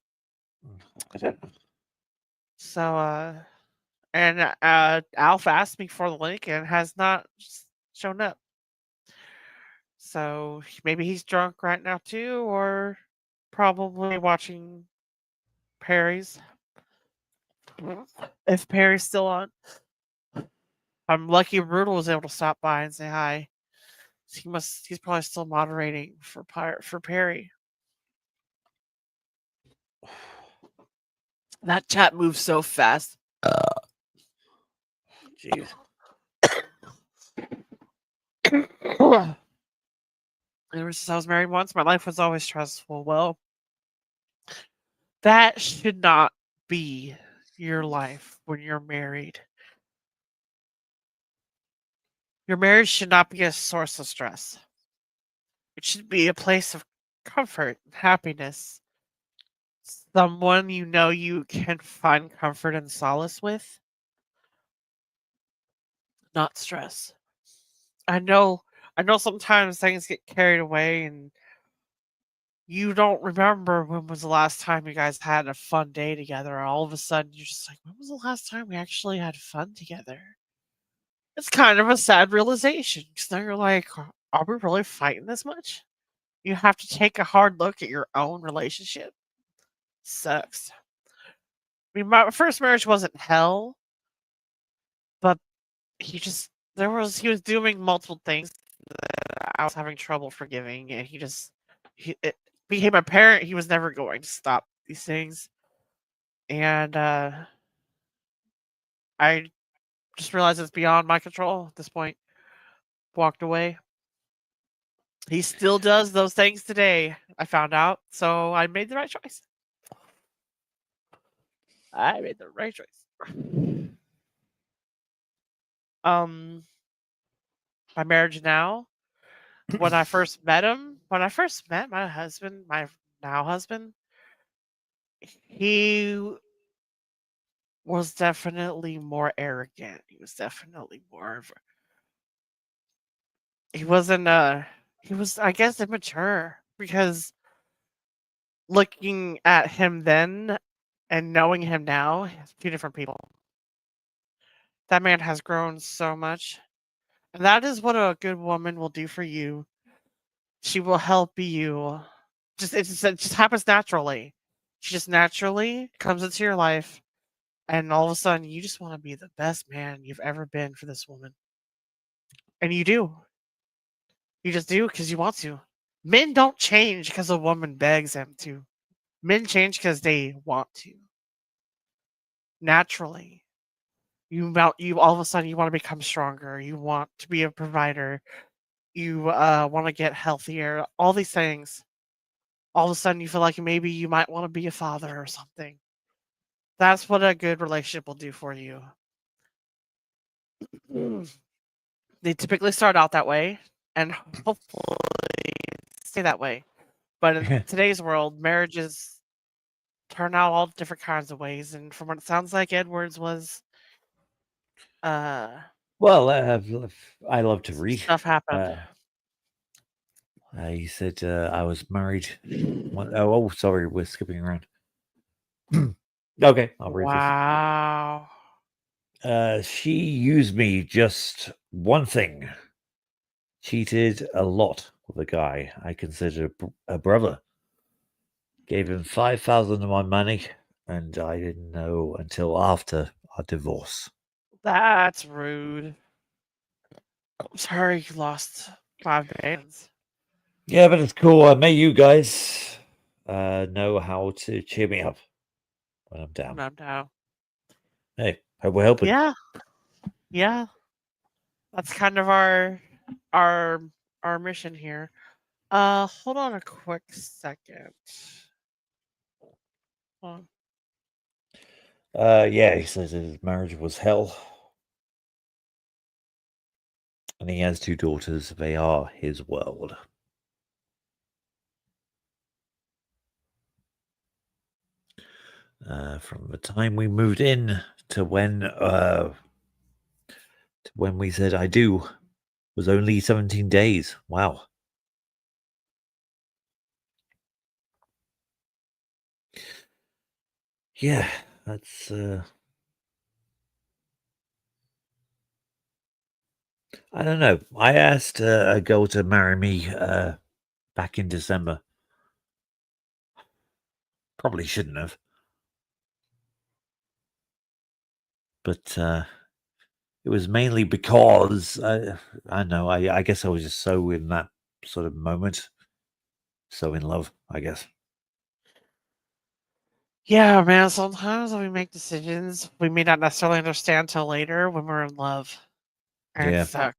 I don't know. So and Alf asked me for the link and has not shown up. So maybe he's drunk right now too, or probably watching Perry's. If Perry's still on. I'm lucky Brutal was able to stop by and say hi. He's probably still moderating for Perry. That chat moves so fast. Jeez. Ever since I was married once, my life was always stressful. Well, that should not be your life when you're married. Your marriage should not be a source of stress. It should be a place of comfort and happiness. Someone you know you can find comfort and solace with, not stress. I know sometimes things get carried away and you don't remember when was the last time you guys had a fun day together. All of a sudden you're just like, when was the last time we actually had fun together? It's kind of a sad realization because now you're like, are we really fighting this much? You have to take a hard look at your own relationship. Sucks. I mean, my first marriage wasn't hell, but he was doing multiple things that I was having trouble forgiving, and it became apparent he was never going to stop these things, and I just realized it's beyond my control at this point. Walked away. He still does those things today, I found out, so I made the right choice. I made the right choice. My marriage now, when I first met my husband, my now husband, he was definitely more arrogant. He was definitely more of he wasn't he was, I guess, immature, because looking at him then and knowing him now, two different people. That man has grown so much. And that is what a good woman will do for you. She will help you. It just happens naturally. She just naturally comes into your life, and all of a sudden you just want to be the best man you've ever been for this woman. And you do. You just do because you want to. Men don't change because a woman begs them to. Men change because they want to. Naturally. You all of a sudden you want to become stronger. You want to be a provider. You want to get healthier. All these things. all of a sudden you feel like maybe you might want to be a father or something. That's what a good relationship will do for you. They typically start out that way and hopefully stay that way. But in today's world, marriages turn out all different kinds of ways. And from what it sounds like, Edwards was Well, I love to read. stuff happened. He said I was married. Oh, sorry, we're skipping around. Okay, I'll read Wow. this. She used me just one thing. Cheated a lot with a guy I considered a brother. Gave him 5,000 of my money, and I didn't know until after our divorce. That's rude. I'm sorry you lost 5 bands. Yeah, but it's cool. May you guys know how to cheer me up when I'm down. I'm down. Hey, hope we're helping. Yeah. Yeah. That's kind of our mission here. Hold on a quick second. Hold on. Yeah, he says his marriage was hell. And he has 2 daughters. They are his world. From the time we moved in to when we said I do was only 17 days. Wow. Yeah, that's I don't know. I asked a girl to marry me back in December. Probably shouldn't have. But it was mainly because I don't know. I guess I was just so in that sort of moment, so in love, I guess. Yeah, man. Sometimes when we make decisions, we may not necessarily understand till later when we're in love, and Yeah. it sucks.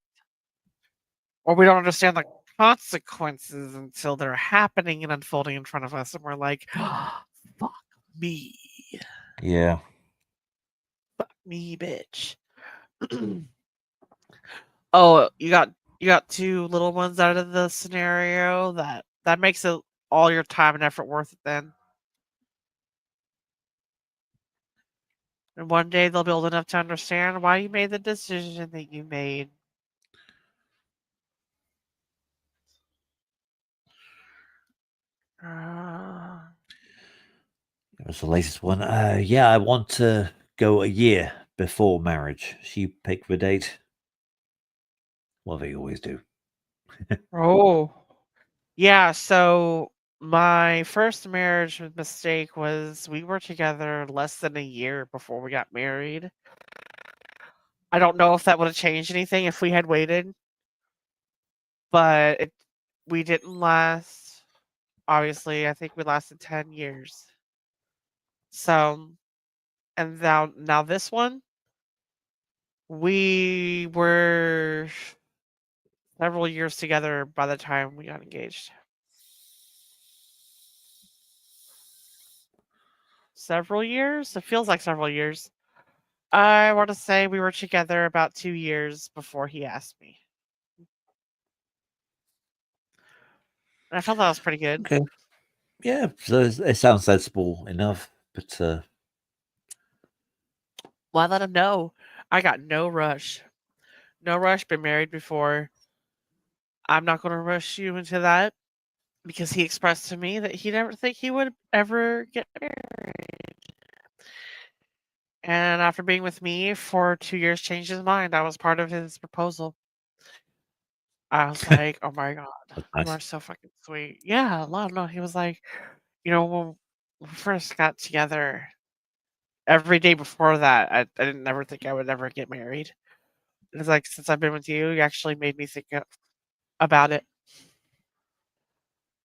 Or we don't understand the consequences until they're happening and unfolding in front of us, and we're like, "Fuck me, Yeah. fuck me, bitch." Oh, you got 2 little ones out of the scenario. That makes it all your time and effort worth it then. And one day they'll be old enough to understand why you made the decision that you made. It was the latest one. Yeah, I want to go a year before marriage. She picked the date. Well, they always do. Oh. Yeah, so my first marriage mistake was we were together less than a year before we got married. I don't know if that would have changed anything if we had waited, but we didn't last. Obviously, I think we lasted 10 years. So, and now this one, we were several years together by the time we got engaged. Several years? It feels like several years. I want to say we were together about 2 years before he asked me. And I felt that was pretty good. Okay. Yeah, so it sounds sensible enough, but Well, I let him know. I got no rush. No rush, been married before. I'm not going to rush you into that because he expressed to me that he never think he would ever get married. And after being with me for 2 years, changed his mind. I was part of his proposal. I was like, "Oh my god, that's you nice. are so fucking sweet." Yeah, no, he was like, when we first got together, every day before that, I didn't ever think I would ever get married. It's like, since I've been with you actually made me think about it.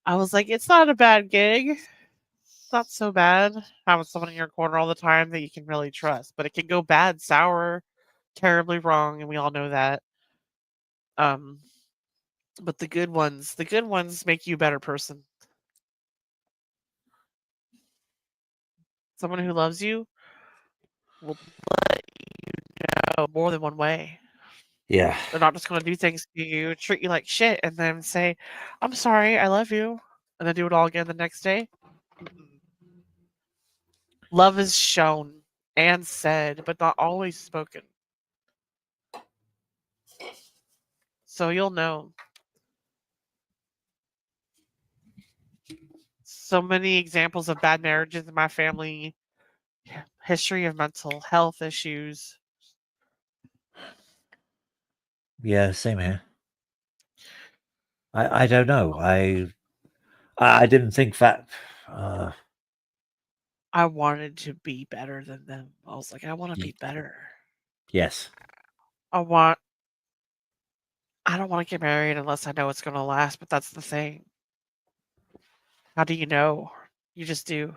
I was like, "It's not a bad gig. It's not so bad having someone in your corner all the time that you can really trust, but it can go bad, sour, terribly wrong, and we all know that." Um, but the good ones make you a better person. Someone who loves you will let you know more than one way. Yeah. They're not just going to do things to you, treat you like shit, and then say, "I'm sorry, I love you," and then do it all again the next day. Mm-mm. Love is shown and said, but not always spoken. So you'll know. So many examples of bad marriages in my family, history of mental health issues. Yeah, same here. I don't know. I didn't think that. I wanted to be better than them. I was like, I want to be better. Yes. I don't want to get married unless I know it's going to last, but that's the thing. How do you know? You just do.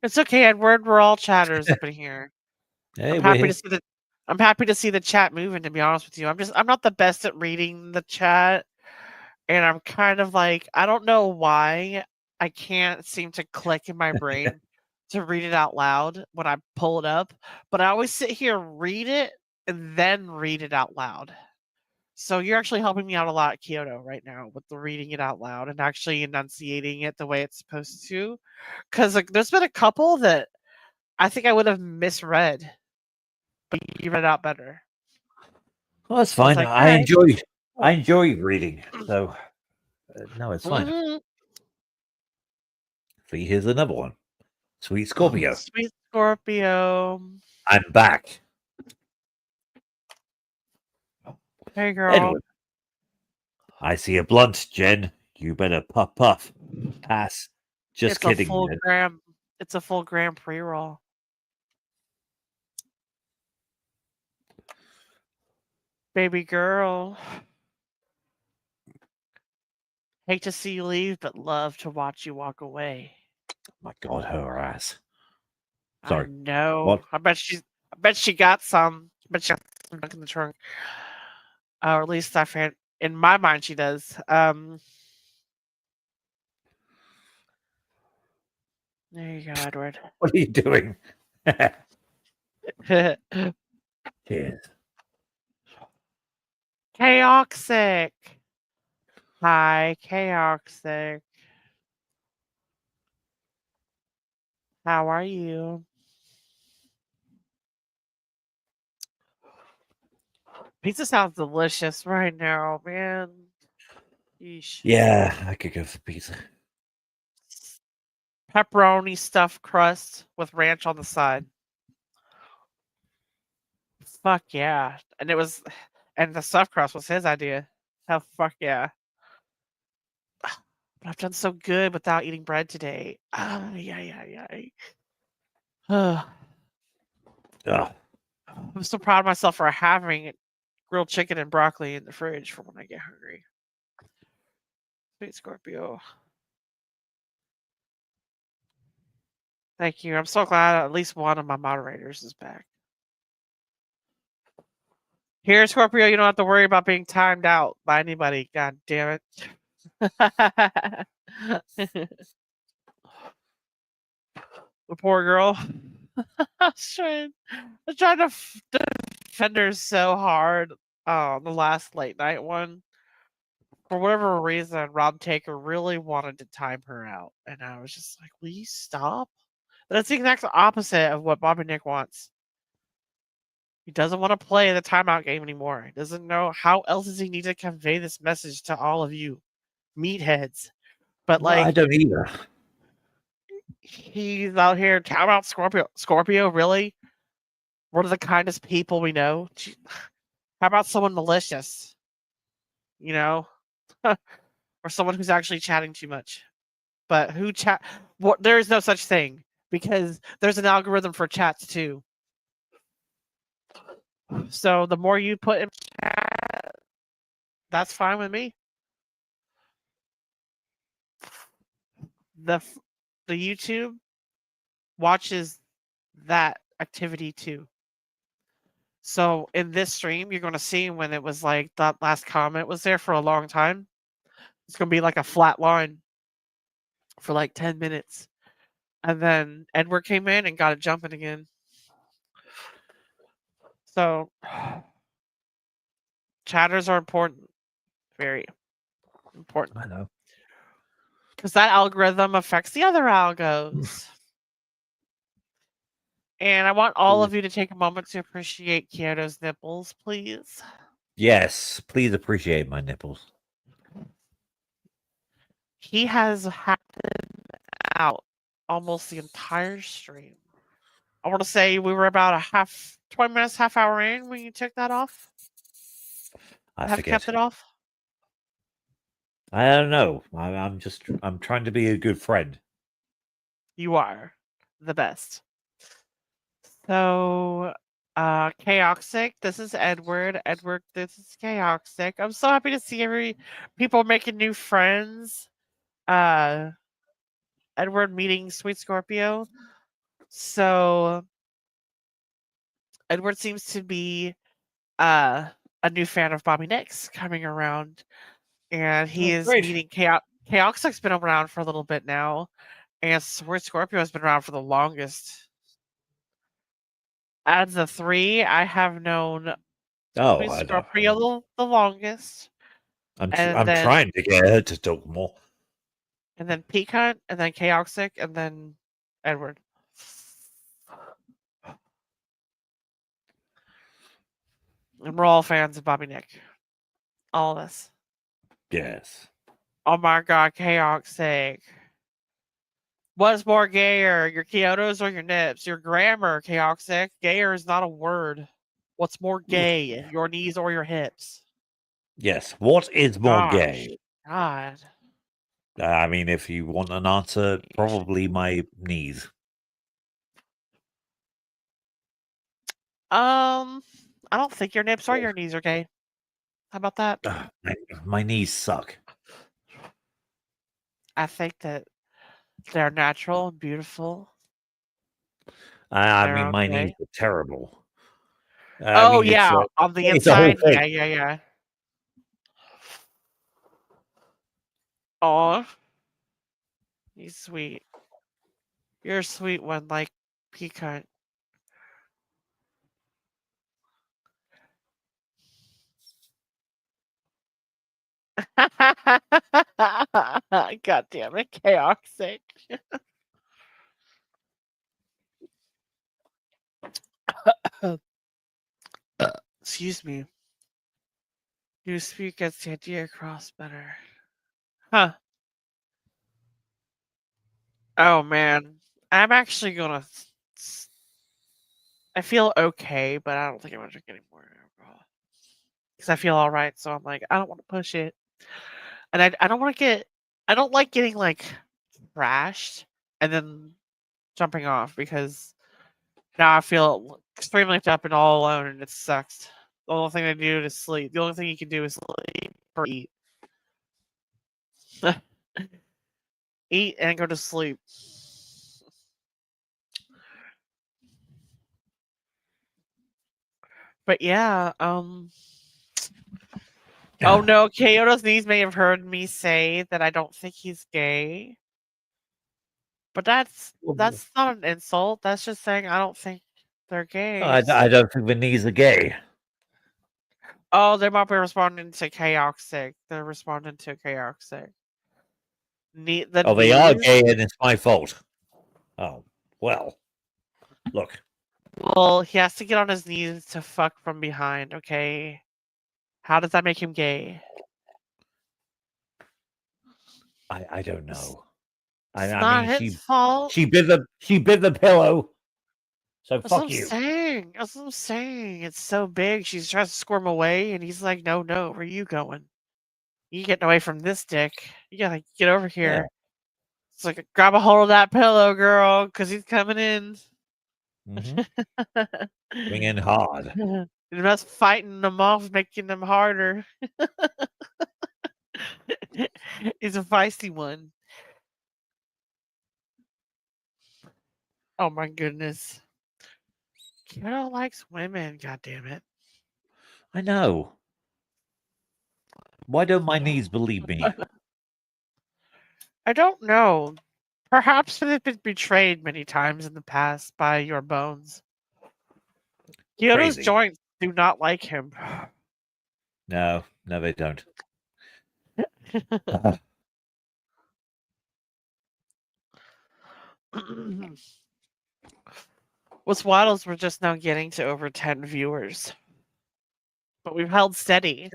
It's okay, Edward. We're all chatters up in here. Hey, I'm we're happy here. to see the I'm happy to see the chat moving, to be honest with you. I'm not the best at reading the chat, and I'm kind of like, I don't know why I can't seem to click in my brain to read it out loud when I pull it up, but I always sit here, read it, and then read it out loud. So you're actually helping me out a lot, Kyoto, right now with the reading it out loud and actually enunciating it the way it's supposed to. Because like, there's been a couple that I think I would have misread, but you read it out better. Well, that's So I was fine. like, all right. I enjoy reading. So no, it's fine. Mhm. See, here's another one. Sweet Scorpio. Sweet Scorpio. I'm back. Hey, girl. Edward. I see a blunt, Jen. You better puff puff. Pass. Just It's kidding, Jen. It's a full gram pre-roll. Baby girl. Hate to see you leave, but love to watch you walk away. My God, her ass. I Sorry. know. What? I bet she got some. I bet she got some junk in the trunk. Or at least in my mind she does. There you go, Edward. What are you doing? Cheers. Chaoxic. Hi, Chaoxic. How are you? Pizza sounds delicious right now, man. Yeesh. Yeah, I could go for pizza. Pepperoni stuffed crust with ranch on the side. Fuck yeah. And the stuffed crust was his idea. Hell, fuck yeah. But I've done so good without eating bread today. Yeah. Ugh. I'm so proud of myself for having grilled chicken and broccoli in the fridge for when I get hungry. Sweet Scorpio. Thank you. I'm so glad at least one of my moderators is back. Here, Scorpio, you don't have to worry about being timed out by anybody. God damn it. The poor girl. I was trying to defend her so hard on the last late night one. For whatever reason, Rob Taker really wanted to time her out. And I was just like, will you stop? That's the exact opposite of what Bobby Nick wants. He doesn't want to play the timeout game anymore. He doesn't know how else does he need to convey this message to all of you meatheads. But Well, I like, don't either. he's out here timeout Scorpio. Scorpio, really? One of the kindest people we know. How about someone malicious? You know, or someone who's actually chatting too much. But who chat? What? There is no such thing because there's an algorithm for chats too. So the more you put in chat, that's fine with me. The YouTube watches that activity too. So in this stream, you're going to see when it was like that last comment was there for a long time. It's going to be like a flat line for like 10 minutes. And then Edward came in and got it jumping again. So chatters are important. Very important. I know. Because that algorithm affects the other algos. And I want all of you to take a moment to appreciate Kyoto's nipples, please. Yes, please appreciate my nipples. He has hacked them out almost the entire stream. I want to say we were about 20 minutes, half hour in when you took that off. I Have forget. kept it off. I don't know. I'm trying to be a good friend. You are the best. So, Chaoxic, this is Edward. Edward, this is Chaoxic. I'm so happy to see people making new friends. Edward meeting Sweet Scorpio. So, Edward seems to be a new fan of Bobby Nix coming around, and he is great. meeting Chaoxic's been around for a little bit now, and Sweet Scorpio has been around for the longest. Out of the three, I have known Oh, Sweet I don't. Scorpio the longest, I'm and then trying to get her to talk more. and then Peak Hunt, and then Chaoxic, and then Edward. And we're all fans of Bobby Nick. All of us. Yes. Oh my god, Chaoxic. What's more gayer, your Kyotos or your nips? Your grammar, Chaoxic. Gayer is not a word. What's more gay, your knees or your hips? Yes. What is more Gosh, gay? God. I mean, if you want an answer, probably my knees. I don't think your nips or your knees are gay. How about that? My knees suck. I think that they're natural and beautiful. I They're mean, my okay. knees are terrible. Oh, yeah, on the it's a whole inside? thing. Yeah. Aw. He's sweet. You're a sweet one, like Peacock. God damn it, Chaoxic. Excuse me. You speak gets the idea across better. Huh. Oh man. I'm actually gonna I feel okay, but I don't think I'm gonna drink any more alcohol. Because I feel alright, so I'm like, I don't want to push it. And I don't want to I don't like getting like trashed and then jumping off because now I feel extremely left up and all alone and it sucks. The only thing I do is sleep. The only thing you can do is sleep or eat. Eat and go to sleep. But yeah, Oh no, Kyoto's knees may have heard me say that I don't think he's gay. But that's not an insult. That's just saying I don't think they're gay. I don't think the knees are gay. Oh, they might be responding to Chaoxic. They're responding to Chaoxic. They are gay and it's my fault. Oh, well. Look. Well, he has to get on his knees to fuck from behind, okay? How does that make him gay? I don't know. It's not his fault. She bit the pillow. So That's fuck what you. That's what I'm saying. It's so big. She tries to squirm away, and he's like, "No, where are you going? You getting away from this dick? You gotta get over here." Yeah. It's like, grab a hold of that pillow, girl, because he's coming in. Going in hard. And us fighting them off, making them harder. He's a feisty one. Oh my goodness. Kyoto likes women, goddammit. I know. Why don't my knees believe me? I don't know. Perhaps they've been betrayed many times in the past by your bones. Kyoto's Crazy. joints do not like him. No, they don't. What's wild is we're just now getting to over 10 viewers. But we've held steady.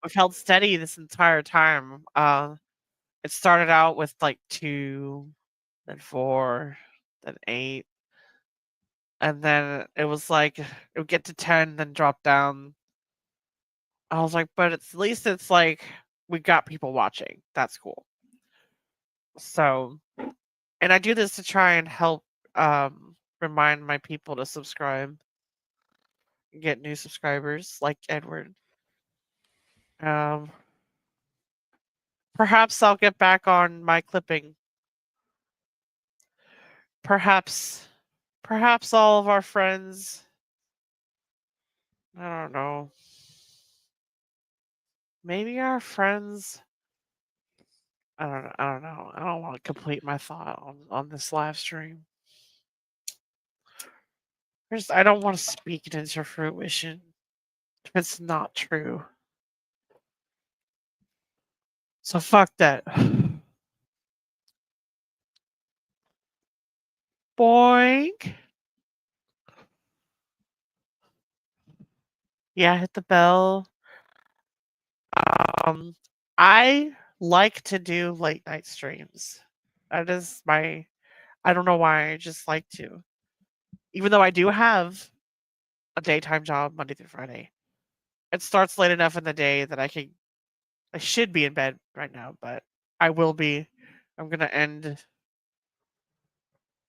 We've held steady this entire time. It started out with like 2, then 4, then 8. And then it was like it would get to 10, then drop down. I was like, but at least it's like we got people watching. That's cool. So, and I do this to try and help remind my people to subscribe, get new subscribers like Edward. Perhaps I'll get back on my clipping. Perhaps all of our friends. I don't know. Maybe our friends. I don't know. I don't want to complete my thought on this live stream. I don't want to speak it into fruition if it's not true. So fuck that. Boink. Yeah, hit the bell. I like to do late night streams. That is my. I don't know why. I just like to. Even though I do have a daytime job Monday through Friday, it starts late enough in the day that I should be in bed right now, but I will be. I'm gonna end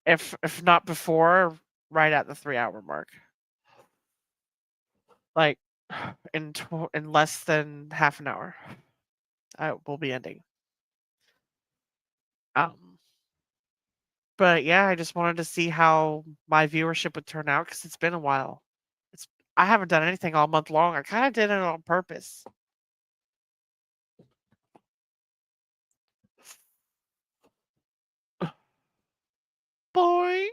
if not before, right at the 3-hour mark. Like in less than half an hour, I will be ending. But yeah, I just wanted to see how my viewership would turn out because it's been a while. I haven't done anything all month long. I kind of did it on purpose. Boink.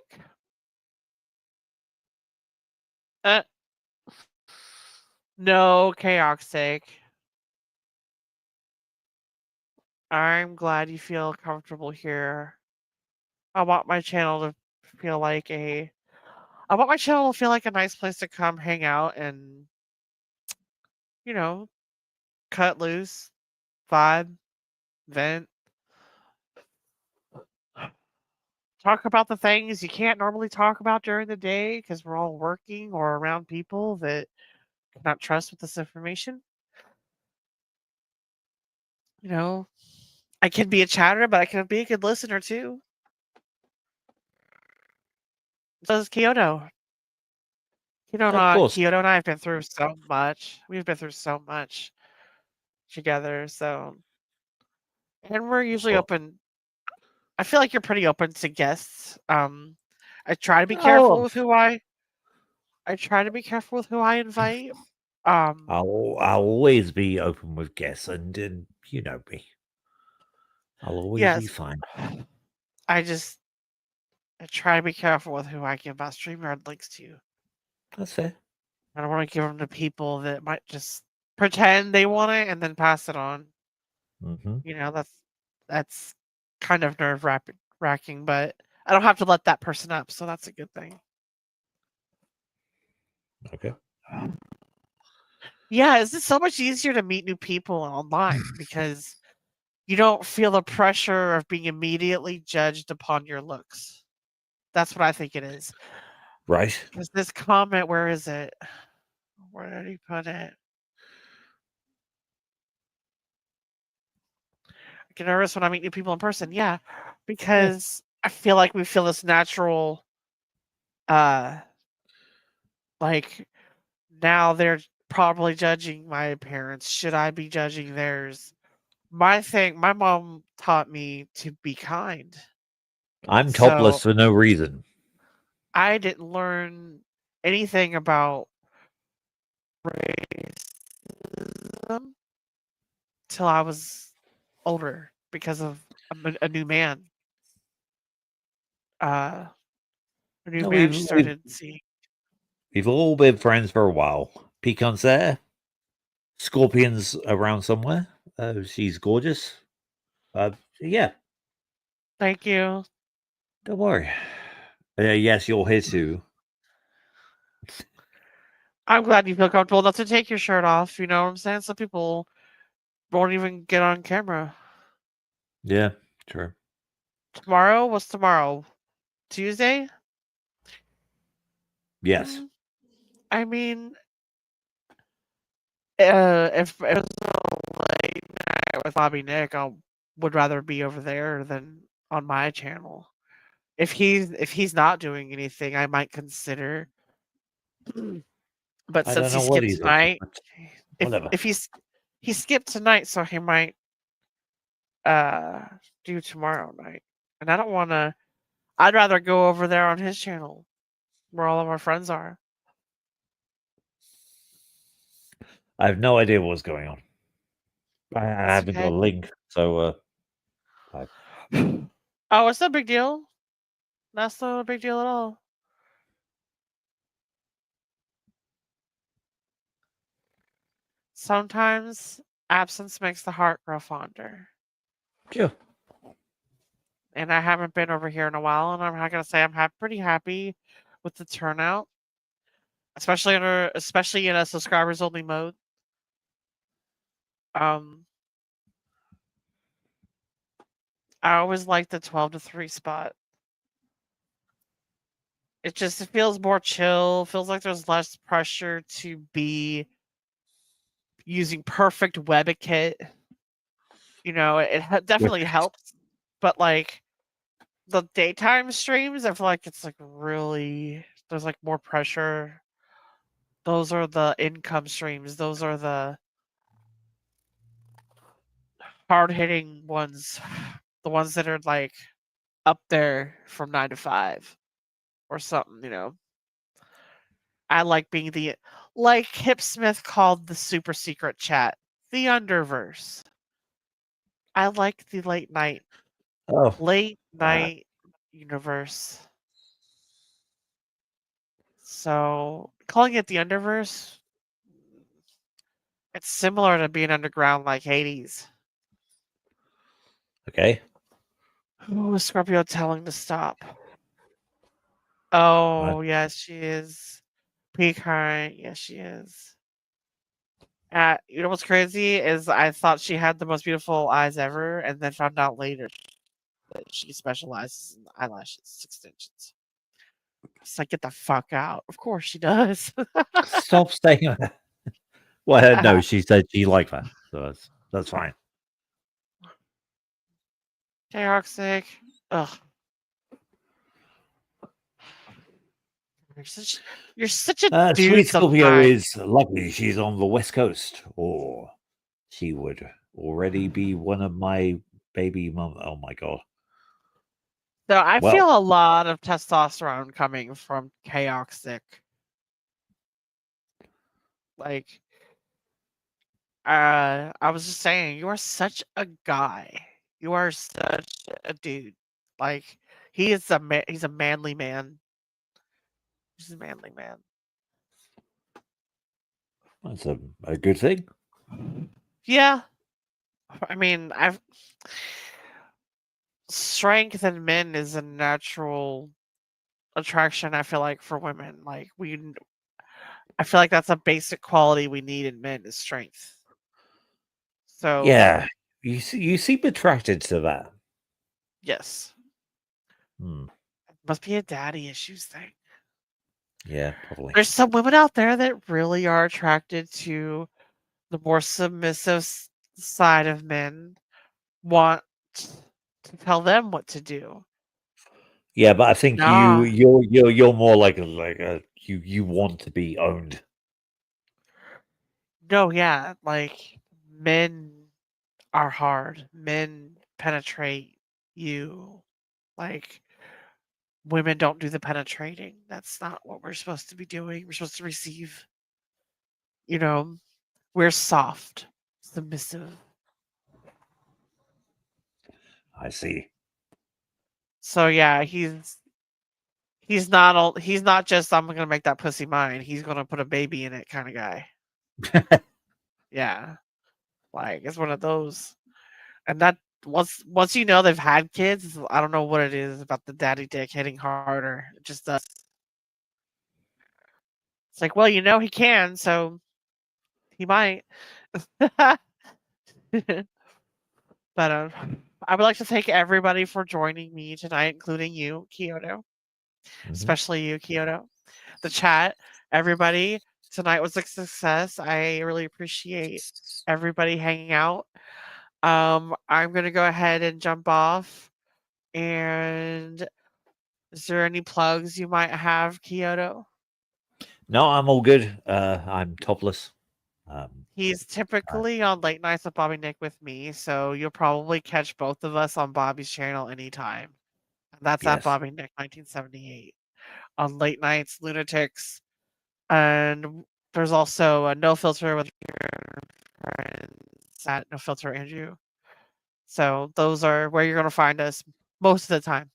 No, Chaotic. I'm glad you feel comfortable here. I want my channel to feel like a nice place to come hang out and, you know, cut loose, vibe, vent, talk about the things you can't normally talk about during the day because we're all working or around people that cannot trust with this information. You know, I can be a chatter, but I can be a good listener too. So is Kyoto. Of course. Kyoto and I have been through so much. We've been through so much together. So, and we're usually Well, open. I feel like you're pretty open to guests. I try to be careful oh, with who I invite. I'll always be open with guests, and you know me. I'll always be Yes, fine. I try to be careful with who I give my StreamYard links to. That's fair. I don't want to give them to people that might just pretend they want it and then pass it on. Mm-hmm. You know, that's kind of nerve-wracking, but I don't have to let that person up, so that's a good thing. Okay. Yeah, it's just so much easier to meet new people online because you don't feel the pressure of being immediately judged upon your looks. That's what I think it is. Right. Because this comment, where is it? Where did he put it? I get nervous when I meet new people in person. Yeah, because I feel like we feel this natural, like now they're probably judging my parents. Should I be judging theirs? My mom taught me to be kind. I'm So topless for no reason. I didn't learn anything about racism till I was older because of a new man. uh a new No, Manchester seeing. we've all been friends for a while. Pecans there. Scorpion's around somewhere. She's gorgeous. Yeah, Thank you. don't worry. Yes, you're here too. I'm glad you feel comfortable enough to take your shirt off. You know what I'm saying? Some people won't even get on camera. Yeah, true. Tomorrow? What's tomorrow? Tuesday? Yes. Mm, I mean, if it was a late night with Bobby Nick, I would rather be over there than on my channel. If he's not doing anything, I might consider. But I don't since he know what skipped he's up to, tonight, but if whatever. if he skipped tonight, so he might do tomorrow night. And I don't want to. I'd rather go over there on his channel where all of our friends are. I have no idea what's going on. I It's haven't got okay. a link, so Oh, it's no big deal. That's not a big deal at all. Sometimes absence makes the heart grow fonder. sure. And I haven't been over here in a while, and I'm not gonna say I'm pretty happy with the turnout, especially in a subscribers only mode. Um, I always like the 12 to 3 spot. It feels more chill. Feels like there's less pressure to be using perfect web kit. You know, definitely helps, but like the daytime streams, I feel like it's like really there's like more pressure. Those are the income streams. Those are the hard hitting ones, the ones that are like up there from 9 to 5 or something. You know, I like being like Hip Smith called the super secret chat, the Underverse. I like the late Oh, universe. So calling it the Underverse, it's similar to being underground like Hades. okay. Who is Scorpio telling to stop? Right. Oh, yes, she is. Peacock, yes, she is. You know what's crazy is I thought she had the most beautiful eyes ever, and then found out later that she specializes in eyelashes extensions. It's like, get the fuck out. Of course she does. Stop saying that. Well, no, she said she liked that, so that's fine. Toxic. Ugh. You're such a dude Sweet Scorpio sometimes. is lucky she's on the West Coast, or she would already be one of my baby mom. Oh my god. So I Well, feel a lot of testosterone coming from Chaotic. Like, I was just saying, you are such a guy. You are such a dude. Like, he's a manly man. He's a manly man. that's a good thing. Yeah. I mean, strength in men is a natural attraction, I feel like, for women. Like, I feel like that's a basic quality we need in men is strength. So, Yeah, you seem attracted to that. yes. Hmm. Must be a daddy issues thing. Yeah, probably. There's some women out there that really are attracted to the more submissive side of men, want to tell them what to do. Yeah, but I think Nah. you're more like a you want to be owned. No, yeah, like men are hard. Men penetrate you. Like women don't do the penetrating. That's not what we're supposed to be doing. We're supposed to receive. You know, we're soft, submissive. I see. So yeah, he's He's not all. He's not just I'm gonna make that pussy mine. He's gonna put a baby in it kind of guy. Yeah, like it's one of those. And that once you know they've had kids, I don't know what it is about the daddy dick hitting harder. It just does. It's like, well, you know he can, so he might. But I would like to thank everybody for joining me tonight, including you, Kyoto, especially you, Kyoto. The chat, everybody. Tonight was a success. I really appreciate everybody hanging out. I'm gonna go ahead and jump off. And is there any plugs you might have, Kyoto? No, I'm all good. I'm topless. He's typically on Late Nights with Bobby Nick with me, so you'll probably catch both of us on Bobby's channel anytime. And that's at Yes. Bobby Nick 1978 on Late Nights, Lunatics, and there's also a No Filter with your friends at No Filter Andrew. So those are where you're gonna find us most of the time.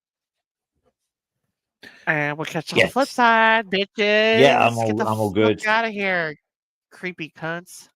And we'll catch you on the flip Yes. side, bitches. Yeah, I'm Get the all fuck good. out of here, creepy cunts.